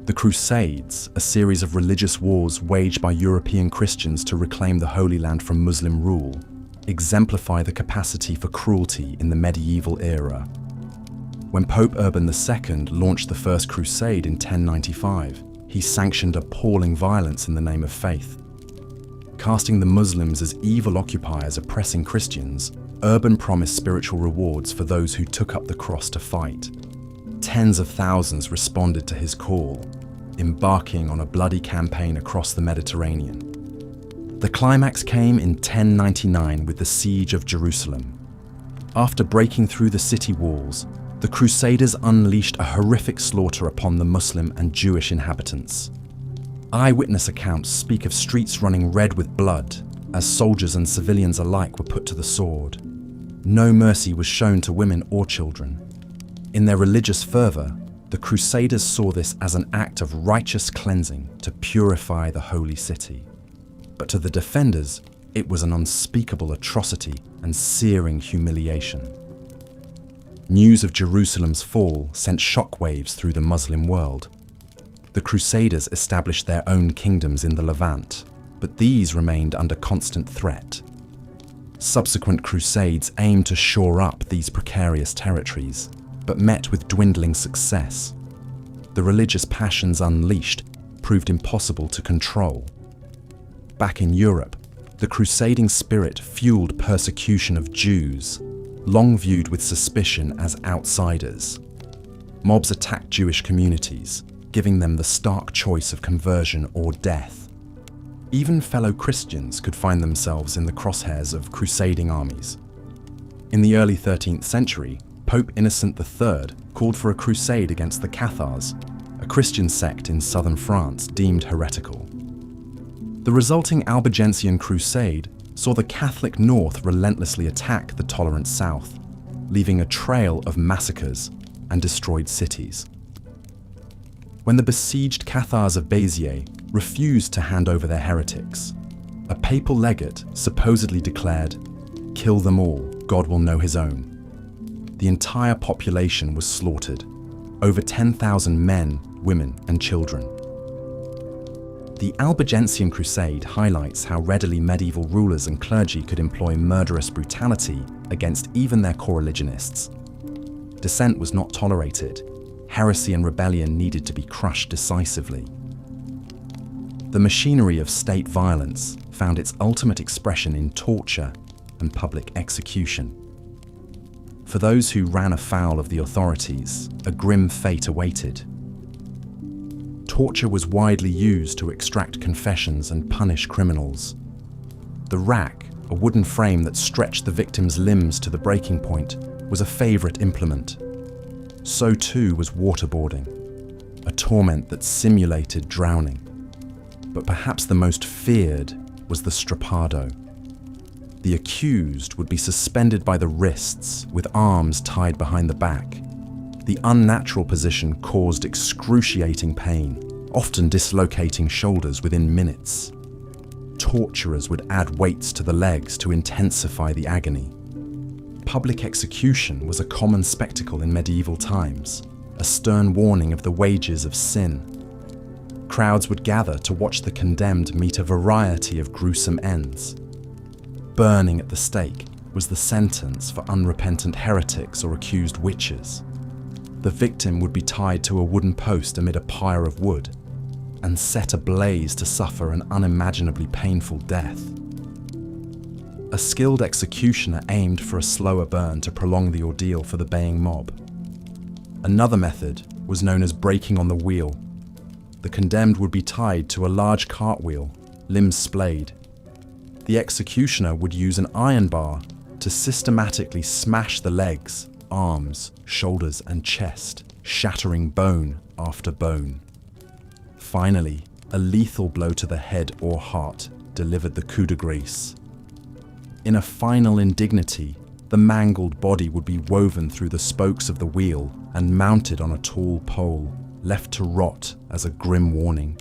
The Crusades, a series of religious wars waged by European Christians to reclaim the Holy Land from Muslim rule, exemplify the capacity for cruelty in the medieval era. When Pope Urban II launched the First Crusade in 1095, he sanctioned appalling violence in the name of faith. Casting the Muslims as evil occupiers oppressing Christians, Urban promised spiritual rewards for those who took up the cross to fight. Tens of thousands responded to his call, embarking on a bloody campaign across the Mediterranean. The climax came in 1099 with the siege of Jerusalem. After breaking through the city walls, the Crusaders unleashed a horrific slaughter upon the Muslim and Jewish inhabitants. Eyewitness accounts speak of streets running red with blood as soldiers and civilians alike were put to the sword. No mercy was shown to women or children. In their religious fervor, the Crusaders saw this as an act of righteous cleansing to purify the holy city. But to the defenders, it was an unspeakable atrocity and searing humiliation. News of Jerusalem's fall sent shockwaves through the Muslim world. The Crusaders established their own kingdoms in the Levant, but these remained under constant threat. Subsequent crusades aimed to shore up these precarious territories, but met with dwindling success. The religious passions unleashed proved impossible to control. Back in Europe, the crusading spirit fueled persecution of Jews, long viewed with suspicion as outsiders. Mobs attacked Jewish communities, giving them the stark choice of conversion or death. Even fellow Christians could find themselves in the crosshairs of crusading armies. In the early 13th century, Pope Innocent III called for a crusade against the Cathars, a Christian sect in southern France deemed heretical. The resulting Albigensian crusade saw the Catholic North relentlessly attack the tolerant South, leaving a trail of massacres and destroyed cities. When the besieged Cathars of Béziers refused to hand over their heretics, a papal legate supposedly declared, "Kill them all, God will know his own." The entire population was slaughtered, over 10,000 men, women, and children. The Albigensian Crusade highlights how readily medieval rulers and clergy could employ murderous brutality against even their co-religionists. Dissent was not tolerated. Heresy and rebellion needed to be crushed decisively. The machinery of state violence found its ultimate expression in torture and public execution. For those who ran afoul of the authorities, a grim fate awaited. Torture was widely used to extract confessions and punish criminals. The rack, a wooden frame that stretched the victim's limbs to the breaking point, was a favorite implement. So too was waterboarding, a torment that simulated drowning. But perhaps the most feared was the strappado. The accused would be suspended by the wrists with arms tied behind the back. The unnatural position caused excruciating pain, often dislocating shoulders within minutes. Torturers would add weights to the legs to intensify the agony. Public execution was a common spectacle in medieval times, a stern warning of the wages of sin. Crowds would gather to watch the condemned meet a variety of gruesome ends. Burning at the stake was the sentence for unrepentant heretics or accused witches. The victim would be tied to a wooden post amid a pyre of wood and set ablaze to suffer an unimaginably painful death. A skilled executioner aimed for a slower burn to prolong the ordeal for the baying mob. Another method was known as breaking on the wheel. The condemned would be tied to a large cartwheel, limbs splayed. The executioner would use an iron bar to systematically smash the legs, arms, shoulders, and chest, shattering bone after bone. Finally, a lethal blow to the head or heart delivered the coup de grace. In a final indignity, the mangled body would be woven through the spokes of the wheel and mounted on a tall pole, left to rot as a grim warning.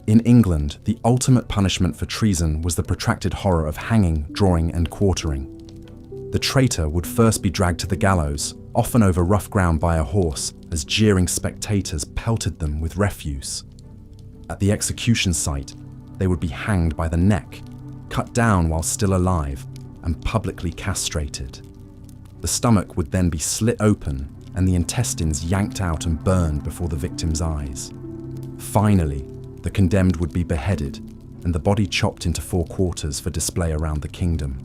In England, the ultimate punishment for treason was the protracted horror of hanging, drawing, and quartering. The traitor would first be dragged to the gallows, often over rough ground by a horse, as jeering spectators pelted them with refuse. At the execution site, they would be hanged by the neck, cut down while still alive, and publicly castrated. The stomach would then be slit open and the intestines yanked out and burned before the victim's eyes. Finally, the condemned would be beheaded and the body chopped into 4 quarters for display around the kingdom.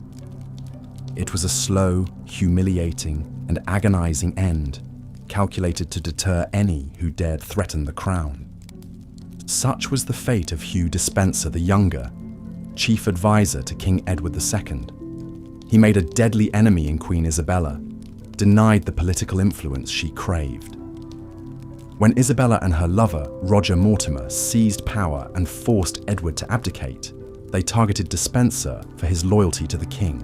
It was a slow, humiliating, and agonizing end, calculated to deter any who dared threaten the crown. Such was the fate of Hugh Despencer the Younger, chief advisor to King Edward II. He made a deadly enemy in Queen Isabella, denied the political influence she craved. When Isabella and her lover, Roger Mortimer, seized power and forced Edward to abdicate, they targeted Despencer for his loyalty to the king.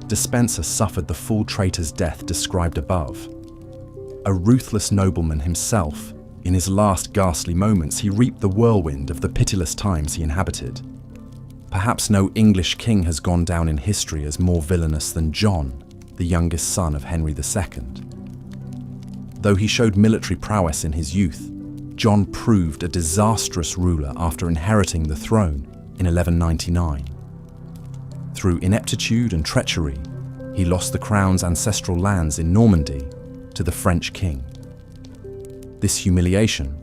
Despencer suffered the full traitor's death described above. A ruthless nobleman himself, in his last ghastly moments he reaped the whirlwind of the pitiless times he inhabited. Perhaps no English king has gone down in history as more villainous than John, the youngest son of Henry II. Though he showed military prowess in his youth, John proved a disastrous ruler after inheriting the throne in 1199. Through ineptitude and treachery, he lost the crown's ancestral lands in Normandy to the French king. This humiliation,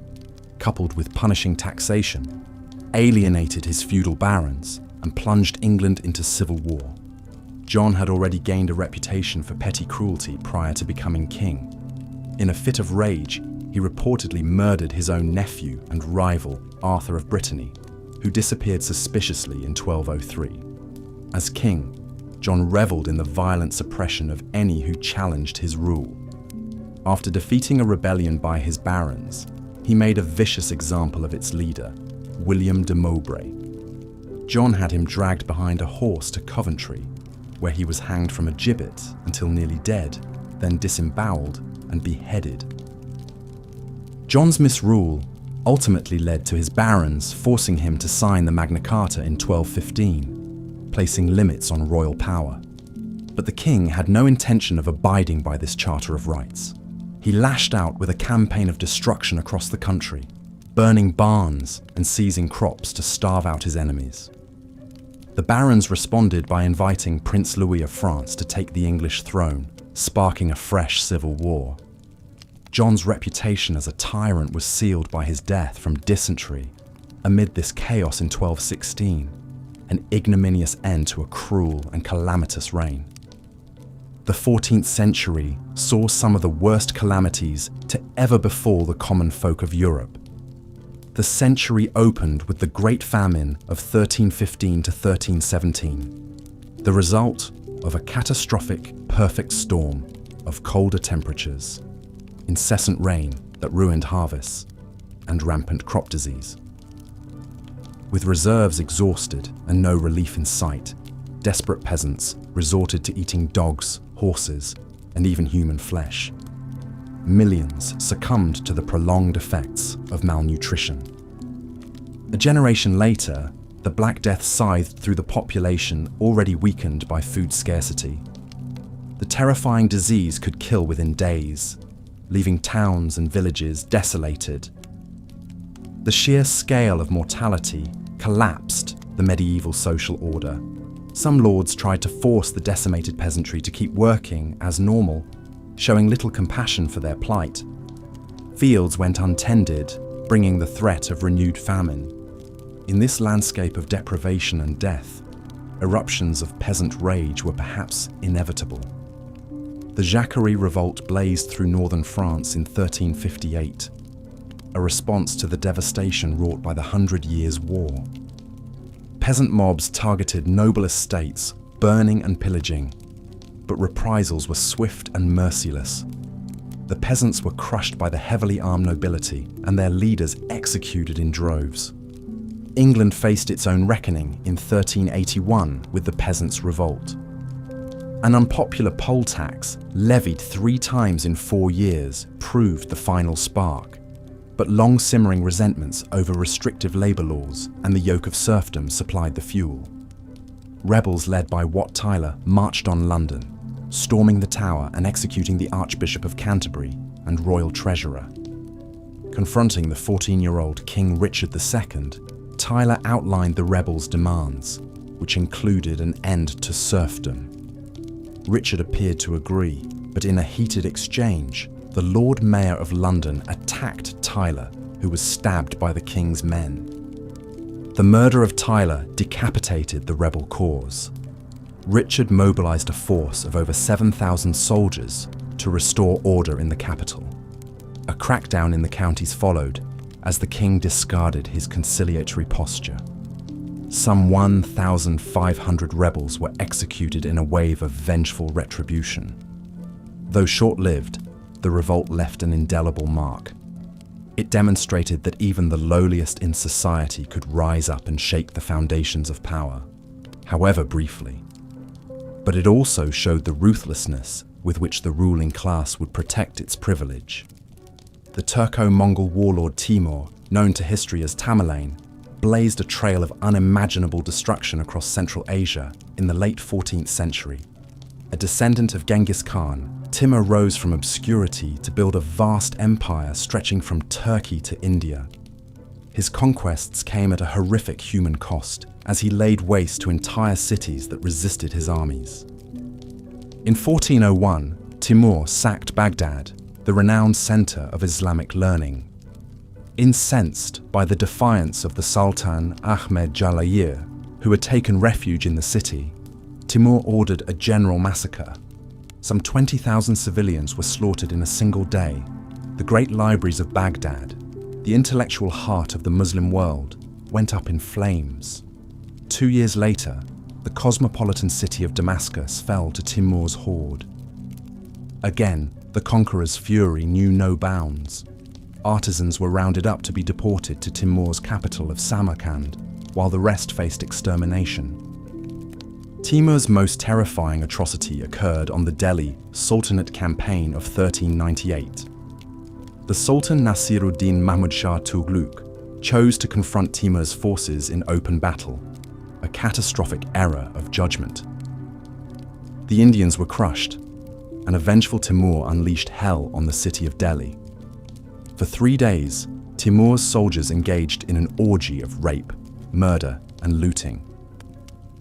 coupled with punishing taxation, alienated his feudal barons and plunged England into civil war. John had already gained a reputation for petty cruelty prior to becoming king. In a fit of rage, he reportedly murdered his own nephew and rival, Arthur of Brittany, who disappeared suspiciously in 1203. As king, John reveled in the violent suppression of any who challenged his rule. After defeating a rebellion by his barons, he made a vicious example of its leader, William de Mowbray. John had him dragged behind a horse to Coventry, where he was hanged from a gibbet until nearly dead, then disemboweled and beheaded. John's misrule ultimately led to his barons forcing him to sign the Magna Carta in 1215, placing limits on royal power. But the king had no intention of abiding by this Charter of Rights. He lashed out with a campaign of destruction across the country, burning barns and seizing crops to starve out his enemies. The barons responded by inviting Prince Louis of France to take the English throne, sparking a fresh civil war. John's reputation as a tyrant was sealed by his death from dysentery. Amid this chaos in 1216, an ignominious end to a cruel and calamitous reign. The 14th century saw some of the worst calamities to ever befall the common folk of Europe. The century opened with the Great Famine of 1315 to 1317, the result of a catastrophic perfect storm of colder temperatures, incessant rain that ruined harvests, and rampant crop disease. With reserves exhausted and no relief in sight, desperate peasants resorted to eating dogs, horses, and even human flesh. Millions succumbed to the prolonged effects of malnutrition. A generation later, the Black Death scythed through the population already weakened by food scarcity. The terrifying disease could kill within days, leaving towns and villages desolated. The sheer scale of mortality collapsed the medieval social order. Some lords tried to force the decimated peasantry to keep working as normal, showing little compassion for their plight. Fields went untended, bringing the threat of renewed famine. In this landscape of deprivation and death, eruptions of peasant rage were perhaps inevitable. The Jacquerie revolt blazed through northern France in 1358, a response to the devastation wrought by the 100 Years' War. Peasant mobs targeted noble estates, burning and pillaging, but reprisals were swift and merciless. The peasants were crushed by the heavily armed nobility and their leaders executed in droves. England faced its own reckoning in 1381 with the Peasants' Revolt. An unpopular poll tax, levied 3 times in 4 years, proved the final spark. But long-simmering resentments over restrictive labour laws and the yoke of serfdom supplied the fuel. Rebels led by Wat Tyler marched on London, storming the Tower and executing the Archbishop of Canterbury and royal treasurer. Confronting the 14-year-old King Richard II, Tyler outlined the rebels' demands, which included an end to serfdom. Richard appeared to agree, but in a heated exchange, the Lord Mayor of London attacked Tyler, who was stabbed by the King's men. The murder of Tyler decapitated the rebel cause. Richard mobilized a force of over 7,000 soldiers to restore order in the capital. A crackdown in the counties followed, as the king discarded his conciliatory posture. Some 1,500 rebels were executed in a wave of vengeful retribution. Though short-lived, the revolt left an indelible mark. It demonstrated that even the lowliest in society could rise up and shake the foundations of power, however briefly. But it also showed the ruthlessness with which the ruling class would protect its privilege. The Turco-Mongol warlord Timur, known to history as Tamerlane, blazed a trail of unimaginable destruction across Central Asia in the late 14th century. A descendant of Genghis Khan, Timur rose from obscurity to build a vast empire stretching from Turkey to India. His conquests came at a horrific human cost, as he laid waste to entire cities that resisted his armies. In 1401, Timur sacked Baghdad, the renowned center of Islamic learning. Incensed by the defiance of the Sultan Ahmed Jalair, who had taken refuge in the city, Timur ordered a general massacre. Some 20,000 civilians were slaughtered in a single day. The great libraries of Baghdad, the intellectual heart of the Muslim world, went up in flames. 2 years later, the cosmopolitan city of Damascus fell to Timur's horde. Again, the conqueror's fury knew no bounds. Artisans were rounded up to be deported to Timur's capital of Samarkand, while the rest faced extermination. Timur's most terrifying atrocity occurred on the Delhi Sultanate campaign of 1398. The Sultan Nasiruddin Mahmud Shah Tughlaq chose to confront Timur's forces in open battle, a catastrophic error of judgment. The Indians were crushed, and a vengeful Timur unleashed hell on the city of Delhi. For 3 days, Timur's soldiers engaged in an orgy of rape, murder, and looting.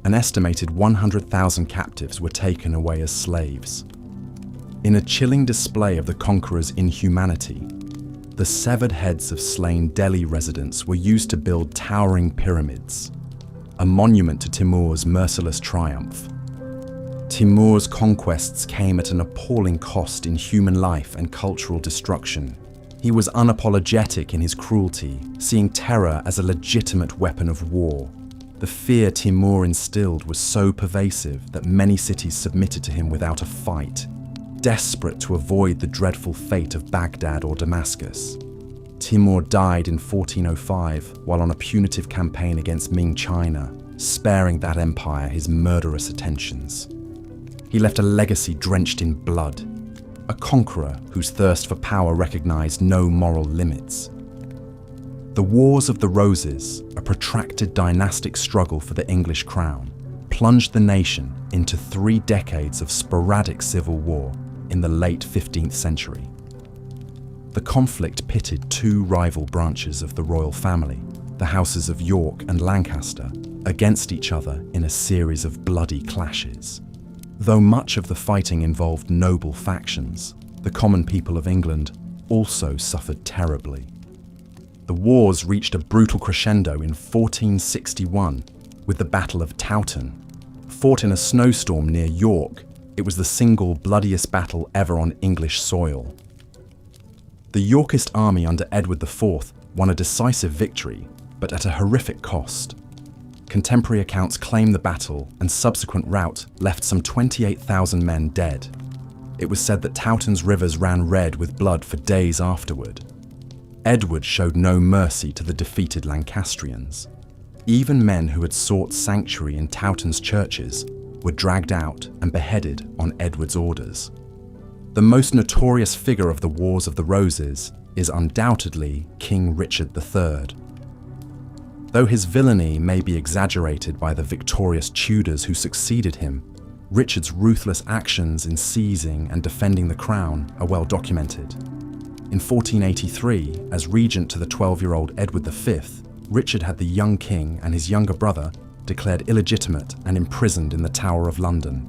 An estimated 100,000 captives were taken away as slaves. In a chilling display of the conqueror's inhumanity, the severed heads of slain Delhi residents were used to build towering pyramids, a monument to Timur's merciless triumph. Timur's conquests came at an appalling cost in human life and cultural destruction. He was unapologetic in his cruelty, seeing terror as a legitimate weapon of war. The fear Timur instilled was so pervasive that many cities submitted to him without a fight, desperate to avoid the dreadful fate of Baghdad or Damascus. Timur died in 1405 while on a punitive campaign against Ming China, sparing that empire his murderous attentions. He left a legacy drenched in blood, a conqueror whose thirst for power recognized no moral limits. The Wars of the Roses, a protracted dynastic struggle for the English crown, plunged the nation into 3 decades of sporadic civil war in the late 15th century. The conflict pitted 2 rival branches of the royal family, the houses of York and Lancaster, against each other in a series of bloody clashes. Though much of the fighting involved noble factions, the common people of England also suffered terribly. The wars reached a brutal crescendo in 1461 with the Battle of Towton. Fought in a snowstorm near York, It was the single bloodiest battle ever on English soil. The Yorkist army under Edward IV won a decisive victory, but at a horrific cost. Contemporary accounts claim the battle and subsequent rout left some 28,000 men dead. It was said that Towton's rivers ran red with blood for days afterward. Edward showed no mercy to the defeated Lancastrians. Even men who had sought sanctuary in Towton's churches were dragged out and beheaded on Edward's orders. The most notorious figure of the Wars of the Roses is undoubtedly King Richard III. Though his villainy may be exaggerated by the victorious Tudors who succeeded him, Richard's ruthless actions in seizing and defending the crown are well documented. In 1483, as regent to the 12-year-old Edward V, Richard had the young king and his younger brother declared illegitimate and imprisoned in the Tower of London.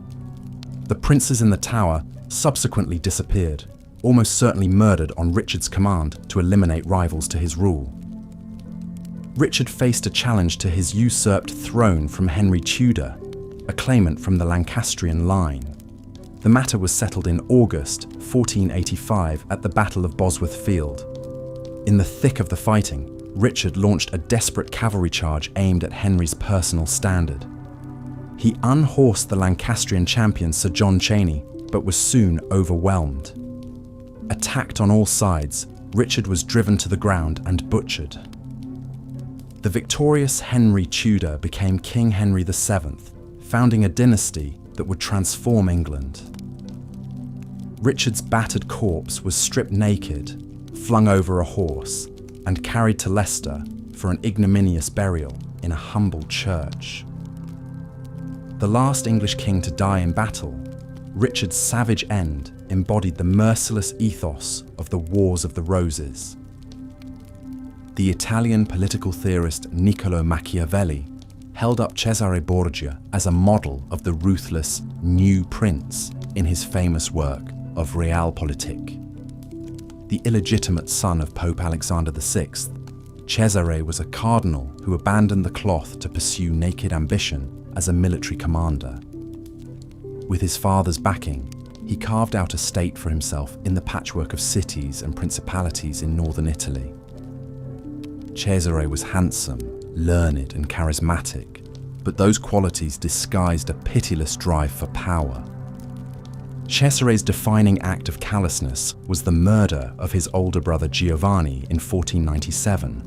The princes in the Tower subsequently disappeared, almost certainly murdered on Richard's command to eliminate rivals to his rule. Richard faced a challenge to his usurped throne from Henry Tudor, a claimant from the Lancastrian line. The matter was settled in August 1485 at the Battle of Bosworth Field. In the thick of the fighting, Richard launched a desperate cavalry charge aimed at Henry's personal standard. He unhorsed the Lancastrian champion Sir John Cheney, but was soon overwhelmed. Attacked on all sides, Richard was driven to the ground and butchered. The victorious Henry Tudor became King Henry VII, founding a dynasty that would transform England. Richard's battered corpse was stripped naked, flung over a horse, and carried to Leicester for an ignominious burial in a humble church. The last English king to die in battle, Richard's savage end embodied the merciless ethos of the Wars of the Roses. The Italian political theorist Niccolò Machiavelli held up Cesare Borgia as a model of the ruthless New Prince in his famous work of Realpolitik. The illegitimate son of Pope Alexander VI, Cesare was a cardinal who abandoned the cloth to pursue naked ambition as a military commander. With his father's backing, he carved out a state for himself in the patchwork of cities and principalities in northern Italy. Cesare was handsome, learned and charismatic, but those qualities disguised a pitiless drive for power. Cesare's defining act of callousness was the murder of his older brother Giovanni in 1497.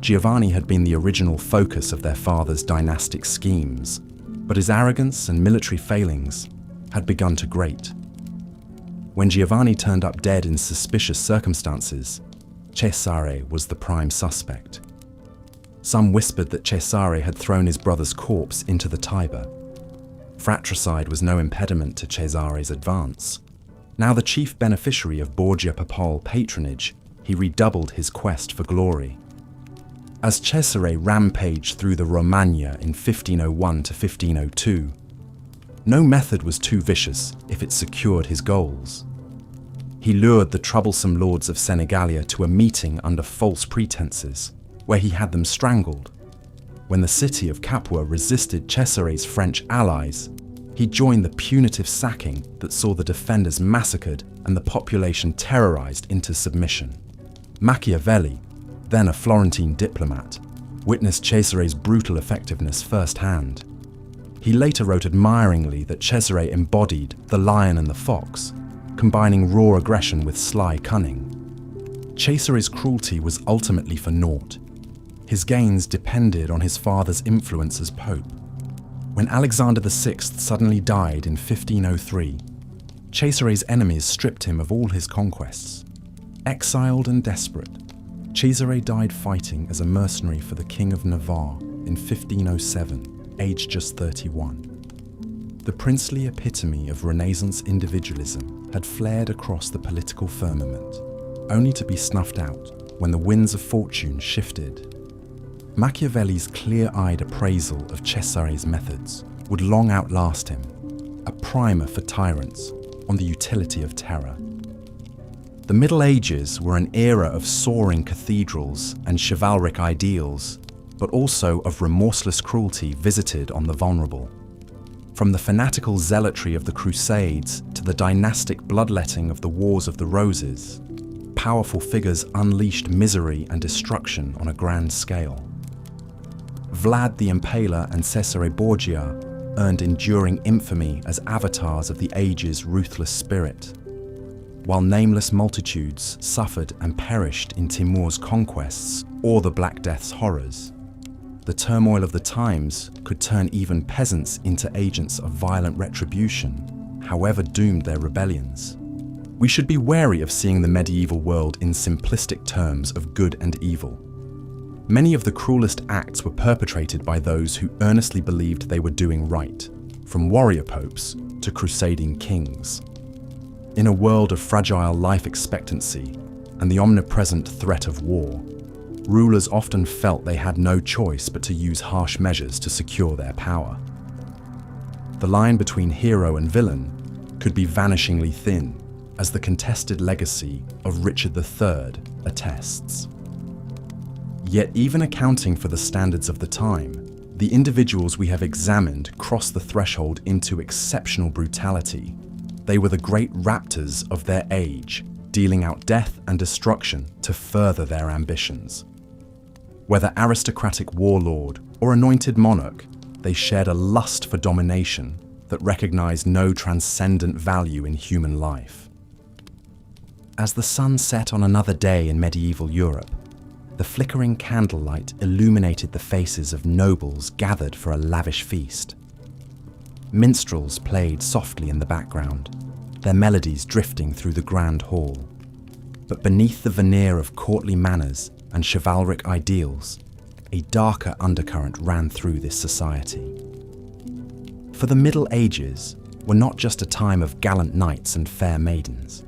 Giovanni had been the original focus of their father's dynastic schemes, but his arrogance and military failings had begun to grate. When Giovanni turned up dead in suspicious circumstances, Cesare was the prime suspect. Some whispered that Cesare had thrown his brother's corpse into the Tiber. Fratricide was no impediment to Cesare's advance. Now the chief beneficiary of Borgia Papal patronage, he redoubled his quest for glory. As Cesare rampaged through the Romagna in 1501 to 1502, no method was too vicious if it secured his goals. He lured the troublesome lords of Senegalia to a meeting under false pretenses, where he had them strangled. When the city of Capua resisted Cesare's French allies, he joined the punitive sacking that saw the defenders massacred and the population terrorized into submission. Machiavelli, then a Florentine diplomat, witnessed Cesare's brutal effectiveness firsthand. He later wrote admiringly that Cesare embodied the lion and the fox, combining raw aggression with sly cunning. Cesare's cruelty was ultimately for naught. His gains depended on his father's influence as pope. When Alexander VI suddenly died in 1503, Cesare's enemies stripped him of all his conquests. Exiled and desperate, Cesare died fighting as a mercenary for the King of Navarre in 1507, aged just 31. The princely epitome of Renaissance individualism had flared across the political firmament, only to be snuffed out when the winds of fortune shifted. Machiavelli's clear-eyed appraisal of Cesare's methods would long outlast him, a primer for tyrants on the utility of terror. The Middle Ages were an era of soaring cathedrals and chivalric ideals, but also of remorseless cruelty visited on the vulnerable. From the fanatical zealotry of the Crusades to the dynastic bloodletting of the Wars of the Roses, powerful figures unleashed misery and destruction on a grand scale. Vlad the Impaler and Cesare Borgia earned enduring infamy as avatars of the age's ruthless spirit, while nameless multitudes suffered and perished in Timur's conquests or the Black Death's horrors. The turmoil of the times could turn even peasants into agents of violent retribution, however doomed their rebellions. We should be wary of seeing the medieval world in simplistic terms of good and evil. Many of the cruelest acts were perpetrated by those who earnestly believed they were doing right, from warrior popes to crusading kings. In a world of fragile life expectancy and the omnipresent threat of war, rulers often felt they had no choice but to use harsh measures to secure their power. The line between hero and villain could be vanishingly thin, as the contested legacy of Richard III attests. Yet even accounting for the standards of the time, the individuals we have examined cross the threshold into exceptional brutality. They were the great raptors of their age, dealing out death and destruction to further their ambitions. Whether aristocratic warlord or anointed monarch, they shared a lust for domination that recognized no transcendent value in human life. As the sun set on another day in medieval Europe, the flickering candlelight illuminated the faces of nobles gathered for a lavish feast. Minstrels played softly in the background, their melodies drifting through the grand hall. But beneath the veneer of courtly manners and chivalric ideals, a darker undercurrent ran through this society. For the Middle Ages were not just a time of gallant knights and fair maidens.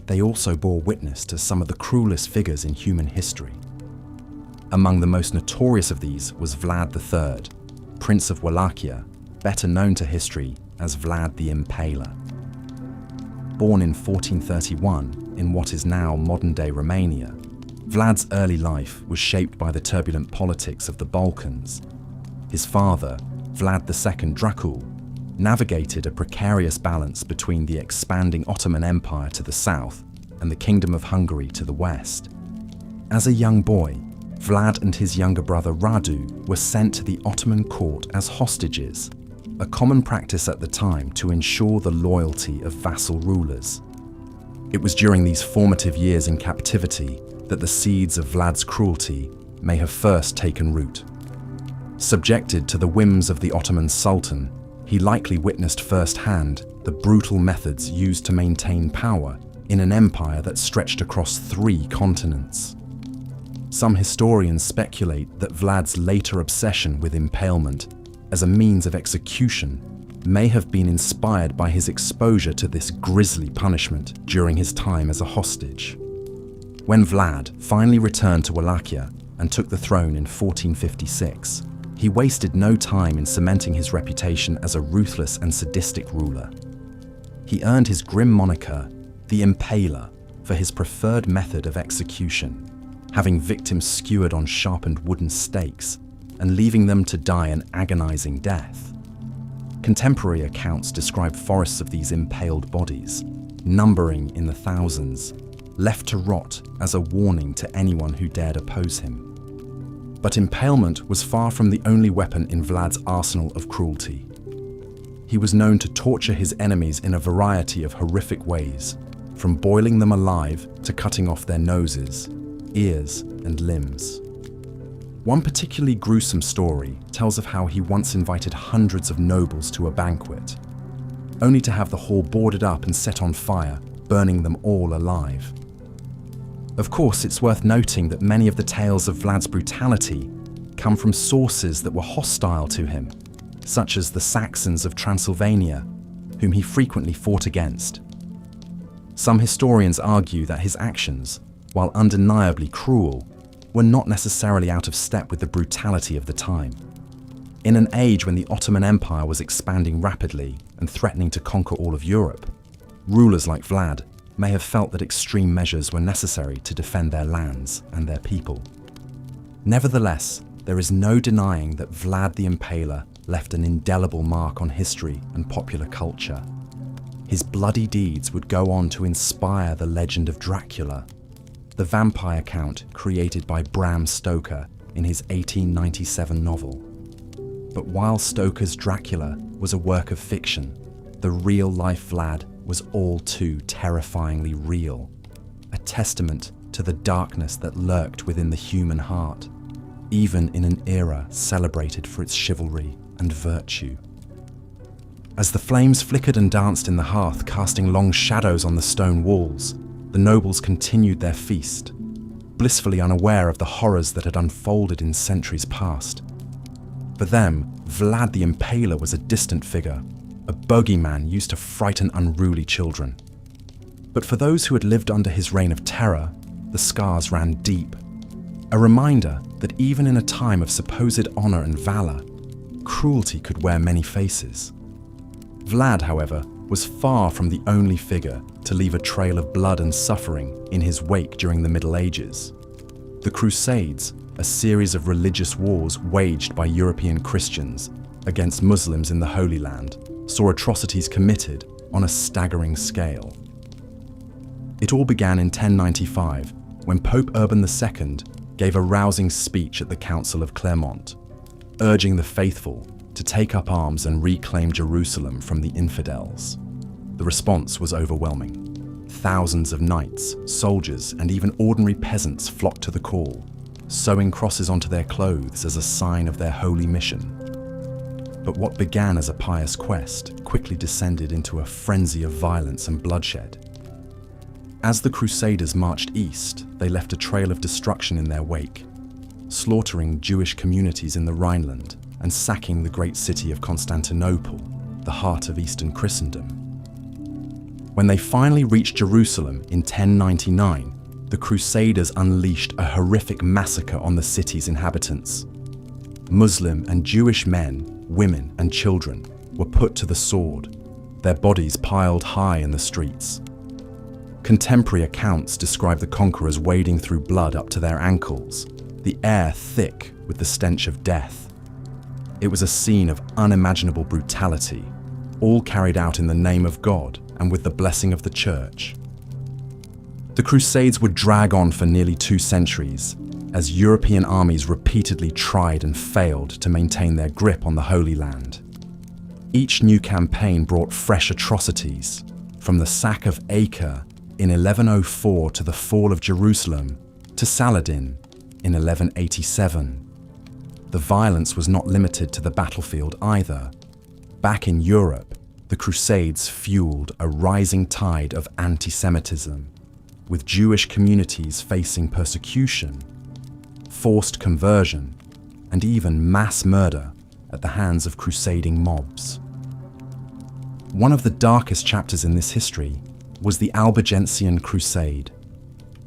They also bore witness to some of the cruelest figures in human history. Among the most notorious of these was Vlad III, Prince of Wallachia, better known to history as Vlad the Impaler. Born in 1431 in what is now modern-day Romania, Vlad's early life was shaped by the turbulent politics of the Balkans. His father, Vlad II Dracul, navigated a precarious balance between the expanding Ottoman Empire to the south and the Kingdom of Hungary to the west. As a young boy, Vlad and his younger brother Radu were sent to the Ottoman court as hostages, a common practice at the time to ensure the loyalty of vassal rulers. It was during these formative years in captivity that the seeds of Vlad's cruelty may have first taken root. Subjected to the whims of the Ottoman Sultan, he likely witnessed firsthand the brutal methods used to maintain power in an empire that stretched across 3 continents. Some historians speculate that Vlad's later obsession with impalement as a means of execution may have been inspired by his exposure to this grisly punishment during his time as a hostage. When Vlad finally returned to Wallachia and took the throne in 1456, he wasted no time in cementing his reputation as a ruthless and sadistic ruler. He earned his grim moniker, the Impaler, for his preferred method of execution, having victims skewered on sharpened wooden stakes and leaving them to die an agonizing death. Contemporary accounts describe forests of these impaled bodies, numbering in the thousands, left to rot as a warning to anyone who dared oppose him. But impalement was far from the only weapon in Vlad's arsenal of cruelty. He was known to torture his enemies in a variety of horrific ways, from boiling them alive to cutting off their noses, ears, and limbs. One particularly gruesome story tells of how he once invited hundreds of nobles to a banquet, only to have the hall boarded up and set on fire, burning them all alive. Of course, it's worth noting that many of the tales of Vlad's brutality come from sources that were hostile to him, such as the Saxons of Transylvania, whom he frequently fought against. Some historians argue that his actions, while undeniably cruel, were not necessarily out of step with the brutality of the time. In an age when the Ottoman Empire was expanding rapidly and threatening to conquer all of Europe, rulers like Vlad may have felt that extreme measures were necessary to defend their lands and their people. Nevertheless, there is no denying that Vlad the Impaler left an indelible mark on history and popular culture. His bloody deeds would go on to inspire the legend of Dracula, the vampire count created by Bram Stoker in his 1897 novel. But while Stoker's Dracula was a work of fiction, the real-life Vlad was all too terrifyingly real, a testament to the darkness that lurked within the human heart, even in an era celebrated for its chivalry and virtue. As the flames flickered and danced in the hearth, casting long shadows on the stone walls, the nobles continued their feast, blissfully unaware of the horrors that had unfolded in centuries past. For them, Vlad the Impaler was a distant figure, a bogeyman used to frighten unruly children. But for those who had lived under his reign of terror, the scars ran deep, a reminder that even in a time of supposed honor and valor, cruelty could wear many faces. Vlad, however, was far from the only figure to leave a trail of blood and suffering in his wake during the Middle Ages. The Crusades, a series of religious wars waged by European Christians against Muslims in the Holy Land, saw atrocities committed on a staggering scale. It all began in 1095, when Pope Urban II gave a rousing speech at the Council of Clermont, urging the faithful to take up arms and reclaim Jerusalem from the infidels. The response was overwhelming. Thousands of knights, soldiers, and even ordinary peasants flocked to the call, sewing crosses onto their clothes as a sign of their holy mission. But what began as a pious quest quickly descended into a frenzy of violence and bloodshed. As the Crusaders marched east, they left a trail of destruction in their wake, slaughtering Jewish communities in the Rhineland and sacking the great city of Constantinople, the heart of Eastern Christendom. When they finally reached Jerusalem in 1099, the Crusaders unleashed a horrific massacre on the city's inhabitants. Muslim and Jewish men, women, and children were put to the sword, their bodies piled high in the streets. Contemporary accounts describe the conquerors wading through blood up to their ankles, the air thick with the stench of death. It was a scene of unimaginable brutality, all carried out in the name of God and with the blessing of the Church. The Crusades would drag on for nearly 2 centuries, as European armies repeatedly tried and failed to maintain their grip on the Holy Land. Each new campaign brought fresh atrocities, from the sack of Acre in 1104 to the fall of Jerusalem, to Saladin in 1187. The violence was not limited to the battlefield either. Back in Europe, the Crusades fueled a rising tide of anti-Semitism, with Jewish communities facing persecution, forced conversion, and even mass murder at the hands of crusading mobs. One of the darkest chapters in this history was the Albigensian Crusade,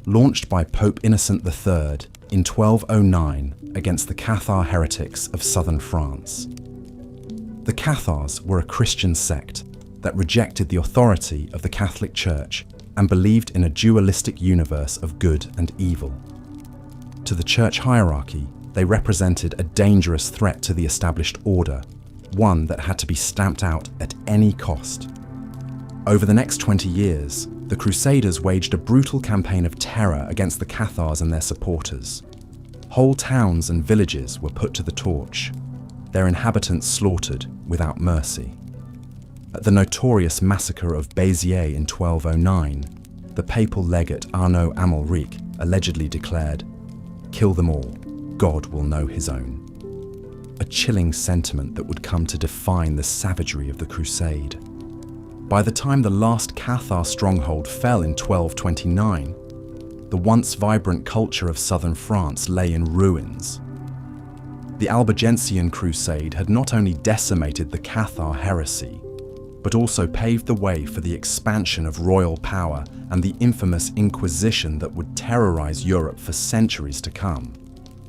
launched by Pope Innocent III in 1209 against the Cathar heretics of southern France. The Cathars were a Christian sect that rejected the authority of the Catholic Church and believed in a dualistic universe of good and evil. To the church hierarchy, they represented a dangerous threat to the established order, one that had to be stamped out at any cost. Over the next 20 years, the Crusaders waged a brutal campaign of terror against the Cathars and their supporters. Whole towns and villages were put to the torch, their inhabitants slaughtered without mercy. At the notorious massacre of Béziers in 1209, the papal legate Arnaud Amalric allegedly declared, "Kill them all, God will know his own." A chilling sentiment that would come to define the savagery of the crusade. By the time the last Cathar stronghold fell in 1229, the once vibrant culture of southern France lay in ruins. The Albigensian Crusade had not only decimated the Cathar heresy, but also paved the way for the expansion of royal power and the infamous Inquisition that would terrorize Europe for centuries to come.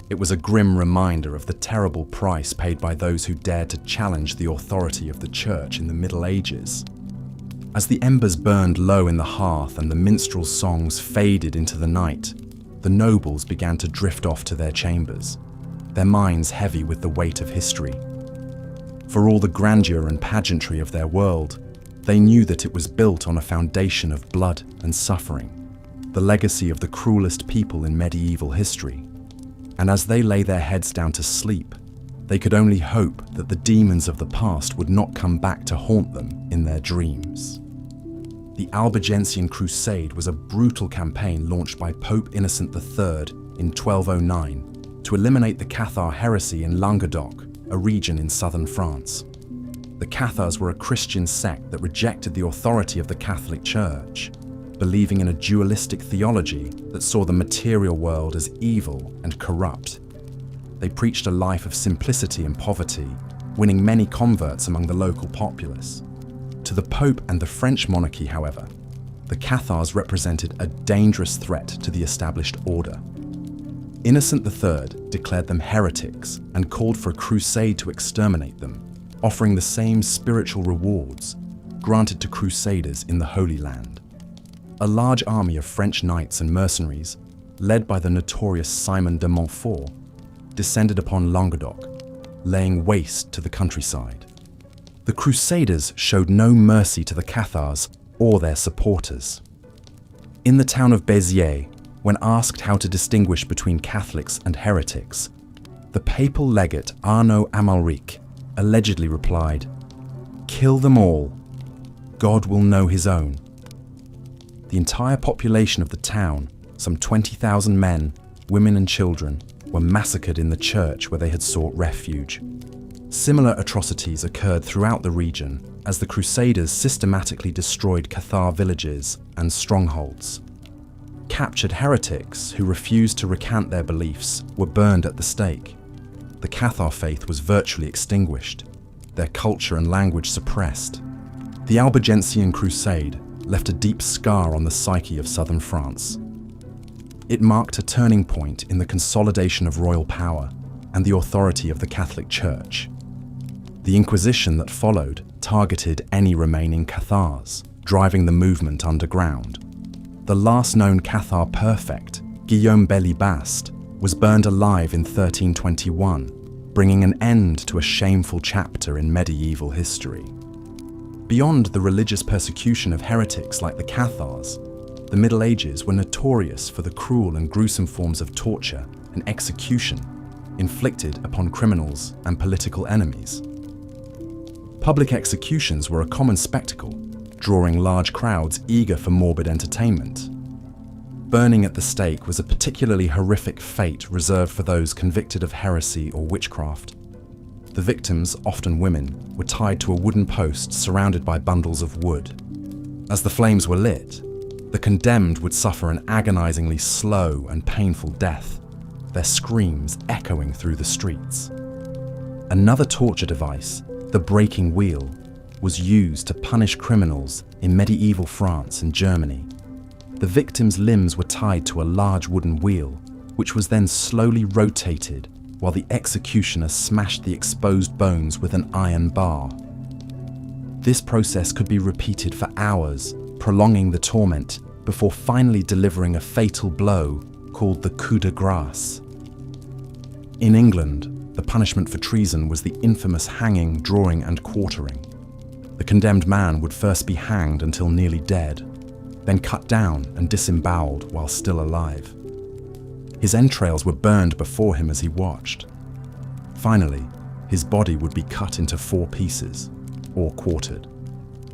It was a grim reminder of the terrible price paid by those who dared to challenge the authority of the Church in the Middle Ages. As the embers burned low in the hearth and the minstrels' songs faded into the night, the nobles began to drift off to their chambers, their minds heavy with the weight of history. For all the grandeur and pageantry of their world, they knew that it was built on a foundation of blood and suffering, the legacy of the cruelest people in medieval history. And as they lay their heads down to sleep, they could only hope that the demons of the past would not come back to haunt them in their dreams. The Albigensian Crusade was a brutal campaign launched by Pope Innocent III in 1209 to eliminate the Cathar heresy in Languedoc, a region in southern France. The Cathars were a Christian sect that rejected the authority of the Catholic Church, believing in a dualistic theology that saw the material world as evil and corrupt. They preached a life of simplicity and poverty, winning many converts among the local populace. To the Pope and the French monarchy, however, the Cathars represented a dangerous threat to the established order. Innocent III declared them heretics and called for a crusade to exterminate them, offering the same spiritual rewards granted to crusaders in the Holy Land. A large army of French knights and mercenaries, led by the notorious Simon de Montfort, descended upon Languedoc, laying waste to the countryside. The Crusaders showed no mercy to the Cathars or their supporters. In the town of Béziers, when asked how to distinguish between Catholics and heretics, the papal legate Arnaud Amalric allegedly replied, "Kill them all. God will know his own." The entire population of the town, some 20,000 men, women and children, were massacred in the church where they had sought refuge. Similar atrocities occurred throughout the region as the Crusaders systematically destroyed Cathar villages and strongholds. Captured heretics who refused to recant their beliefs were burned at the stake. The Cathar faith was virtually extinguished, their culture and language suppressed. The Albigensian Crusade left a deep scar on the psyche of southern France. It marked a turning point in the consolidation of royal power and the authority of the Catholic Church. The Inquisition that followed targeted any remaining Cathars, driving the movement underground. The last known Cathar perfect, Guillaume Bélibaste, was burned alive in 1321, bringing an end to a shameful chapter in medieval history. Beyond the religious persecution of heretics like the Cathars, the Middle Ages were notorious for the cruel and gruesome forms of torture and execution inflicted upon criminals and political enemies. Public executions were a common spectacle, drawing large crowds eager for morbid entertainment. Burning at the stake was a particularly horrific fate reserved for those convicted of heresy or witchcraft. The victims, often women, were tied to a wooden post surrounded by bundles of wood. As the flames were lit, the condemned would suffer an agonizingly slow and painful death, their screams echoing through the streets. Another torture device, the breaking wheel, was used to punish criminals in medieval France and Germany. The victims' limbs were tied to a large wooden wheel, which was then slowly rotated while the executioner smashed the exposed bones with an iron bar. This process could be repeated for hours, prolonging the torment before finally delivering a fatal blow called the coup de grâce. In England, the punishment for treason was the infamous hanging, drawing and quartering. The condemned man would first be hanged until nearly dead, then cut down and disemboweled while still alive. His entrails were burned before him as he watched. Finally, his body would be cut into 4 pieces, or quartered,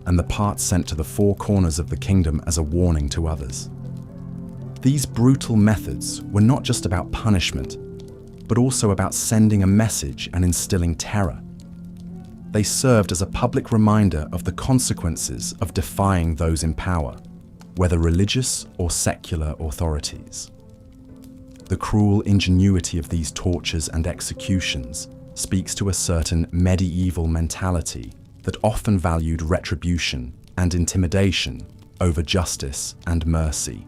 and the parts sent to the 4 corners of the kingdom as a warning to others. These brutal methods were not just about punishment, but also about sending a message and instilling terror. They served as a public reminder of the consequences of defying those in power, whether religious or secular authorities. The cruel ingenuity of these tortures and executions speaks to a certain medieval mentality that often valued retribution and intimidation over justice and mercy.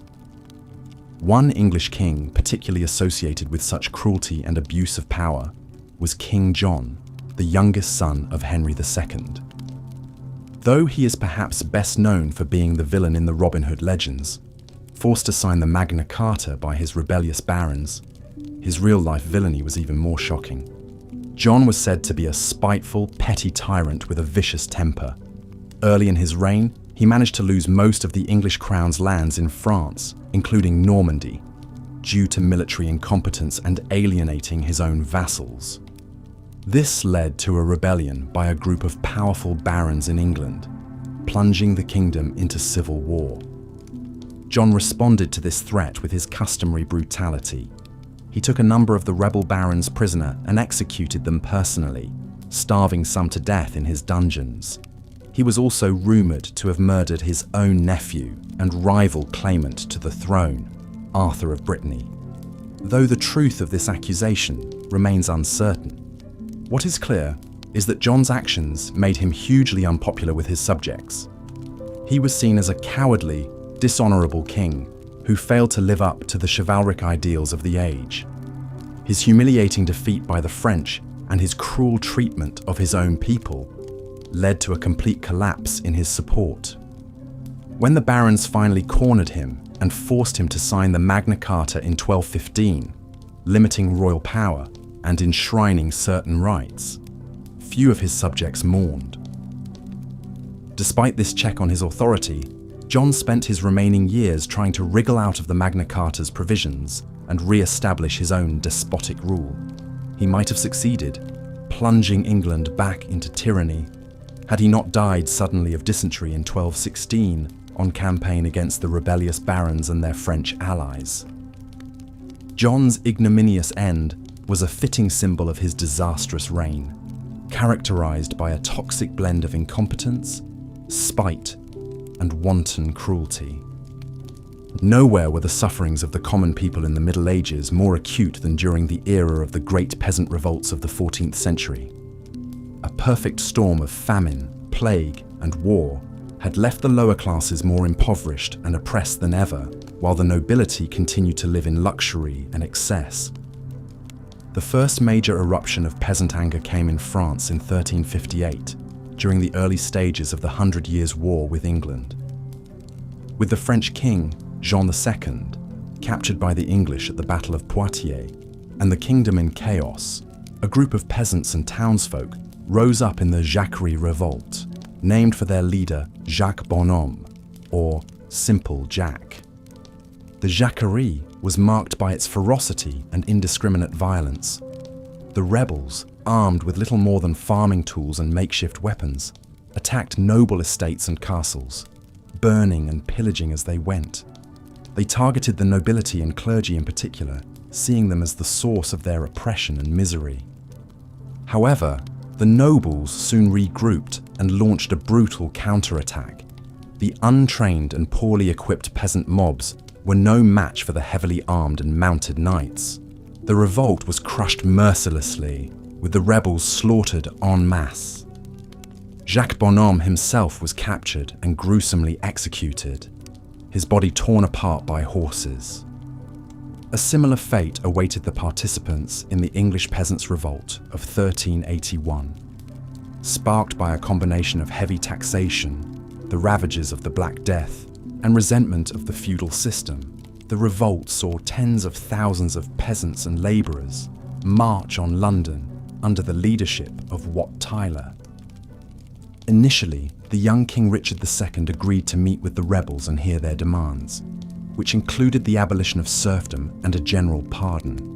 One English king particularly associated with such cruelty and abuse of power was King John, the youngest son of Henry II. Though he is perhaps best known for being the villain in the Robin Hood legends, forced to sign the Magna Carta by his rebellious barons, his real-life villainy was even more shocking. John was said to be a spiteful, petty tyrant with a vicious temper. Early in his reign, he managed to lose most of the English crown's lands in France, including Normandy, due to military incompetence and alienating his own vassals. This led to a rebellion by a group of powerful barons in England, plunging the kingdom into civil war. John responded to this threat with his customary brutality. He took a number of the rebel barons prisoner and executed them personally, starving some to death in his dungeons. He was also rumoured to have murdered his own nephew and rival claimant to the throne, Arthur of Brittany. Though the truth of this accusation remains uncertain, what is clear is that John's actions made him hugely unpopular with his subjects. He was seen as a cowardly, dishonourable king who failed to live up to the chivalric ideals of the age. His humiliating defeat by the French and his cruel treatment of his own people led to a complete collapse in his support. When the barons finally cornered him and forced him to sign the Magna Carta in 1215, limiting royal power and enshrining certain rights, few of his subjects mourned. Despite this check on his authority, John spent his remaining years trying to wriggle out of the Magna Carta's provisions and re-establish his own despotic rule. He might have succeeded, plunging England back into tyranny, had he not died suddenly of dysentery in 1216 on campaign against the rebellious barons and their French allies. John's ignominious end was a fitting symbol of his disastrous reign, characterized by a toxic blend of incompetence, spite, and wanton cruelty. Nowhere were the sufferings of the common people in the Middle Ages more acute than during the era of the great peasant revolts of the 14th century. A perfect storm of famine, plague, and war had left the lower classes more impoverished and oppressed than ever, while the nobility continued to live in luxury and excess. The first major eruption of peasant anger came in France in 1358, during the early stages of the 100 Years' War with England. With the French king, Jean II, captured by the English at the Battle of Poitiers, and the kingdom in chaos, a group of peasants and townsfolk rose up in the Jacquerie Revolt, named for their leader Jacques Bonhomme, or Simple Jack. The Jacquerie was marked by its ferocity and indiscriminate violence. The rebels, armed with little more than farming tools and makeshift weapons, attacked noble estates and castles, burning and pillaging as they went. They targeted the nobility and clergy in particular, seeing them as the source of their oppression and misery. However, the nobles soon regrouped and launched a brutal counterattack. The untrained and poorly equipped peasant mobs were no match for the heavily armed and mounted knights. The revolt was crushed mercilessly, with the rebels slaughtered en masse. Jacques Bonhomme himself was captured and gruesomely executed, his body torn apart by horses. A similar fate awaited the participants in the English Peasants' Revolt of 1381. Sparked by a combination of heavy taxation, the ravages of the Black Death, and resentment of the feudal system, the revolt saw tens of thousands of peasants and labourers march on London under the leadership of Wat Tyler. Initially, the young King Richard II agreed to meet with the rebels and hear their demands, which included the abolition of serfdom and a general pardon.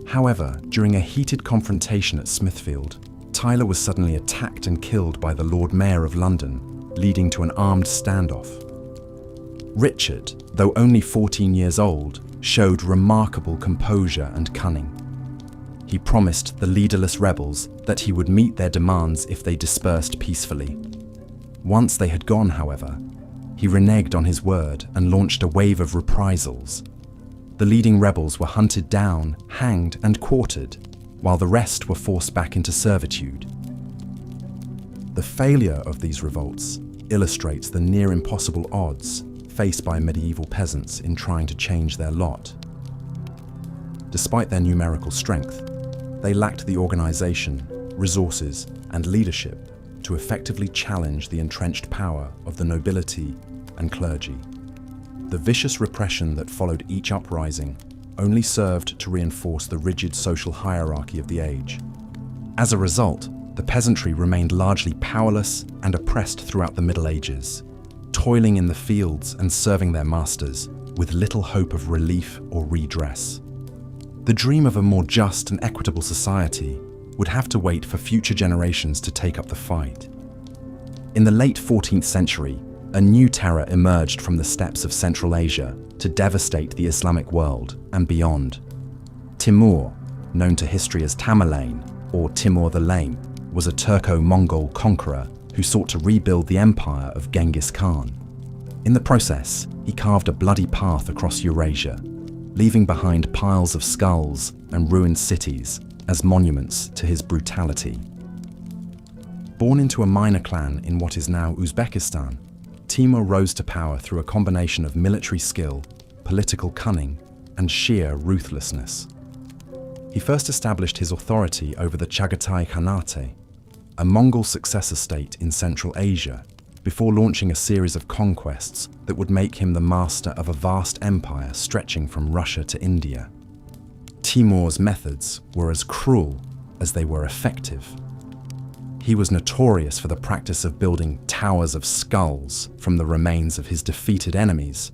However, during a heated confrontation at Smithfield, Tyler was suddenly attacked and killed by the Lord Mayor of London, leading to an armed standoff. Richard, though only 14 years old, showed remarkable composure and cunning. He promised the leaderless rebels that he would meet their demands if they dispersed peacefully. Once they had gone, however, he reneged on his word and launched a wave of reprisals. The leading rebels were hunted down, hanged, and quartered, while the rest were forced back into servitude. The failure of these revolts illustrates the near impossible odds faced by medieval peasants in trying to change their lot. Despite their numerical strength, they lacked the organization, resources, and leadership to effectively challenge the entrenched power of the nobility and clergy. The vicious repression that followed each uprising only served to reinforce the rigid social hierarchy of the age. As a result, the peasantry remained largely powerless and oppressed throughout the Middle Ages, toiling in the fields and serving their masters with little hope of relief or redress. The dream of a more just and equitable society would have to wait for future generations to take up the fight. In the late 14th century, a new terror emerged from the steppes of Central Asia to devastate the Islamic world and beyond. Timur, known to history as Tamerlane or Timur the Lame, was a Turco-Mongol conqueror who sought to rebuild the empire of Genghis Khan. In the process, he carved a bloody path across Eurasia, leaving behind piles of skulls and ruined cities as monuments to his brutality. Born into a minor clan in what is now Uzbekistan, Timur rose to power through a combination of military skill, political cunning, and sheer ruthlessness. He first established his authority over the Chagatai Khanate, a Mongol successor state in Central Asia, before launching a series of conquests that would make him the master of a vast empire stretching from Russia to India. Timur's methods were as cruel as they were effective. He was notorious for the practice of building towers of skulls from the remains of his defeated enemies,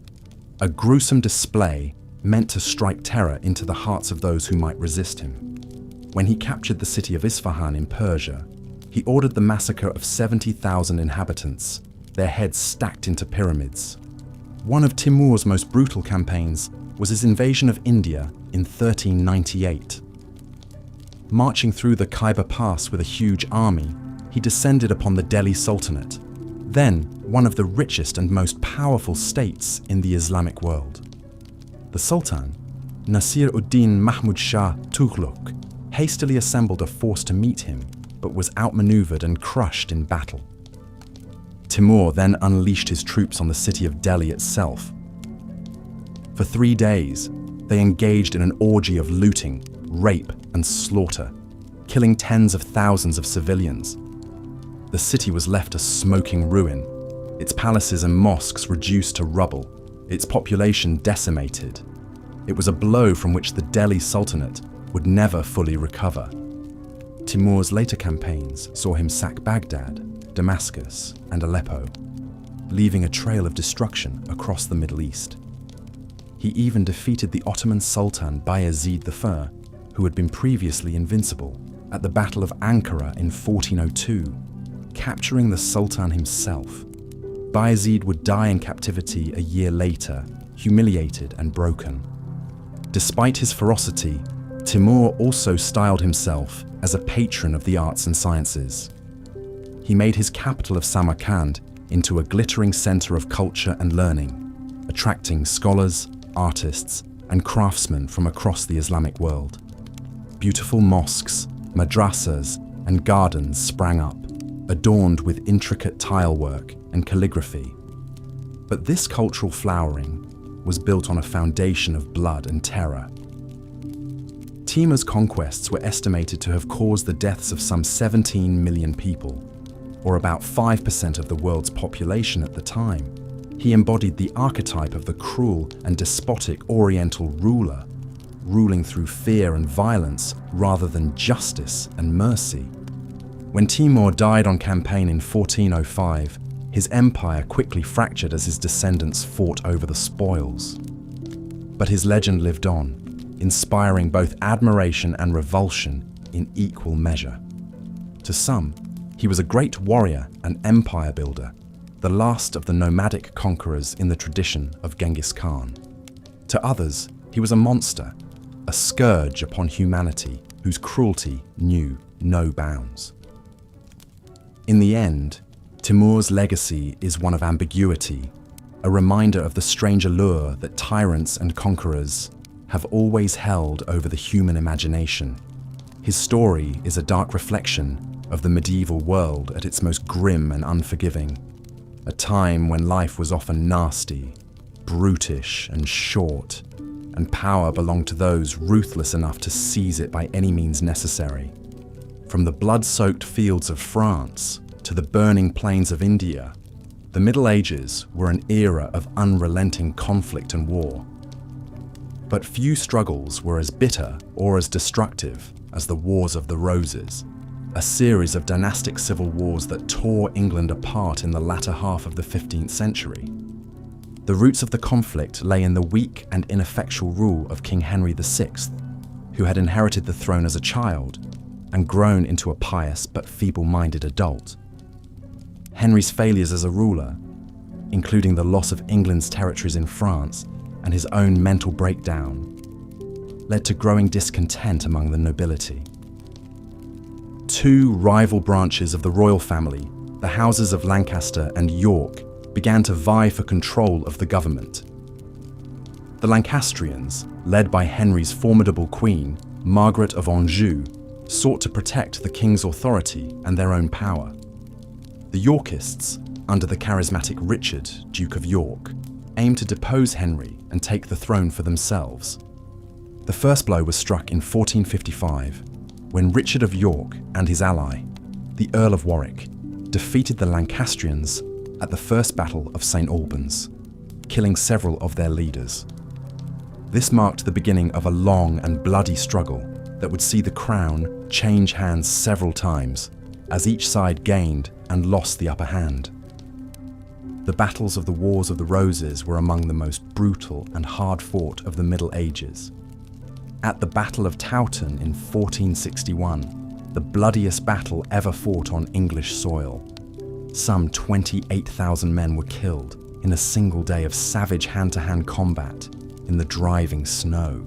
a gruesome display meant to strike terror into the hearts of those who might resist him. When he captured the city of Isfahan in Persia, he ordered the massacre of 70,000 inhabitants, their heads stacked into pyramids. One of Timur's most brutal campaigns was his invasion of India in 1398. Marching through the Khyber Pass with a huge army, he descended upon the Delhi Sultanate, then one of the richest and most powerful states in the Islamic world. The Sultan, Nasir-ud-Din Mahmud Shah Tughlaq, hastily assembled a force to meet him, but was outmaneuvered and crushed in battle. Timur then unleashed his troops on the city of Delhi itself. For 3 days, they engaged in an orgy of looting, rape, and slaughter, killing tens of thousands of civilians. The city was left a smoking ruin, its palaces and mosques reduced to rubble, its population decimated. It was a blow from which the Delhi Sultanate would never fully recover. Timur's later campaigns saw him sack Baghdad, Damascus, and Aleppo, leaving a trail of destruction across the Middle East. He even defeated the Ottoman Sultan Bayezid I, who had been previously invincible, at the Battle of Ankara in 1402, capturing the Sultan himself. Bayezid would die in captivity a year later, humiliated and broken. Despite his ferocity, Timur also styled himself as a patron of the arts and sciences. He made his capital of Samarkand into a glittering center of culture and learning, attracting scholars, artists, and craftsmen from across the Islamic world. Beautiful mosques, madrasas, and gardens sprang up, adorned with intricate tile work and calligraphy. But this cultural flowering was built on a foundation of blood and terror. Timur's conquests were estimated to have caused the deaths of some 17 million people, or about 5% of the world's population at the time. He embodied the archetype of the cruel and despotic Oriental ruler, ruling through fear and violence rather than justice and mercy. When Timur died on campaign in 1405, his empire quickly fractured as his descendants fought over the spoils. But his legend lived on, inspiring both admiration and revulsion in equal measure. To some, he was a great warrior and empire builder, the last of the nomadic conquerors in the tradition of Genghis Khan. To others, he was a monster, a scourge upon humanity whose cruelty knew no bounds. In the end, Timur's legacy is one of ambiguity, a reminder of the strange allure that tyrants and conquerors have always held over the human imagination. His story is a dark reflection of the medieval world at its most grim and unforgiving, a time when life was often nasty, brutish and short, and power belonged to those ruthless enough to seize it by any means necessary. From the blood-soaked fields of France to the burning plains of India, the Middle Ages were an era of unrelenting conflict and war. But few struggles were as bitter or as destructive as the Wars of the Roses. a series of dynastic civil wars that tore England apart in the latter half of the 15th century. The roots of the conflict lay in the weak and ineffectual rule of King Henry VI, who had inherited the throne as a child and grown into a pious but feeble-minded adult. Henry's failures as a ruler, including the loss of England's territories in France and his own mental breakdown, led to growing discontent among the nobility. Two rival branches of the royal family, the houses of Lancaster and York, began to vie for control of the government. The Lancastrians, led by Henry's formidable queen, Margaret of Anjou, sought to protect the king's authority and their own power. The Yorkists, under the charismatic Richard, Duke of York, aimed to depose Henry and take the throne for themselves. The first blow was struck in 1455, when Richard of York and his ally, the Earl of Warwick, defeated the Lancastrians at the First Battle of St. Albans, killing several of their leaders. This marked the beginning of a long and bloody struggle that would see the crown change hands several times, as each side gained and lost the upper hand. The battles of the Wars of the Roses were among the most brutal and hard-fought of the Middle Ages. At the Battle of Towton in 1461, the bloodiest battle ever fought on English soil, some 28,000 men were killed in a single day of savage hand-to-hand combat in the driving snow.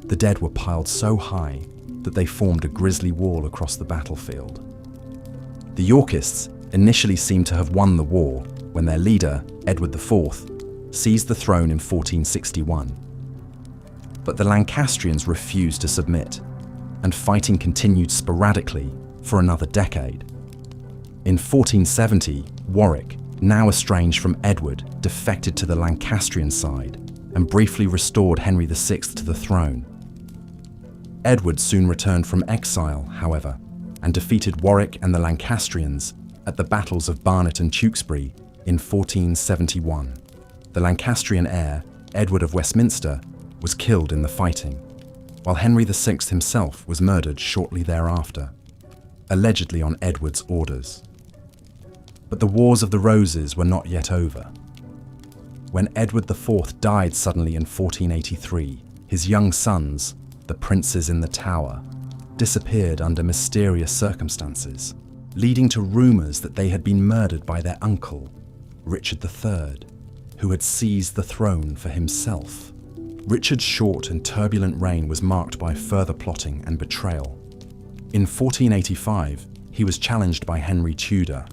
The dead were piled so high that they formed a grisly wall across the battlefield. The Yorkists initially seemed to have won the war when their leader, Edward IV, seized the throne in 1461. But the Lancastrians refused to submit, and fighting continued sporadically for another decade. In 1470, Warwick, now estranged from Edward, defected to the Lancastrian side and briefly restored Henry VI to the throne. Edward soon returned from exile, however, and defeated Warwick and the Lancastrians at the battles of Barnet and Tewkesbury in 1471. The Lancastrian heir, Edward of Westminster, was killed in the fighting, while Henry VI himself was murdered shortly thereafter, allegedly on Edward's orders. But the Wars of the Roses were not yet over. When Edward IV died suddenly in 1483, his young sons, the princes in the Tower, disappeared under mysterious circumstances, leading to rumours that they had been murdered by their uncle, Richard III, who had seized the throne for himself. Richard's short and turbulent reign was marked by further plotting and betrayal. In 1485, he was challenged by Henry Tudor,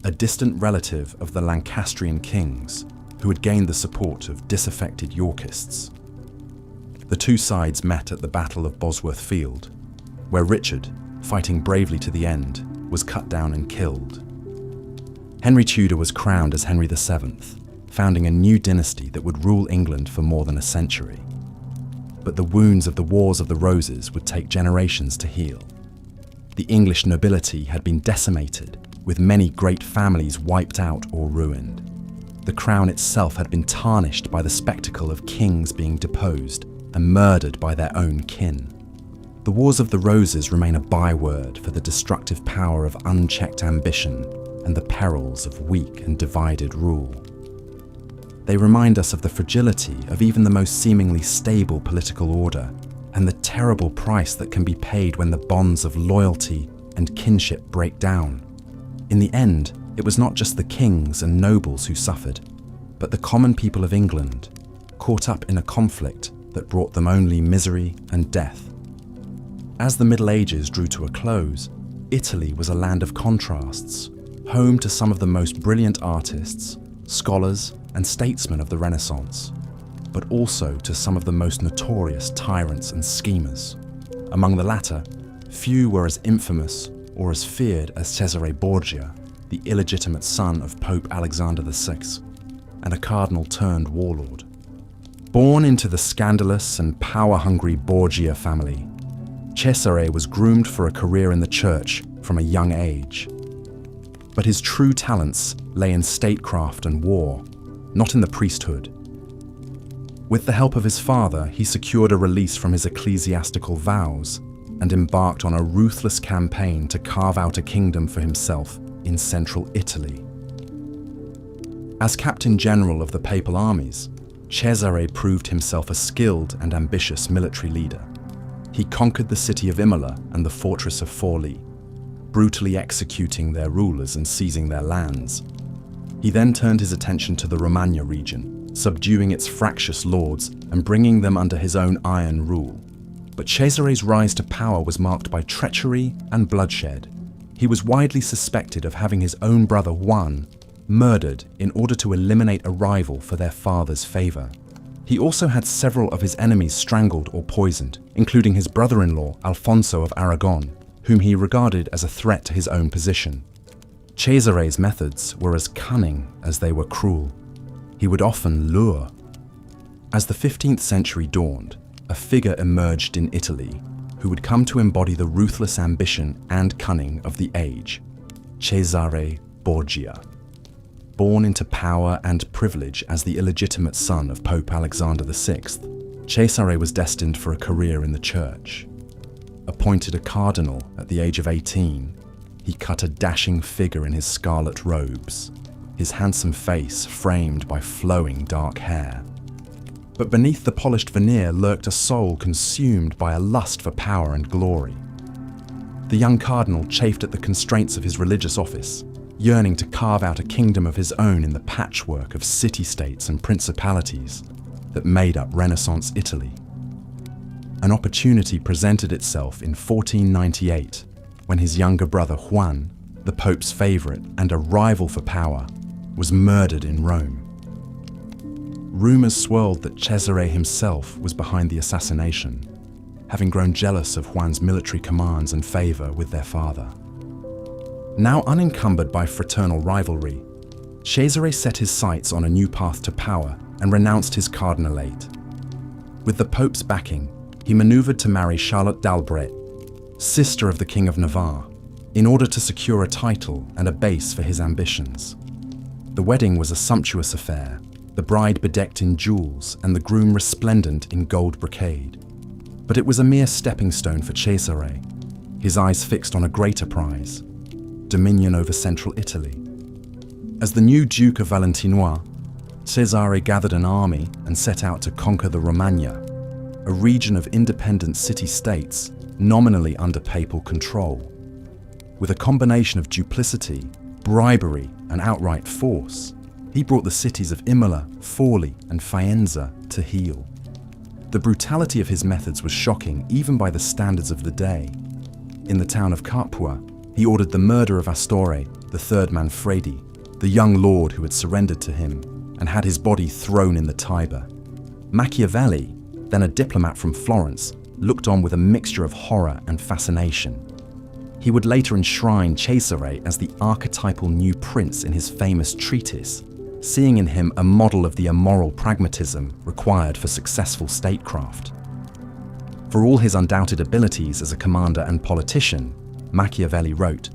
a distant relative of the Lancastrian kings, who had gained the support of disaffected Yorkists. The two sides met at the Battle of Bosworth Field, where Richard, fighting bravely to the end, was cut down and killed. Henry Tudor was crowned as Henry VII, founding a new dynasty that would rule England for more than a century. But the wounds of the Wars of the Roses would take generations to heal. The English nobility had been decimated, with many great families wiped out or ruined. The crown itself had been tarnished by the spectacle of kings being deposed and murdered by their own kin. The Wars of the Roses remain a byword for the destructive power of unchecked ambition and the perils of weak and divided rule. They remind us of the fragility of even the most seemingly stable political order and the terrible price that can be paid when the bonds of loyalty and kinship break down. In the end, it was not just the kings and nobles who suffered, but the common people of England, caught up in a conflict that brought them only misery and death. As the Middle Ages drew to a close, Italy was a land of contrasts, home to some of the most brilliant artists, scholars, and statesmen of the Renaissance, but also to some of the most notorious tyrants and schemers. Among the latter, few were as infamous or as feared as Cesare Borgia, the illegitimate son of Pope Alexander VI, and a cardinal turned warlord. Born into the scandalous and power-hungry Borgia family, Cesare was groomed for a career in the church from a young age. But his true talents lay in statecraft and war, not in the priesthood. With the help of his father, he secured a release from his ecclesiastical vows and embarked on a ruthless campaign to carve out a kingdom for himself in central Italy. As Captain General of the papal armies, 𝐝𝐴ZARE proved himself a skilled and ambitious military leader. He conquered the city of Imola and the fortress of Forlì, brutally executing their rulers and seizing their lands. He then turned his attention to the Romagna region, subduing its fractious lords and bringing them under his own iron rule. But 𝐝𝐴ZARE's rise to power was marked by treachery and bloodshed. He was widely suspected of having his own brother Juan murdered in order to eliminate a rival for their father's favor. He also had several of his enemies strangled or poisoned, including his brother-in-law Alfonso of Aragon, whom he regarded as a threat to his own position. 𝐝𝐴ZARE's methods were as cunning as they were cruel. He would often lure. As the 15th century dawned, a figure emerged in Italy who would come to embody the ruthless ambition and cunning of the age, Cesare Borgia. Born into power and privilege as the illegitimate son of Pope Alexander VI, 𝐝𝐴ZARE was destined for a career in the church. Appointed a cardinal at the age of 18, he cut a dashing figure in his scarlet robes, his handsome face framed by flowing dark hair. But beneath the polished veneer lurked a soul consumed by a lust for power and glory. The young cardinal chafed at the constraints of his religious office, yearning to carve out a kingdom of his own in the patchwork of city-states and principalities that made up Renaissance Italy. An opportunity presented itself in 1498 when his younger brother Juan, the Pope's favorite and a rival for power, was murdered in Rome. Rumors swirled that 𝐝𝐴ZARE himself was behind the assassination, having grown jealous of Juan's military commands and favor with their father. Now unencumbered by fraternal rivalry, 𝐝𝐴ZARE set his sights on a new path to power and renounced his cardinalate. With the Pope's backing, he maneuvered to marry Charlotte d'Albret, sister of the King of Navarre, in order to secure a title and a base for his ambitions. The wedding was a sumptuous affair, the bride bedecked in jewels and the groom resplendent in gold brocade. But it was a mere stepping stone for 𝐝𝐴ZARE, his eyes fixed on a greater prize, dominion over central Italy. As the new Duke of Valentinois, 𝐝𝐴ZARE gathered an army and set out to conquer the Romagna, a region of independent city-states nominally under papal control. With a combination of duplicity, bribery, and outright force, he brought the cities of Imola, Forlì, and Faenza to heel. The brutality of his methods was shocking even by the standards of the day. In the town of Capua, he ordered the murder of Astorre, the third Manfredi, the young lord who had surrendered to him, and had his body thrown in the Tiber. Machiavelli, then a diplomat from Florence, looked on with a mixture of horror and fascination. He would later enshrine 𝐝𝐴ZARE as the archetypal new prince in his famous treatise, seeing in him a model of the immoral pragmatism required for successful statecraft. For all his undoubted abilities as a commander and politician, Machiavelli wrote,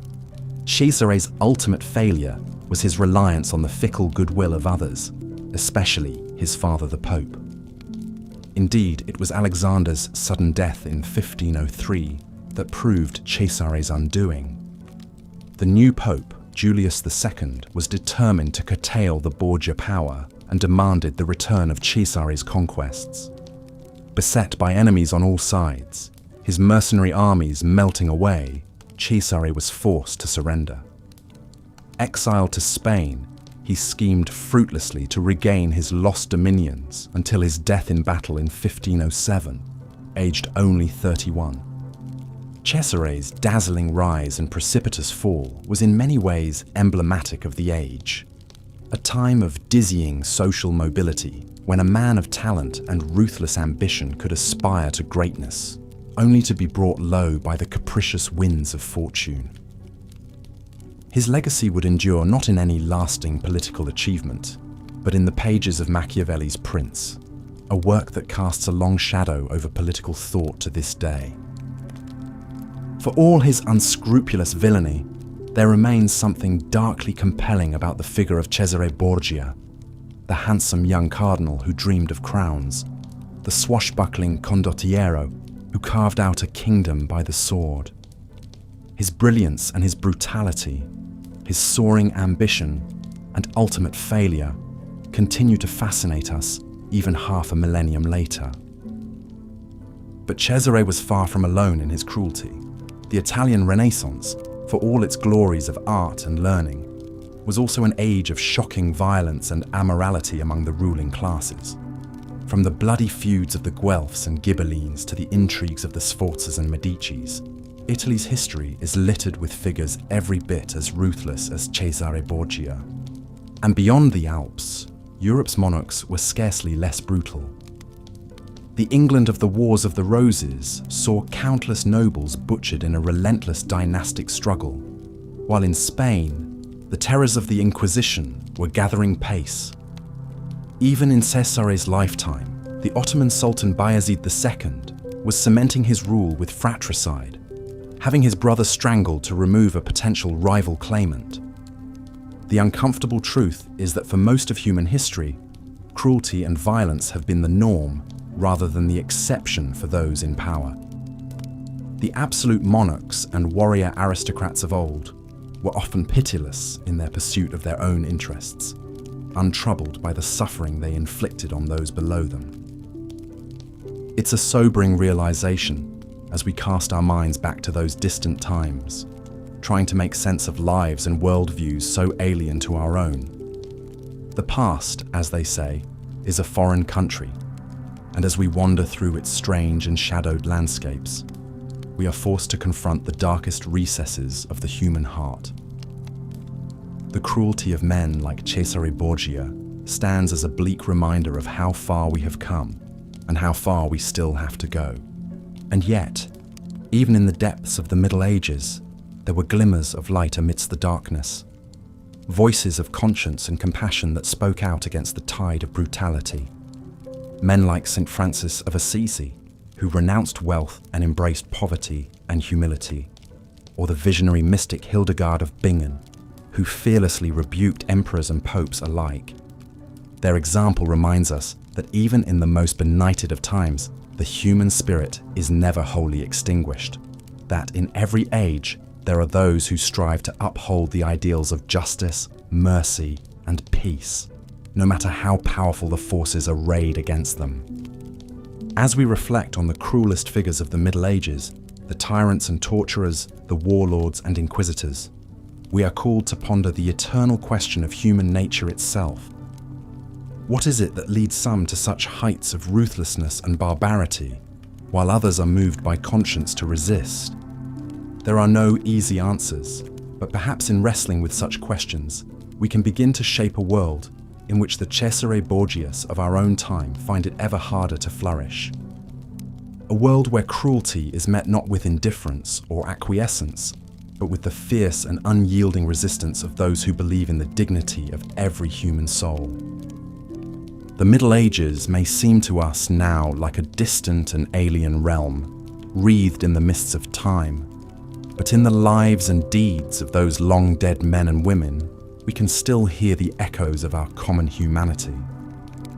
𝐝𝐴ZARE's ultimate failure was his reliance on the fickle goodwill of others, especially his father the Pope. Indeed, it was Alexander's sudden death in 1503 that proved 𝐝𝐴ZARE's undoing. The new Pope, Julius II, was determined to curtail the Borgia power and demanded the return of 𝐝𝐴ZARE's conquests. Beset by enemies on all sides, his mercenary armies melting away, 𝐝𝐴ZARE was forced to surrender. Exiled to Spain, he schemed fruitlessly to regain his lost dominions until his death in battle in 1507, aged only 31. 𝐝𝐴ZARE's dazzling rise and precipitous fall was in many ways emblematic of the age, a time of dizzying social mobility when a man of talent and ruthless ambition could aspire to greatness, only to be brought low by the capricious winds of fortune. His legacy would endure not in any lasting political achievement, but in the pages of Machiavelli's Prince, a work that casts a long shadow over political thought to this day. For all his unscrupulous villainy, there remains something darkly compelling about the figure of Cesare Borgia, the handsome young cardinal who dreamed of crowns, the swashbuckling condottiero who carved out a kingdom by the sword. His brilliance and his brutality, his soaring ambition and ultimate failure continue to fascinate us even half a millennium later. But Cesare was far from alone in his cruelty. The Italian Renaissance, for all its glories of art and learning, was also an age of shocking violence and immorality among the ruling classes. From the bloody feuds of the Guelphs and Ghibellines to the intrigues of the Sforzas and Medicis, Italy's history is littered with figures every bit as ruthless as Cesare Borgia. And beyond the Alps, Europe's monarchs were scarcely less brutal. The England of the Wars of the Roses saw countless nobles butchered in a relentless dynastic struggle, while in Spain, the terrors of the Inquisition were gathering pace. Even in Cesare's lifetime, the Ottoman Sultan Bayezid II was cementing his rule with fratricide, having his brother strangled to remove a potential rival claimant. The uncomfortable truth is that for most of human history, cruelty and violence have been the norm rather than the exception for those in power. The absolute monarchs and warrior aristocrats of old were often pitiless in their pursuit of their own interests, untroubled by the suffering they inflicted on those below them. It's a sobering realization as we cast our minds back to those distant times, trying to make sense of lives and worldviews so alien to our own. The past, as they say, is a foreign country, and as we wander through its strange and shadowed landscapes, we are forced to confront the darkest recesses of the human heart. The cruelty of men like Cesare Borgia stands as a bleak reminder of how far we have come and how far we still have to go. And yet, even in the depths of the Middle Ages, there were glimmers of light amidst the darkness, voices of conscience and compassion that spoke out against the tide of brutality. Men like St. Francis of Assisi, who renounced wealth and embraced poverty and humility, or the visionary mystic Hildegard of Bingen, who fearlessly rebuked emperors and popes alike. Their example reminds us that even in the most benighted of times, the human spirit is never wholly extinguished, that in every age there are those who strive to uphold the ideals of justice, mercy, and peace, no matter how powerful the forces arrayed against them. As we reflect on the cruelest figures of the Middle Ages, the tyrants and torturers, the warlords and inquisitors, we are called to ponder the eternal question of human nature itself. What is it that leads some to such heights of ruthlessness and barbarity, while others are moved by conscience to resist? There are no easy answers, but perhaps in wrestling with such questions, we can begin to shape a world in which the Cesare Borgias of our own time find it ever harder to flourish. A world where cruelty is met not with indifference or acquiescence, but with the fierce and unyielding resistance of those who believe in the dignity of every human soul. The Middle Ages may seem to us now like a distant and alien realm, wreathed in the mists of time, but in the lives and deeds of those long-dead men and women, we can still hear the echoes of our common humanity.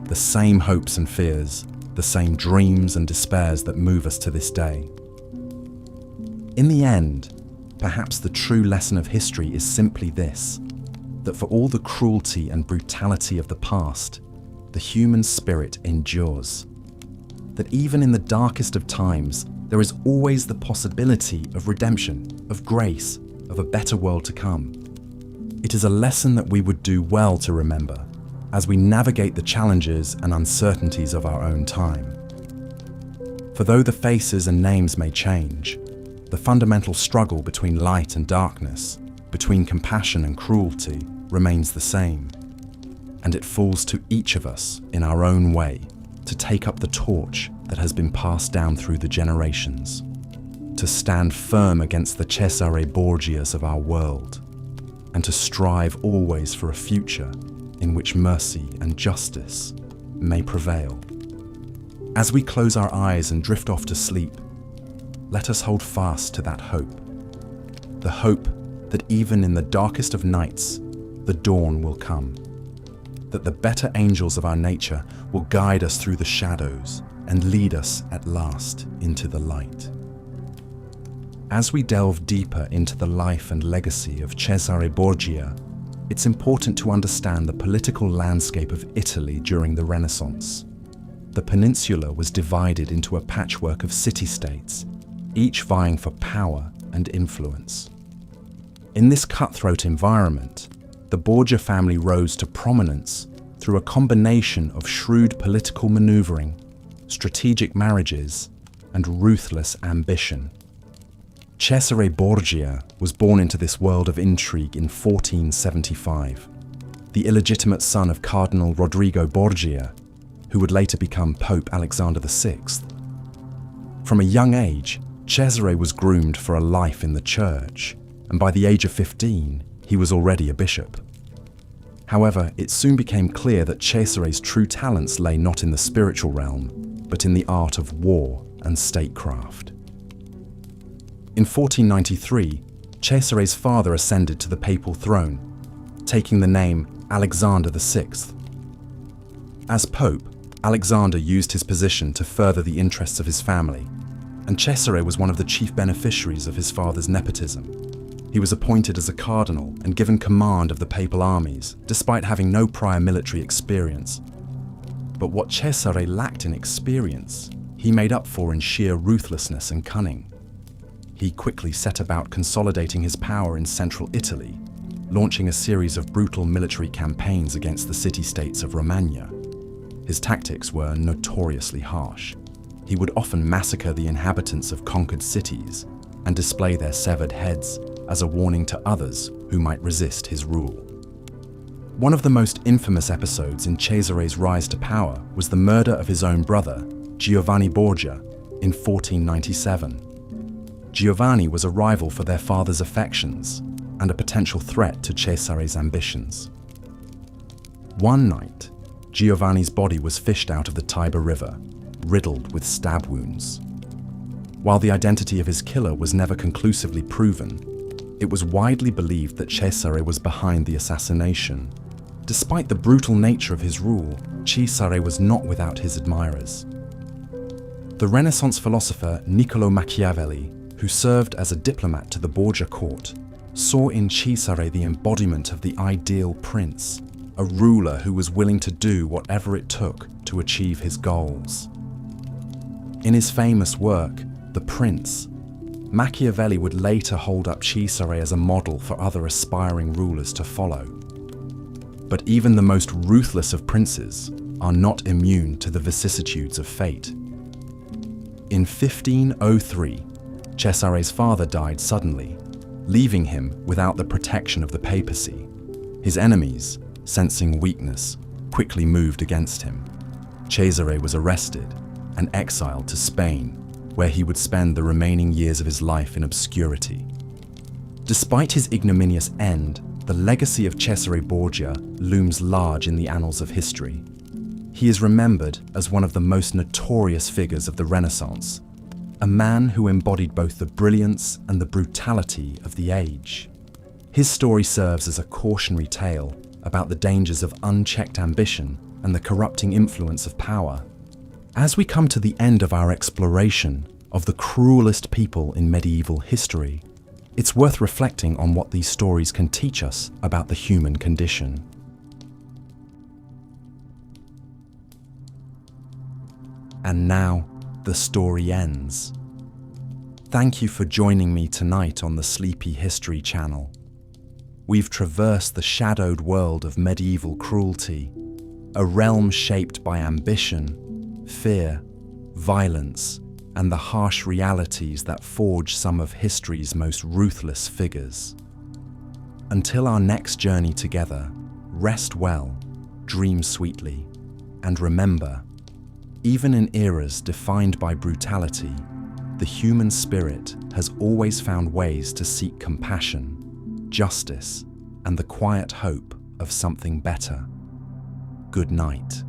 The same hopes and fears, the same dreams and despairs that move us to this day. In the end, perhaps the true lesson of history is simply this, that for all the cruelty and brutality of the past, the human spirit endures. That even in the darkest of times, there is always the possibility of redemption, of grace, of a better world to come. It is a lesson that we would do well to remember as we navigate the challenges and uncertainties of our own time. For though the faces and names may change, the fundamental struggle between light and darkness, between compassion and cruelty, remains the same. And it falls to each of us in our own way to take up the torch that has been passed down through the generations, to stand firm against the Cesare Borgias of our world, and to strive always for a future in which mercy and justice may prevail. As we close our eyes and drift off to sleep, let us hold fast to that hope. The hope that even in the darkest of nights, the dawn will come. That the better angels of our nature will guide us through the shadows and lead us at last into the light. As we delve deeper into the life and legacy of Cesare Borgia, it's important to understand the political landscape of Italy during the Renaissance. The peninsula was divided into a patchwork of city-states, each vying for power and influence. In this cutthroat environment, the Borgia family rose to prominence through a combination of shrewd political maneuvering, strategic marriages, and ruthless ambition. Cesare Borgia was born into this world of intrigue in 1475, the illegitimate son of Cardinal Rodrigo Borgia, who would later become Pope Alexander VI. From a young age, Cesare was groomed for a life in the church, and by the age of 15, he was already a bishop. However, it soon became clear that Cesare's true talents lay not in the spiritual realm, but in the art of war and statecraft. In 1493, Cesare's father ascended to the papal throne, taking the name Alexander VI. As Pope, Alexander used his position to further the interests of his family, and Cesare was one of the chief beneficiaries of his father's nepotism. He was appointed as a cardinal and given command of the papal armies, despite having no prior military experience. But what Cesare lacked in experience, he made up for in sheer ruthlessness and cunning. He quickly set about consolidating his power in central Italy, launching a series of brutal military campaigns against the city-states of Romagna. His tactics were notoriously harsh. He would often massacre the inhabitants of conquered cities and display their severed heads as a warning to others who might resist his rule. One of the most infamous episodes in Cesare's rise to power was the murder of his own brother, Giovanni Borgia, in 1497. Giovanni was a rival for their father's affections and a potential threat to Cesare's ambitions. One night, Giovanni's body was fished out of the Tiber River, riddled with stab wounds. While the identity of his killer was never conclusively proven, it was widely believed that Cesare was behind the assassination. Despite the brutal nature of his rule, Cesare was not without his admirers. The Renaissance philosopher Niccolò Machiavelli, who served as a diplomat to the Borgia court, saw in Cesare the embodiment of the ideal prince, a ruler who was willing to do whatever it took to achieve his goals. In his famous work, The Prince, Machiavelli would later hold up Cesare as a model for other aspiring rulers to follow. But even the most ruthless of princes are not immune to the vicissitudes of fate. In 1503, Cesare's father died suddenly, leaving him without the protection of the papacy. His enemies, sensing weakness, quickly moved against him. Cesare was arrested and exiled to Spain, where he would spend the remaining years of his life in obscurity. Despite his ignominious end, the legacy of Cesare Borgia looms large in the annals of history. He is remembered as one of the most notorious figures of the Renaissance, a man who embodied both the brilliance and the brutality of the age. His story serves as a cautionary tale about the dangers of unchecked ambition and the corrupting influence of power. As we come to the end of our exploration of the cruelest people in medieval history, it's worth reflecting on what these stories can teach us about the human condition. And now, the story ends. Thank you for joining me tonight on the Sleepy History channel. We've traversed the shadowed world of medieval cruelty, a realm shaped by ambition, fear, violence, and the harsh realities that forge some of history's most ruthless figures. Until our next journey together, rest well, dream sweetly, and remember, even in eras defined by brutality, the human spirit has always found ways to seek compassion, justice, and the quiet hope of something better. Good night.